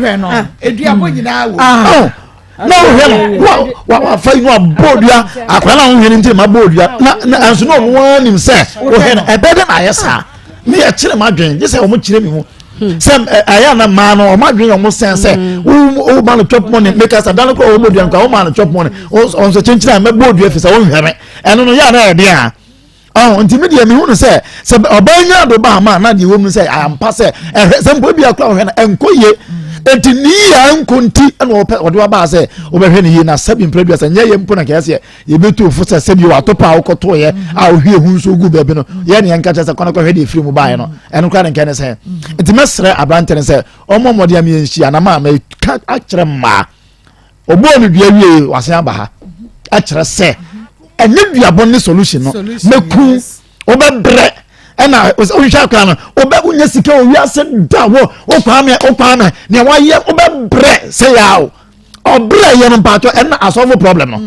hena eduabo nyina wo no hena wa fa inu abodua akwala ho hena nti ma bodua na anso no no nim se o hena e be den ayesa me ya kire ma dwen je se o mo kire mi mu sem aya na ma no o ma dwen o mo sense o ma no chop money make us adan ko o bodua nka o ma no chop money on so chenchira me bodua fi se o hwere eno no ya na e de a oh intimidate me hu say obanya do ba ma na de wo mu say ampa say say mbo bia kla hwe na enkoye enti ni ya nkonti na wo de ba say wo be hwe ne yi na sabi mpredua say nya ye mpo na ka say ye betu fu say sabi wa topa wo koto ye a wo hwe hu so gu bebe no ye ne nka say kono ko hwe de firi mu ba ye no eno kra ne nka ne say enti mesre abante ne say omo mode am ye nhia na ma ka akere ma obo no dua wie wase aba ha akere say enye duabon solution no meku obebre ena ohwa kwa no obunye sika owiase da wo kwa me ne waye obebre say yawo obre ye no pato ena asolve problem no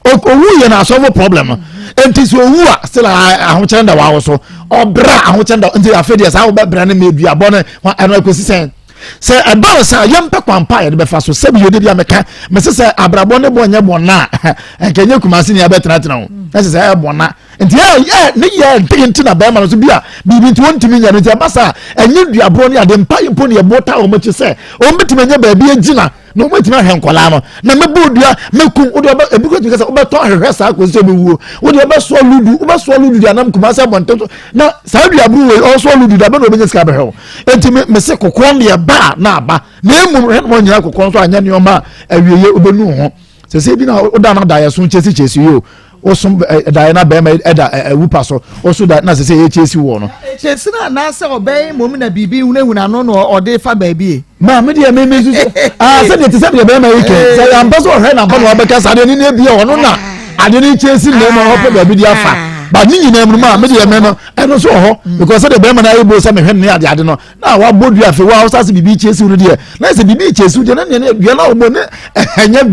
owu ye na asolve problem no enti so owu a still ahokyere da wawo so obra ahokyere da enti afede sa obebre na me duabon no ena ekosi sen say about say yempe kwampa ye be fa so sebi yodi bia meka me say abrabo ne bonye bona enkenye kumasi ne abetra ho na say bona enti ne ye tinti na be ma so bia bibi nti wontimi nya no ti abasa enye duabro ne ade mpa yimpo ne bota o machi say o metime nya ba bia gina no metime ahwenkola no na mebodua mekum wo de ebiko ti say obeto ahwehwe sa ko se bewuo wo de obeso ludu anam kumasi abonto na sa duabro we o so ludu da be no obenya ska behwe enti me se kokon de ba na ba na emu mo nyina kokon so anya ne o ma awieye obenu ho se bi na o da na da yeso chesi yo also Diana Bema Eda Wupaso, also that Nasa HSC one. Chesina Nasa obey Momina Bibi, Una or De Fa baby. Mamma, dear, maybe I said it is a Bema weekend. So I'm also heard about because I didn't be on. I didn't chase him, open the video. But you name media men and also because the Bema I was some Henry. I don't know. Now, what would you have to house as to be chasing with you? Let's be chasing you know, and you be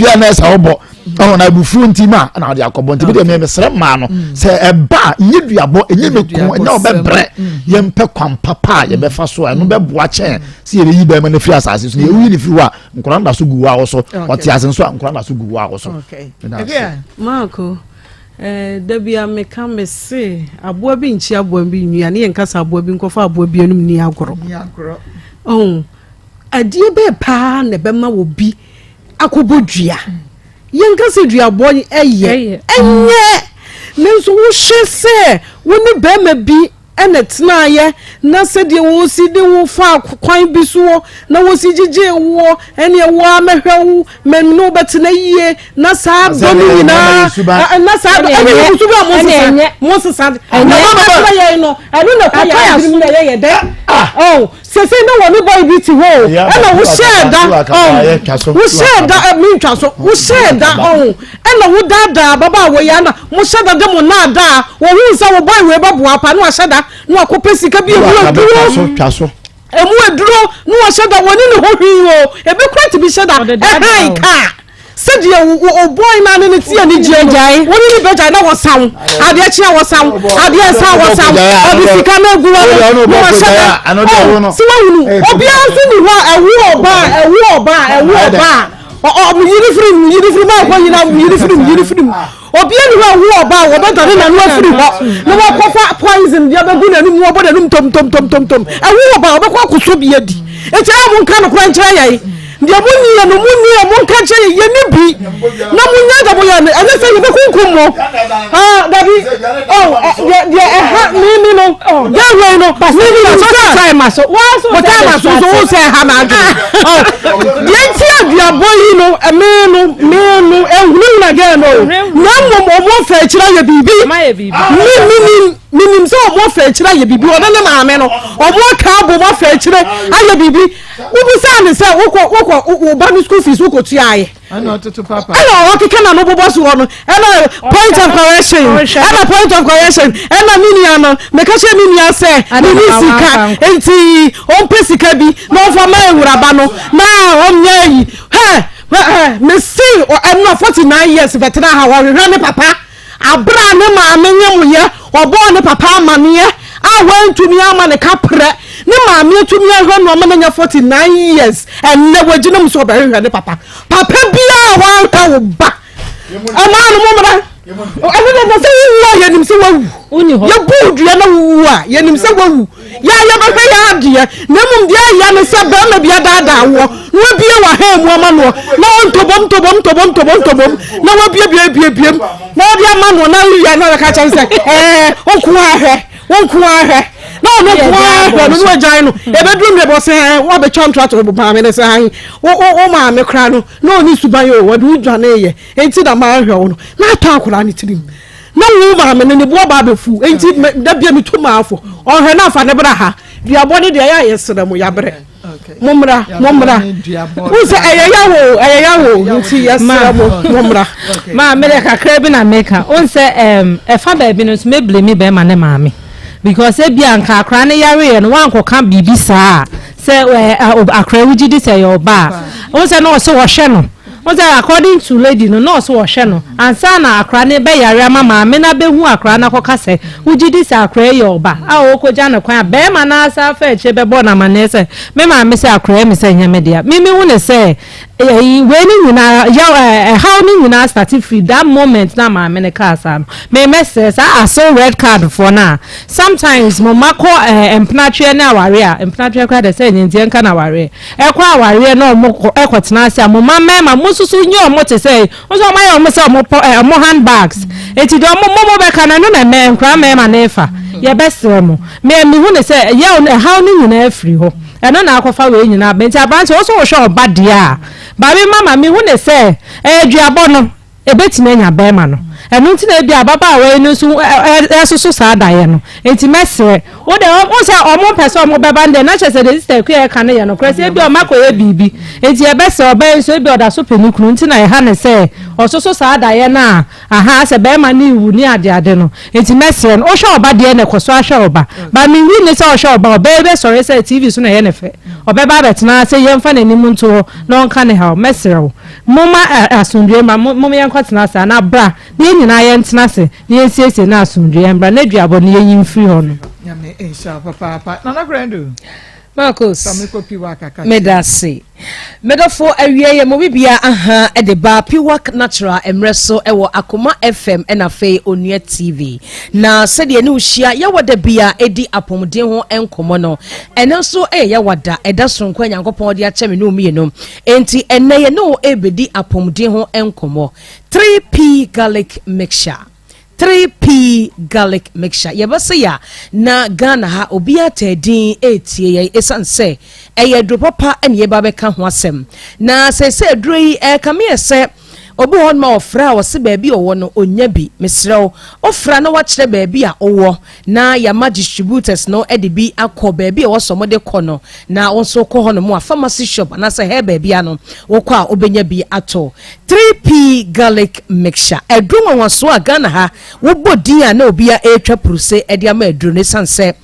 a nice hobo. Oh, na bufu ntima na ade akobon nti be me mesre ma no se eba yedua bo enye meku na obebre ye mpe kwam papa ye be fa so no be boa chen se ye yi be ma na fi asase so ye wi ni fi wa nkora nda so gu wa wo so oti asen so nkora nda so gu wa wo so okay again Marco Debia meka me se aboa bi nchi aboa bi nua ne nkasa aboa bi nkofa aboa bi enum ni agoro oh adie be pa ne be ma wo bi akobodua Yankasi duabon enye nanso wo hwese wo ne ba ma bi enetna ye na se de wo si de wo fa kwan bi so na wo si gige wo ene wo amehwewu menno betena yie na sa doni na sa enye so ba mo sesa na ba ye no anu na kwa ya birim na ye de oh se na wo ni boy bi ti ho na wo share da wo share da mi twa so wo share da na wo dada baba wo ya na mo share da de mo na da wo hu sa wo boy we babu apa na share da no akopesi ka bi duro emu eduro no shada woni ne ho hwi o ebe kwati bi shada ehai ka sedi o boy na ne ti ani jiajai woni ni beja na wosan ade a chia wosan ade sa wosan obi sika na gu wo shada si wonu obi ansu ni ho ewu oba o yiri free ma ko yiri free obi eni ho wo oba wo be dare na no afiri ho no wo kofa poison dia be gu na nu wo boda num tom ewu oba obekwa akuso bi adi eche amu nka no kra nkyere yai dia munni mu nka nkyere ye ni bi na munya da boya ne ene se ye be kunkum mo dabi dia ha ni no dia we no ni so time so wo time so se ha na adu dia ti adia boyi no me ehunu na ge no na mo fa kira ye bibi minim so mo fa kira ye bibi ona ne maame no omo ka bo mo fa kira aye bibi ubusa ne se wo ba ni school fees wo ko tu aye ana to papa ana o keke na no bobo so no ana point of correction ana minia no me ka she minia se ni sika enti on pesika bi no for my wuraba no na on yayi me see I'm not 49 years veteran ha wa hwe ne papa abra ne maame nyem ye obo ne papa amane awantumi ama ne kapre ne maame atumi ahwe no ma nya 49 years and ne waginam so be hwe ne papa bia wa ka wo ba ama no momra ene na se wo ye nim se wo ye budu ye na wo a ye nim se wo ya ba ya adie na mum dia ya ne se ba ma bia dada wo no bia wa ha mu ama no na ontobom na wa bia na bia ma no na ya na ka chan se onku ahwe no no jai no e be drum de bo se wo be contract bo pa me ne se han wo ma me kra no ni suban yo wo du dwane ye enti da ma ahwe wo no na ta akura ni tirim na wo ma me ne bo ba be fu enti da bia mi to ma afo ohwe na fa ne bra ha dua body de ya yesere mo ya bre momra wo se eyeyawo nti yesere mo momra ma me le kakra bi na meka on se e fa ba bi no me blame be ma ne maame because e bia nka akra ne yare no wan koka bibi saa se akra wugidi se yo ba on se no so wo hwe no on se according to lady no so wo hwe no ansa na akra ne be yare ama maame na be hu akra na koka se wugidi se akra yo ba a o ko ja na kwan be ma na asa fa eche be bo na ma ne se me maame se akra me se nyame dia me hu ne se when you na how you na start free that moment na maame ne ka asa me message I saw red card for now sometimes mama ko empnatwe na aware empnatwe kwa de say ntie nka na aware kwa aware na mo ekotena ase mama mema mususu nyi o mo te say so ma yo mo say mo handbags eti do mo be kana no na me nkra mema na efa ye besere mo me hu ne say how you na free ho eno na akofa we nyina benti abranche wo so wo hwe oba dia baby mama me hu ne say duabo no ebetina nya be ma no enu nti na bia baba we no so esoso saa daye no enti mesre wo de o se omo pese omo beba nde na chese de sister ku e kan ye no krese bia o makoye bibi enti e be se oba so bia oda so penikunu nti na ye ha ne se ososo saa daye na aha se be ma ni wu ni ade no enti mesre no o hwe oba de ne koso ahwe oba ba mi wi ne se o hwe oba oba be sorry se TV so na ye ne fe obeba betena se ye mfa na nimu nto no nka ne ha mesre moma asundwe ma moma yankotena sa na bra ne nyina ye ntena se ne yesiesie na asundwe mbra na duabo ne yin free hono nyame insha papa nana grando Marcos samiko piwa kaka medase medofo awie ye mo bibia aha e de ba piwak natural emreso ewo Akoma FM na fe onua TV na se de ne uhia ye wada bia edi apomden ho enkomo no ene so ye wada eda sonko nyankopon de ache me no mienu enti ene ye no ebedi apomden ho enkomo 3P garlic mixture 3P garlic mixture yebase ya na Ghana ha obia tedin etie ye esanse eye dropapa ene ye ba beka ho asem na se droi kame se obi won ma ofra wo se baabi owo no onya bi mesrew ofra na wa kire baabi a owo na ya ma distributors no e de bi akọ baabi e wo so mo de kọ no na won so kọ ho no mo a pharmacy shop na se he baabi ano wo kọ a obenya bi ato 3P garlic mixture edru won so a Ghana ha wo bodin a na obi a etwa pruse e de ama edru ne sanse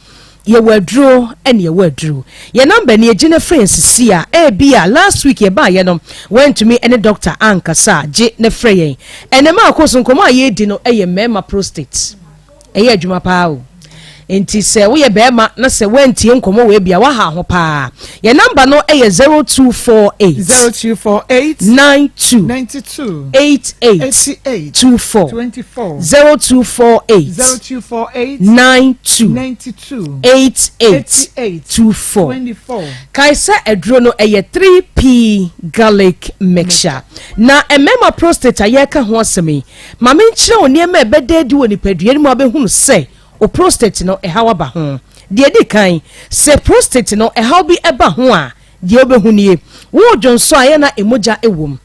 ye wadro ene ye wadro ye number ne ejine friends sia e bia last week ye ba ye no went to me any doctor ankasa je ne frey ene ma akoso nkomo aye di no eye mema prostate eye adwuma pa o enti se wo ye bema na se wenti nkomo we bia wa ha ho pa ye number no eye 0248 92 88 24 0248 92 8824 kaisa edro no eye 3P garlic mixture na emema prostate ayeka ho asemi ma me nkyere oniema ebededi woni padua ni mo abehunu se o prostate no ehawa ba ho de di kan se prostate no ehaw bi eba ho a de obehunie wo dwonso aye na emoja ewom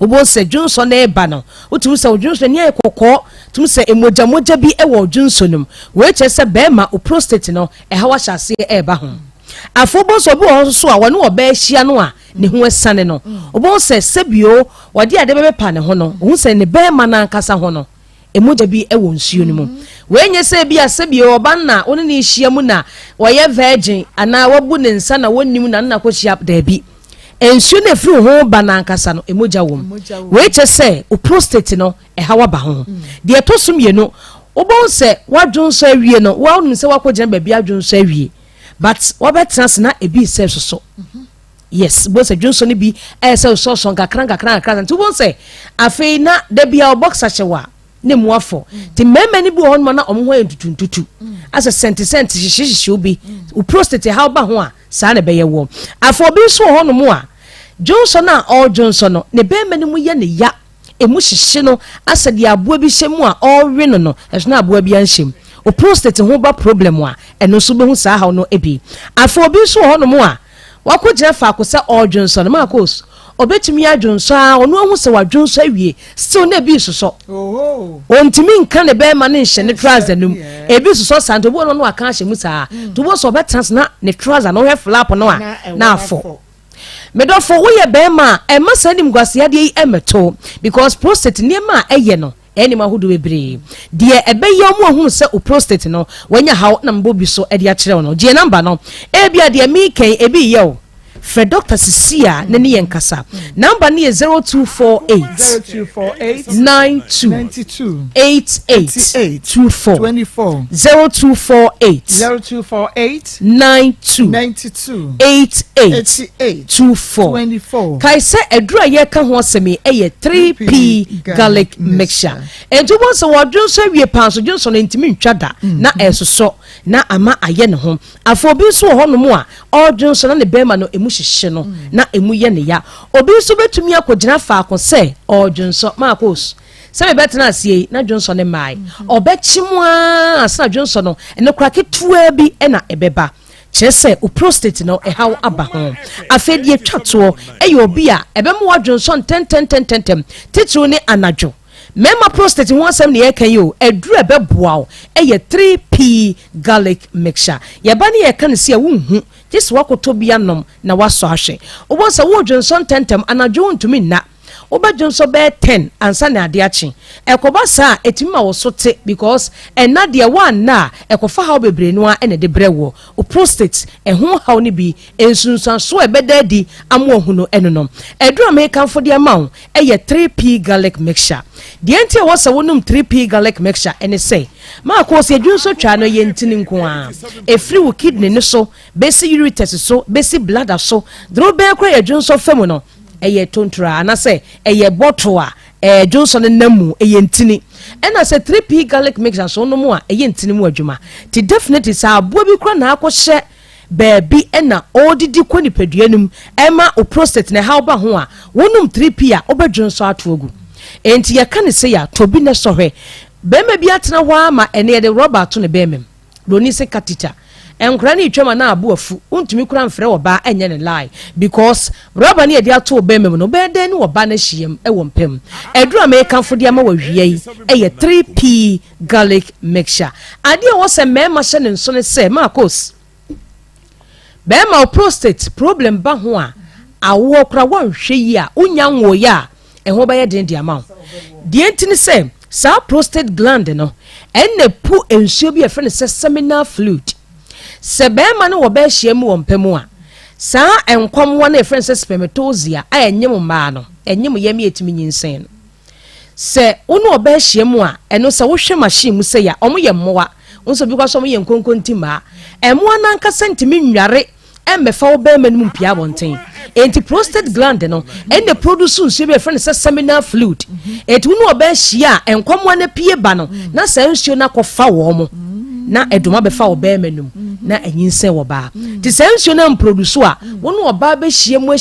obo se dwonso na eba no otu se dwonso ne ekokọ tum se emoja bi ewo dwonso num we che se be ma o prostate no ehawa hyase eba ho afobo so bo so a wone oba ahia no a ne ho asane no obo se sebio wode ade bebe pa ne ho no hu se ne be ma na nkasa ho no emoja bi ewo nsuo ni mu wenye se bia sebio oba na one ne hia mu na woye virgin ana wabu ne nsa na wonnim na ko hia da bi ensuo na firi ho ba na nkasa no emoja wom we che se o prostate no ehawa ba ho de etosum ye no obo se wadwonso awie no wa onum se wakogena ba bia dwonso awie but wabetrans na ebi se so yes bo se dwonso ne bi se so kakran nti bo se afei na de bia o boxer chewa ne muafo ti meme ni bi won ma na omho entutuntutu as a senti hihihihie obi o prostate how ba ho a sa na be ye wo afo bi so ho no mu a Johnson na all Johnson no ne be mani mu ye ne ya emu hihye no asade aboa bi hye mu a all we no eso na aboa bi anhyem o prostate ho ba problem a eno so be hu sa ha no ebi afo bi so ho no mu a wakogina fa akose all Johnson ma akos obetumi adwonso a ono hu se wadwonso awie still na bi soso ontimi nka ne be ma ne hye ne trouser num ebi soso santo bo no aka hye mu saa to bo so betrans na ne trouser no he flap no a na afo medofo wo ye be ma e ma sanim gwase de emeto because prostate ne ma eye no eni ma hudu bebre de ebe ye omo hu se o prostate no wanya haw na mbo bi so e de a kire no je number no e bia de mi ken e bi ye o Fred Dr. Cecilia nani yenkasa number ni 0248 92 88 24 0248 92 88 24 kaise edura ye ka ho asemi eye 3P garlic mixture entubo so wodunso wie panso junso no ntimi ntwada na esoso na ama aye ne ho afobi so ho no mu a odunso na ne bema no emu hihye no na emu ye ne ya obi so betumi akogina fa akose odunso makos se betena asie na dwonso ne mai obechimu asa dwonso no ene krake tuwa bi ena ebeba chese o prostate no ehaw aba ho afedie twato eyo obi a ebemu wadwonso tentem titru ne anadwo mema prostate ho asem ne yekan yo eduru ebeboa o eye 3p garlic mixture yeba ne yekan se a wonhu just wakoto bia nom na waso ahwe obonsa wo dwonson tentem anadwo ntumi na obadwonso be 10 ansa na ade achi ekoba sa etima wo sote because ena de one na ekofa ha bebre no a ene de brewo o prostate ehun ha oni bi ensunsan so ebeda di amohu no enonom eduru American de amount eye 3p garlic mixture de enti wo se wonum 3p garlic mixture ene say ma ko se edwonso twa no ye ntini nko a efri wo kidney ne so besi ureters so besi bladder so dro be kra edwonso fam no eye tontura ana say eye bottle a Johnson namu eye ntini ena say 3p garlic mixture so no mu a eye ntini mu adwuma ti definitely sa abo bi kra na akɔhye baby ena odidi kwani peduanum ema o prostate na how ba ho a wonum 3p a obadwonso atogu enti yaka ne say ya tobi ne sohwe bema bi atena ho ama ene de rubber to ne bemem loni se katita enkra ne twema na abo afu untumi kura mfre oba enye ne lie because rubber ne de ato bemem no be de ne oba na hiem e wo mpem eduru American fodi ama wawie eye 3p garlic mixture ade wo se mema hye ne nso ne se Marcos bema o prostate problem ba ho a awo kura wanhwe yi a unya nwo ya eho ba ye den di ama de entini se sa prostate gland no enne pu ensuo bi efe ne se seminal fluid se bema no wo ba hiem wo mpamu a sa enkwam wo na efe ne se spermatozoa a enyem ma no enyem yemi etimi nyinsen no se uno wo ba hiem a eno se wo hwe machine mu se ya omo ye mmoa unso bi kwa so mo ye nkonkontima emmoa na nka sentimi nware embefa wo ba manum pia bonten enti prostate gland no and the produce nsuo be friend say seminal fluid enti uno oba hia enkwamwa na pie ba no na sa nsuo na kofa wo mo na edoma be fa wo ba manum na anyinsen wo ba ti sa nsuo na produce a wono oba be hie mo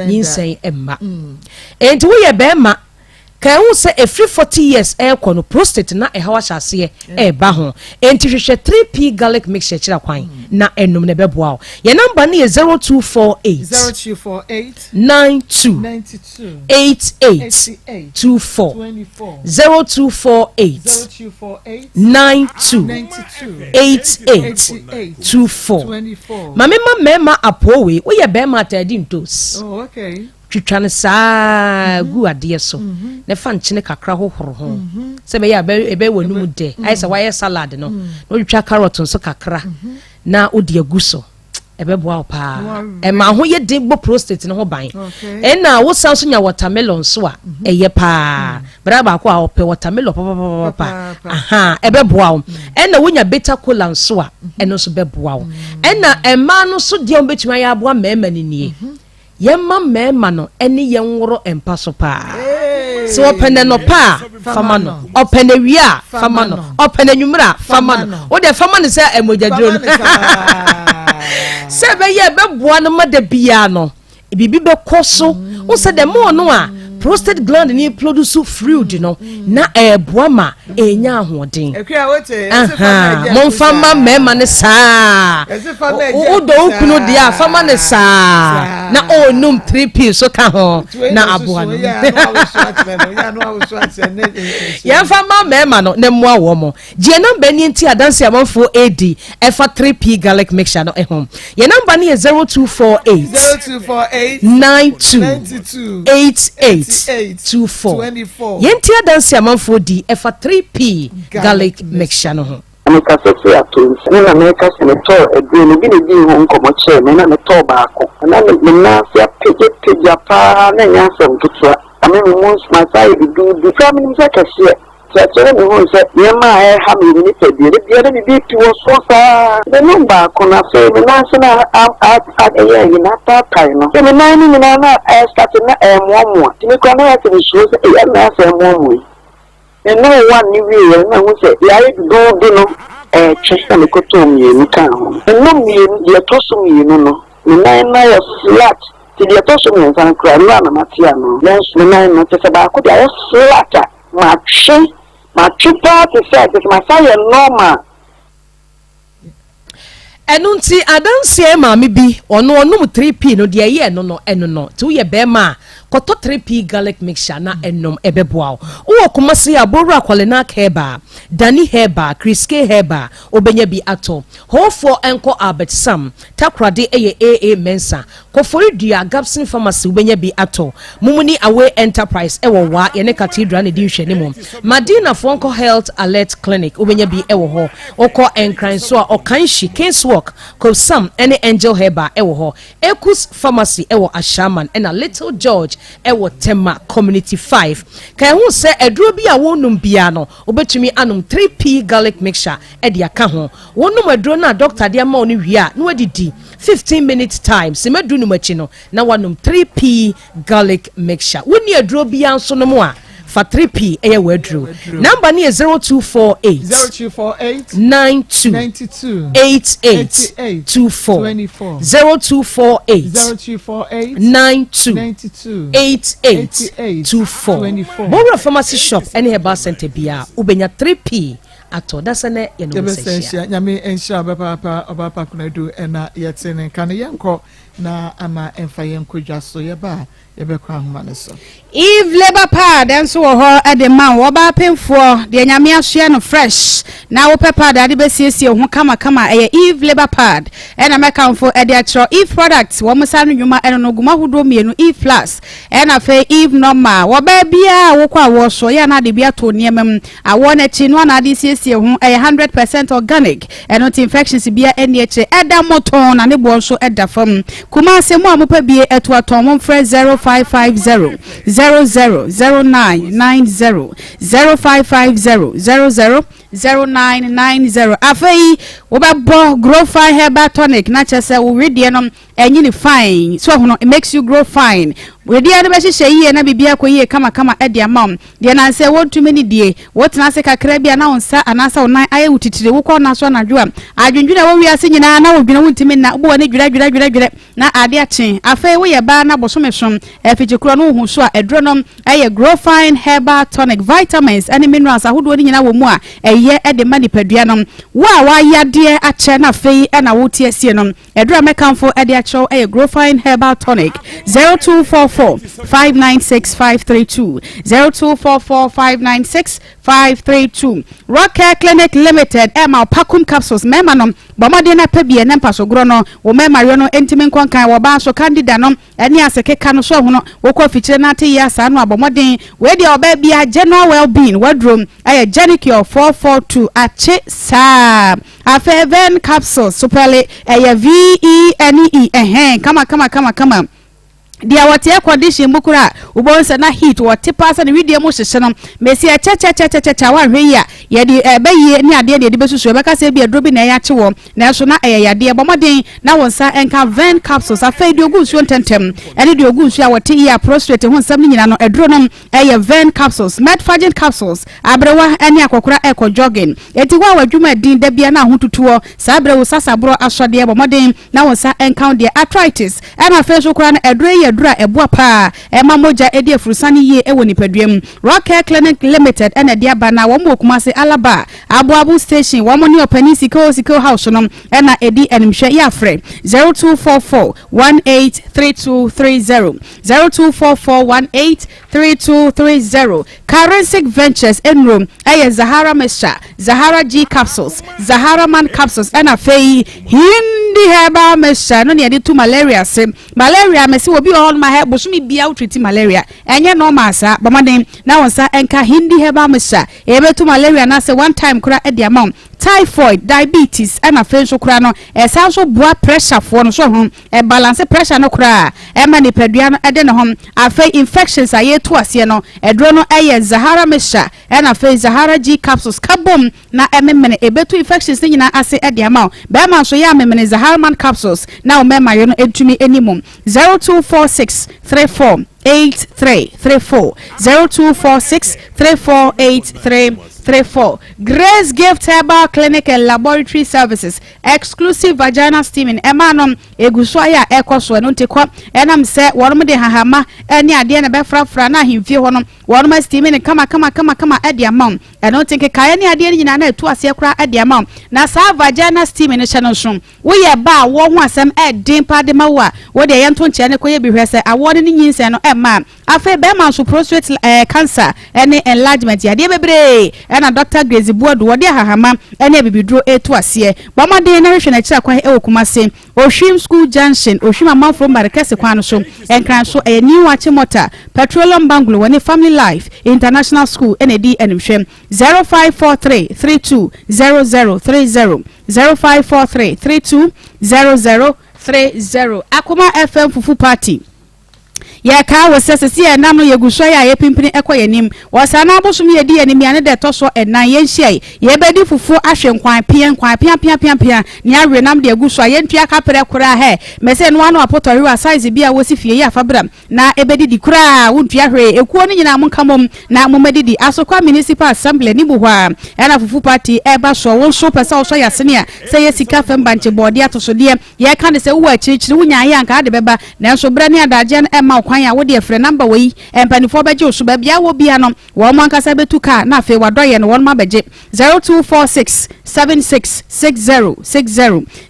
nyinsen emma enti wo ye be ma ka hu se every 40 years kono prostate na hawa hyase ba ho enti hwehwe 3p garlic mixture kira kwan na enum ne beboa ye number ne 0248 92 88 24 0248 92 88 24 mama apowe wo ye be ma tadi ntos oh okay twitwane saa gu ade so ne fa nkyene kakra hohoro ho se be ya ebe wonum de ai se wa salad no no twitwa carrot nso kakra na odi aguso ebe boa pa e ma ho ye de bo prostate no ho ban e na wo san so nya watermelon so a eye pa bra ba ko a ope watermelon pa aha ebe boa e na wonya beta cola nso a eno so be boa e na e ma no so de on betuma ya boa mema ni nie yemma mema no eni yenworo empa so pa so opene no pa fama no opene wia fama no opene nwumra fama no wo de fama no se emojadro no se be ye be boa no mada bia no bibi be koso wo se de mo no a prostate gland ni produce fluid no na boa ma enya ahoden ekwa wote mon fama mema ne saa o do kunu dia fama ne saa na onum 3p so ka ho na aboa no ya fama mema no ne moa wo mo je number ni nti adanse amanfo AD efa 3p garlic mixture no ehom ye number ni 0248 92 88 24 yenti adanse amanfo di efa 3p garlic mixture no ho America sexy atoms na America senator edwin bi ne bi ho nkomo che me na me to baako na me na sia peje pa na nya sem tutwa ame mo my side do family se kase chere me ho se ye ma ha me ni te bi re bi bi ti wo so sa de no baako na se me na se na ye na ta tai no me na ni na start na mo ti me ko na ya se ni so se ye na se mo and no one ni we na wo se ya do no chesa me koto mi ni kan and no mi ye to so mi no na ya flat ti ye to so mi san kra na matia no yes na te se ba ko dia flat ma chupa te se te ma sa ye normal enunti adanse ma me bi ono onum 3p no de ye no eno no ti wo ye be ma koto 3p garlic mixture na enom ebeboa wo Kumasi aboru akwalena heba Dani heba Kriske heba obenya bi ato hofo enko Albert Sam takrade eye AA Mensa kofori dua Gapson Pharmacy obenya bi ato mumuni Away Enterprise ewo wa yene cathedral ne di hwene mu Madina Fonko Health Alert Clinic obenya bi ewo ho oko enkran so a okanshi Kingswalk ko Sam ene Angel heba ewo ho Ekus Pharmacy ewo Ashaman ena Little George ewo Tema Community 5 kai hu se eduro bi a wonum bia no obetumi anum 3p garlic mixture e dia ka ho wonum eduro na doctor dia ma oni wi a no adidi 15 minutes time se medu no machi no na wanum 3p garlic mixture woni eduro bia nso no mo a for 3p eye wadru number ni 0248 92 88 24 0248 92 88 24 Bora Pharmacy Shop any herbal center bia ubenya 3p ato dasane ye no message nyame ensha obapa kunadu ena yetene kan yenko na ama emfa yenko dwaso ye ba ye be kwa homa ne so Eve Labor Pad enso wo ho e de man wo ba pemfo de nyame ahye no fresh na wo pepper da de be siesie ho kama eye Eve Labor Pad ena mekanfo e de atro Eve products wo msa no nwuma eno no guma hodo mienu Eve plus ena fe Eve normal wo ba bia wo kwa wo so ya na de bia to niemem awo na chi no na de siesie ho e 100% organic eno ti infections bia eni eche eda moton na ne bo so eda fam kuma se mo amopa bie eto aton mo frɛ 0550 000990 0550 000990 afei wo be bo grow fine herbal tonic na chese wo redie no enyi ni fine so hono it makes you grow fine wedi ade be hye yie na bibia koyie kama ede amam de na nse wontu meni die wotena se kakra bia na onsa anasa onan aye wutitire wo kɔ na so na dwo adwendwena wo wiase nyina na wodwena wontimi na wo ne dwira na ade achen afei wo ye ba na bosomesom efichikro no hu so a edronom aye grow fine herbal tonic vitamins and minerals ahodo ni nyina wo mu a eye ede manipadua nom wo a wa yade ache na afei na wo tie sie nom edro mekanfo ede ache aye grow fine herbal tonic 0244 596 532 0244 596 532 Rock Care Clinic Limited Emma Pakum capsules mema nom bomade na pebie na mpaso gro no wo mema re no entimi nkonkan wo ba so candida nom eni asekeka no so hono wo ko fichire na te ya sa no abomoden we dia oba bia general well-being wadrom aye Genicure 442 ache sa afeven capsules superly aye VENE kama dia wate condition bukura ubonsa na heat wate pasa ne video mo hyehye no mesi cha wa hwe ya ye di baye ni ade de besusu be ka se bi adro bi na ya chewo na so na yade bomoden na wonsa enka ven capsules afei di ogu nsuo ntentem ene di ogu nsuo a wate ya prostate ho nsam ni nyina no adro no ven capsules metformin capsules abrewa ene akokora eko jogging eti wa wadwuma din da bia na ho tutuo sa abrewo sasabro asode bomoden na wonsa enka de arthritis ena afei so kora na adro dura ebua pa ema moja edi afurusani ye ewo nipaduam Rock Care Clinic Limited ena dia bana wo mo Kumasi Alaba abu station wo mo ni opani siko house no ena edi enimhwe ya frɛ 0244 183230 0244 183230 Currency Ventures Enrom eye Zahara Mesha Zahara G capsules Zahara Man capsules ena fei hindi heba mesha no ne edi to malaria se malaria mesi obi on my head busumi bia treat malaria enye no masa bomaden na wonsa enka hindi heba mesha ebe to malaria na se one time kura e dia mom typhoid diabetes and afenso kura no esa so boa pressure for no so ho e balance pressure no kura e ma ni padua no e de no ho afa infections aye to ase no edro no eye Zahara mesha and afa Zahara G capsules kabom na ememene ebetu infections nyina ase e dia ma be ma so ya memene Zahara Man capsules na o mema yo no etumi enimum 0246 34 8334 0246 348334 Grace Gift Herbal Clinic and Laboratory Services exclusive vagina steaming emanom eguswaya ekoso no tekwa enam se wonom de hahama eni ade na befrafra na himfie honom wɔn ma steam ne kama edi amount ɛno tinke kae ne ade ne nyina na etu ase kora edi amount na saa vagina steam ne hyɛ no so wo ye ba wo ho asɛm ɛden pa de ma wo a wo de yɛ nto nkyɛ ne koyɛ bi hwɛ sɛ awɔ ne nyinse no ɛma afa be ma so prostate cancer ɛne enlargement ya de bebre ɛna Dr. Grace Buodo wo de hahama ɛne bibiduro etu ase bɔmɔden na hwehwɛ na kyira kwan ɛwɔ Kumase Oshim School Junction Oshim Amanfo Marekese kwan so enkran so new Achimota Petroleum Bungalow wani Family Life International School NAD enhwem 0543320030 0543320030 Akoma FM Fufu Party ya ka wo sesese ya nam no yeguso ya ye pimpini ekoyenim wo sana abosum ye di anim ya ne de toso enan ye nhia ye bedi fufu ahwe nkwan pia ni awe nam de eguso ye ntua kapere kura he mese no anu apotori size bia wo sifie ya fabra na ebedi di kura wo ntua hwe ekuo ni nyina mo kamom na mo medidi asokwa municipal assembly ni buhwa na fufu party eba so wo so pesa wo so ya sene a se ye sika fembanche body atosode ye ka ne se wo achichiri wo nya ya nka de beba na so bra ni adaje na ema kwan ya wo de frɛ number we empanifo beje osuba bia wo bia no wo mo ankasa betu ka na afi wadoye no won ma beje 0246 766060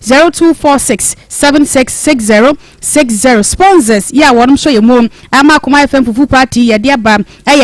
0246 766060 sponsors ya won so ye mom ama Akoma FM Fufu Party ye de aba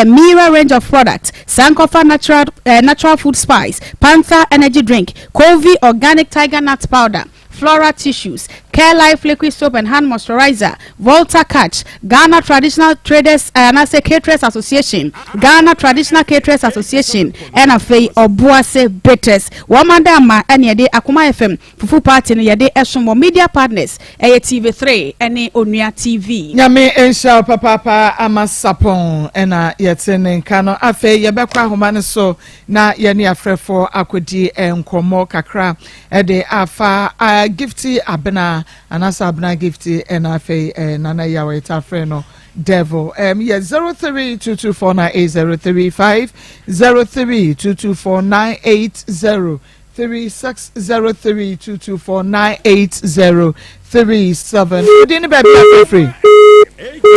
Mira range of products Sankofa natural food spice Panther energy drink Kovi organic tiger nut powder Flora tissues, Care Life liquid soap and hand moisturizer, Volta Catch, Ghana Traditional Traders Caterers Association, Ghana Traditional Caterers Association, and a fee Obuase Betters. Wamandama and yede Akoma FM Fufu Party yede Eshomo media partners, TV3 and Onia TV. Yame ensha papa amasapon ena yetene kano afe yebekwa homane so na yeni afrefo akodi enkomo kakra ede afa gifty abena anasa abena gifty and afe nana yawe tafreno devil 0322498035 0322498036 0322498037 didn't be free.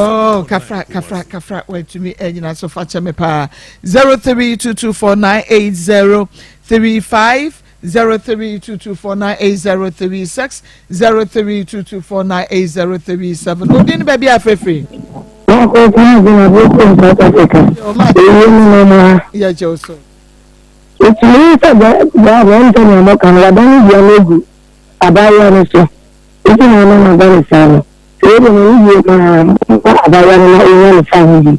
Oh, kafra wait to me and so far me pa 0322498035 0322498036 0322498037 who didn't be free. Yeah, Joseph. It's me that one time I can radani dialogu abaya neso. It's no no very sorry. So when you abaya na one family.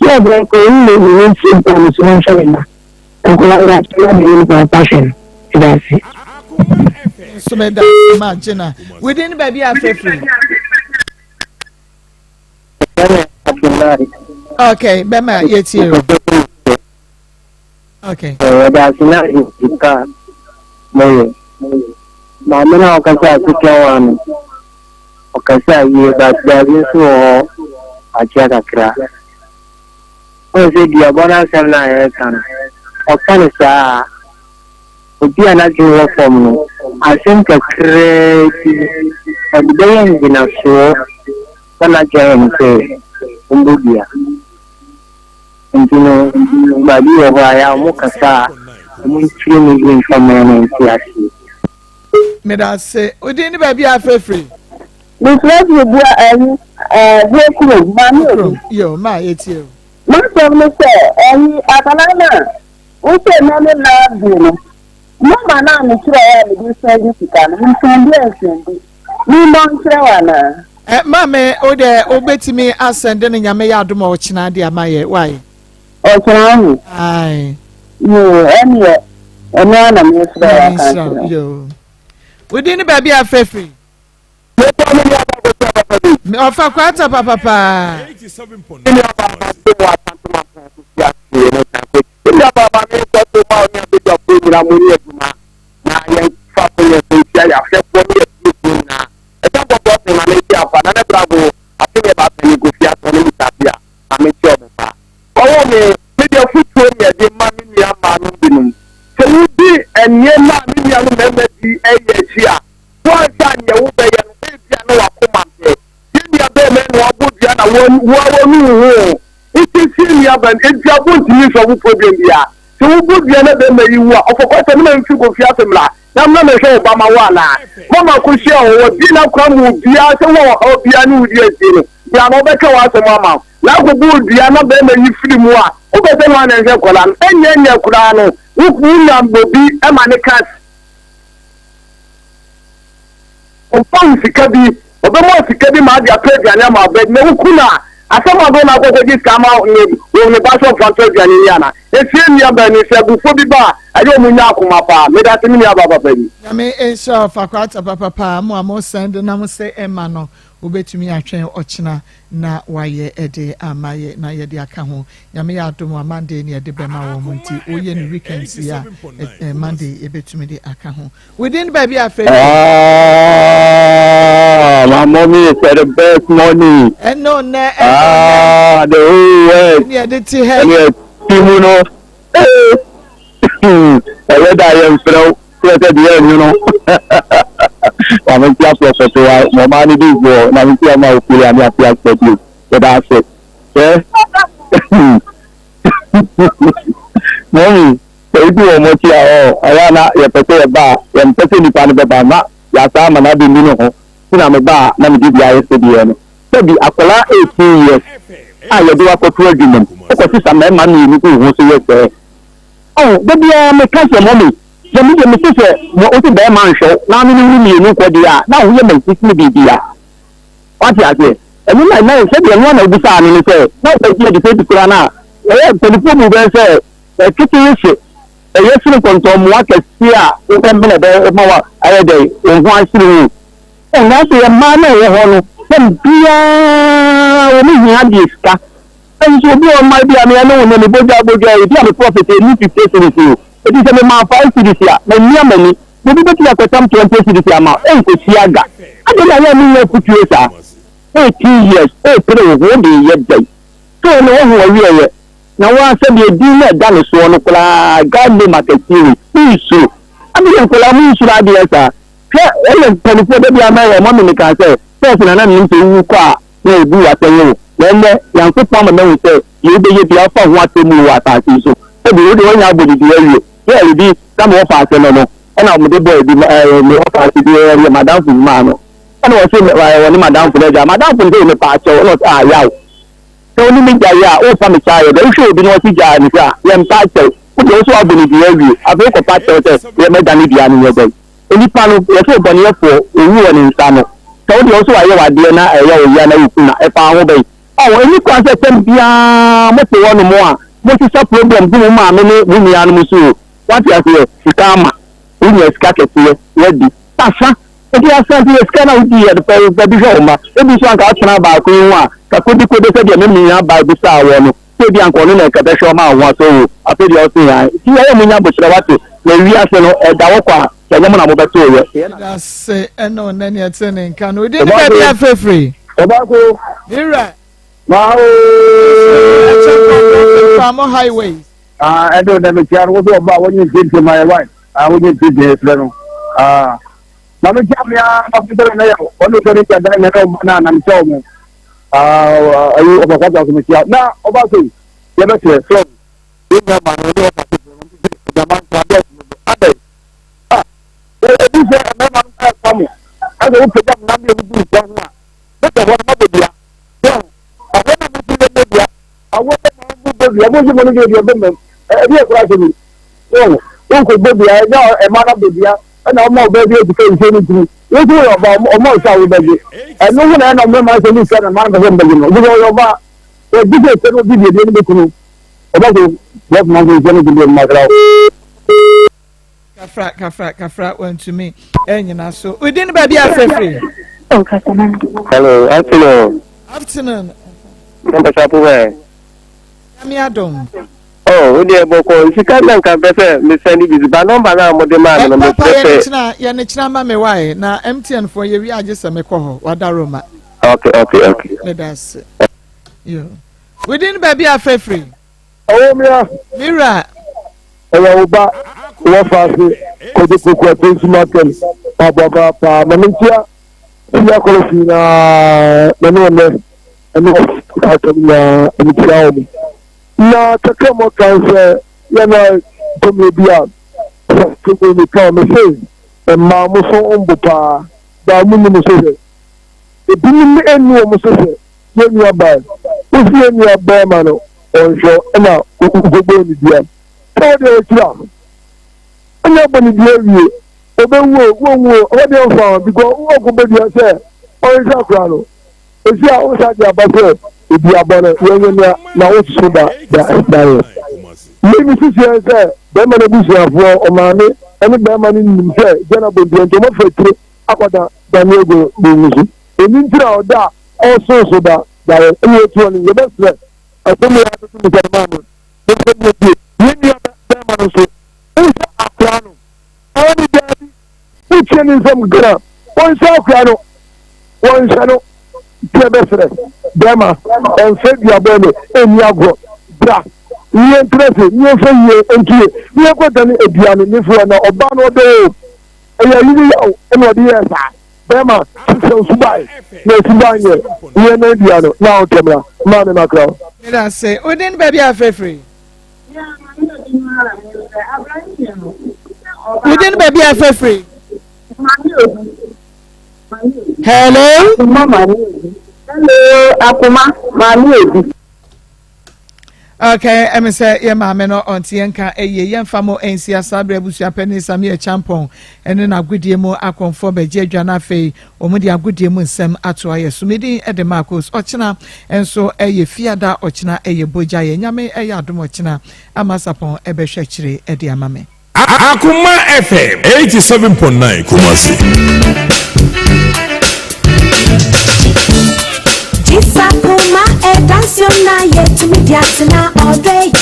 Yeah, bro, ko ni ni simple so so na. Ko la ni passion. That's it. So me da imagine. We didn't baby free. Okay, Bema, yes, you. Okay. That's not in the car. No. Mamma, I can say, one. Okay, you that there is so a chakra. Oh, the Diabona Sana can. Okay, sir. Would be an actual form. I think a crazy. A day in a show. When I can say, Umbudia. And you know, by you over I am Mokasa, I'm feeling from and may I say, we didn't baby I feel free. This was your mammy. Yo, my, it's you. Most of me say, and Atalana, we say, Mammy, love you. No man, I'm sure you say this can, you can be a we don't care. Mame, ode obeti me asende ne nyame ya adoma ochina de amaye why? Ochina. Ai. Yo, ene na me sra kan. Yo. We didn't baby afefi. Me ofa kwata papa. 87.9 Banana Bravo, I think about the negotiation with Tapia. I'm a job. Oh, me, your foot for me, the mammy, man, so you be and your mammy, remember the AHR. One time you will be an Asian Akoma. Give me a bear man who would be an one. It is in your ban enti abunti ni so problem bia so wo bia na be mayi wo ofokota na mfi ko fi afemla na me hwe Obama wa na mama ko hye o di na kwa mu bia se wo o bia ni udi esi no bia no be ka wa se mama na ko bu bia na be mayi firi mu a o be se no na hwe kola enya kura no wo na bobi e ma ne kas o pan sikabi o be mo sikabi ma dia page anya ma be na ukuna asama do na ko ji kama ne basho fantasy ani yana esie mi aba ni se bufo bi ba ayo mu nya akoma pa me da timi aba papa ni ya me ensure fakwata papa mo amo send na mo se ema no obetumi atwen ochina na waye ede amaye na ye de aka ho ya me ya dom amande ni ede be ma wo munti oye ni weekends ya Monday ebetumi de aka ho within baby afa my mommy is the best money and no na the whole world ni ede ti he timu no whether I am so you know I'm just so to my money do go na me see am o kule am apia expect you so that's it mommy so you o mo ti aya na ye pese ba ye pese ni pa ni ba na ya sa ma na bi ni no ho na me ba na me di bia yesterday no so bi akola 18 years ye do akoto agreement ko si sa me ma ni ko ho so ye oh baby me catch your mommy je me say mo o ti be man show na me ni ni ko dia na wo ye me sisi bibia what ya say emi na say de no na obusa ni say na o ti de say kura na telephone mu be say kitchen shi yesiri konto mu akasi a o kan be be ma wa aye dey o ho asiri o na say ma na wo ho no dem bia o mi hi adiska enso bi o ma bia me na wo ne boja e dia me profit ni 50 series it is a man 5 series ya na ni amani mo bi beti akotam 20 series ya ma en ko siaga ade na ya ni kutu esa 18 years pre wo de ye dey so no wo wi ye na wa se bi di na da no so no kula ga le market series isu abi en kula mu isu ade esa ke ele telefone de bia ma ye mo me kan se first na ni nti wu kwa na ebu wa tenyo lele yan ko pa ma me se ye be ye bia fa ho atemu wa ta so ebi o de wonya abodi di awie ye bi kama wo fa ase no no na o de boy bi me wo fa ase di madam fu ma no na wo se wo ni madam fu leja madam fu de me pa che no ya o so ni mi ja ya o fa me cha ye de show bi no si ja ni sa ye mpa che o de so abodi di awie abe ko pa che ye me dani bia ni ye be eni pa no ye so boni ye fo owu wo ni nsa no so o de so wa ye wa de na ye o ya na yiku na e pa ho be o eni kwa se tem bia mo te wo no mo a mo ti sa problem ku mo ma me ni mi anu musu what you say sikama uni eska kete ready pasa e ti asa ti eska na udi e de bi ho ma e bi so anka atena ba ko yin wa ka ko di ko de se de me mi ya ba bi sa wo no se bi anko no na ka de sho ma wo so wo afi de o se ya ti ya mu nya bo chira watu na wi ase no e da wo kwa ya nyama na mo beto ye that's no na ni atene nka no di be bia free e ba ko mira ma o farm highways I don't have a child was about when you did to my wife. I wouldn't do this. Mama Jamia, after the one who can get a banana and tell me. Are you over what else? Now, about you. You know, so you know, my the man forget. This is a man coming. I don't put up number of these young ones. But the one mother, yeah. I want to be the media. I want to be the woman. Ebi ekura se mi o ko gbe bia na e ma na be bia na o mo be bi e ti fe nse ni tiri o ti yo ba o mo sa wo be bi e no na na me ma se ni se na ma na be be no bi yo ba e bi se se no bi bi ni be kunu o ba ko be ma go se ni bi ma gra kafra went to me enyina so we didn't be free oh kasana hello afternoon number chapu we ami adom oh we dey boko sika na nkan pese me send bi ba number na mo de ma na me pese ya ne china ma me why na MTN for ye wi agese me ko ho wada roma okay me that's yo we didn't be free oh mira oya uba wo fa se ko de ko prince market baba pa manintia ya ko fi na no ka to na MTN na kakra mo kan sɛ yɛna tɔmɛ bi a tɔmɛ mi kan mi sɛ mmaa mo so mbo paa baa mu ni mo so sɛ ebi ni enu wɔn so sɛ yɛn nua baa wosi yɛn nua baa ma no ɔnhwɛ ɛna gbogbo ni bia sɛ wɔde ɛkyira ɛna bɔ ni bia wie obewuo wɔnwuo wɔde ɛnfa because wɔkɔ bɛ bia sɛ ɔnhwɛ akora no esi a wosa de aba sɛ ebi abɔ no yɛn nua na wososo da yɛ mmiri sisi yɛn sɛ bɛrima no busuafoɔ ɔmaame ɛne bɛrima no nim sɛ gyana bɔntua nti ɔmɔ fɛ tire akɔda daniel go bɔnmu so ɛni ntira ɔda a ɔsoso da yɛ ɛyɛ etu ɔno yɛbɛsrɛ ɛfɔm yɛ atoto mi sɛ maa no ɛfɛ mu ebie yɛn nua bɛrima no so wohyɛ akora no ɛwɔ ne daabi wotie ne nsɛm gira wɔnhyɛ akora no wɔnhyɛ no tie bɛsrɛ bɛrima ɛnfɛ duabɔ no ɛnni agorɔ bra nye ntirɛsi nye fɛ yie ntuye nye kɔta ne eduane ne fɛ na ɔbaa no ɔdɛ o ɛyɛ yiri yaw ɛna ɔde yɛ saa bɛrima sisɛ osubae na osubae yɛ nye na eduane na ɔtɛmra maa mi ma kura o. ɛda sɛ o den baabi afɛɛfɛ. o den baabi afɛɛfɛ. hello. hello Akoma maami ebi. Okay, I'm say ye maame no onti enka eye yemfa mo ensi asabre abusua pani same champon ene na agudie mu akonfo beje adwana afei omo de agudie mu nsem ato aye sumedi ede marcos ochina enso eye fiada ochina eye boja ye nyame eye adom ochina amasapon ebehwe kire ede amame Akoma FM 87.9 Kumasi. Isakuma e dansiona ye timi diatina all day.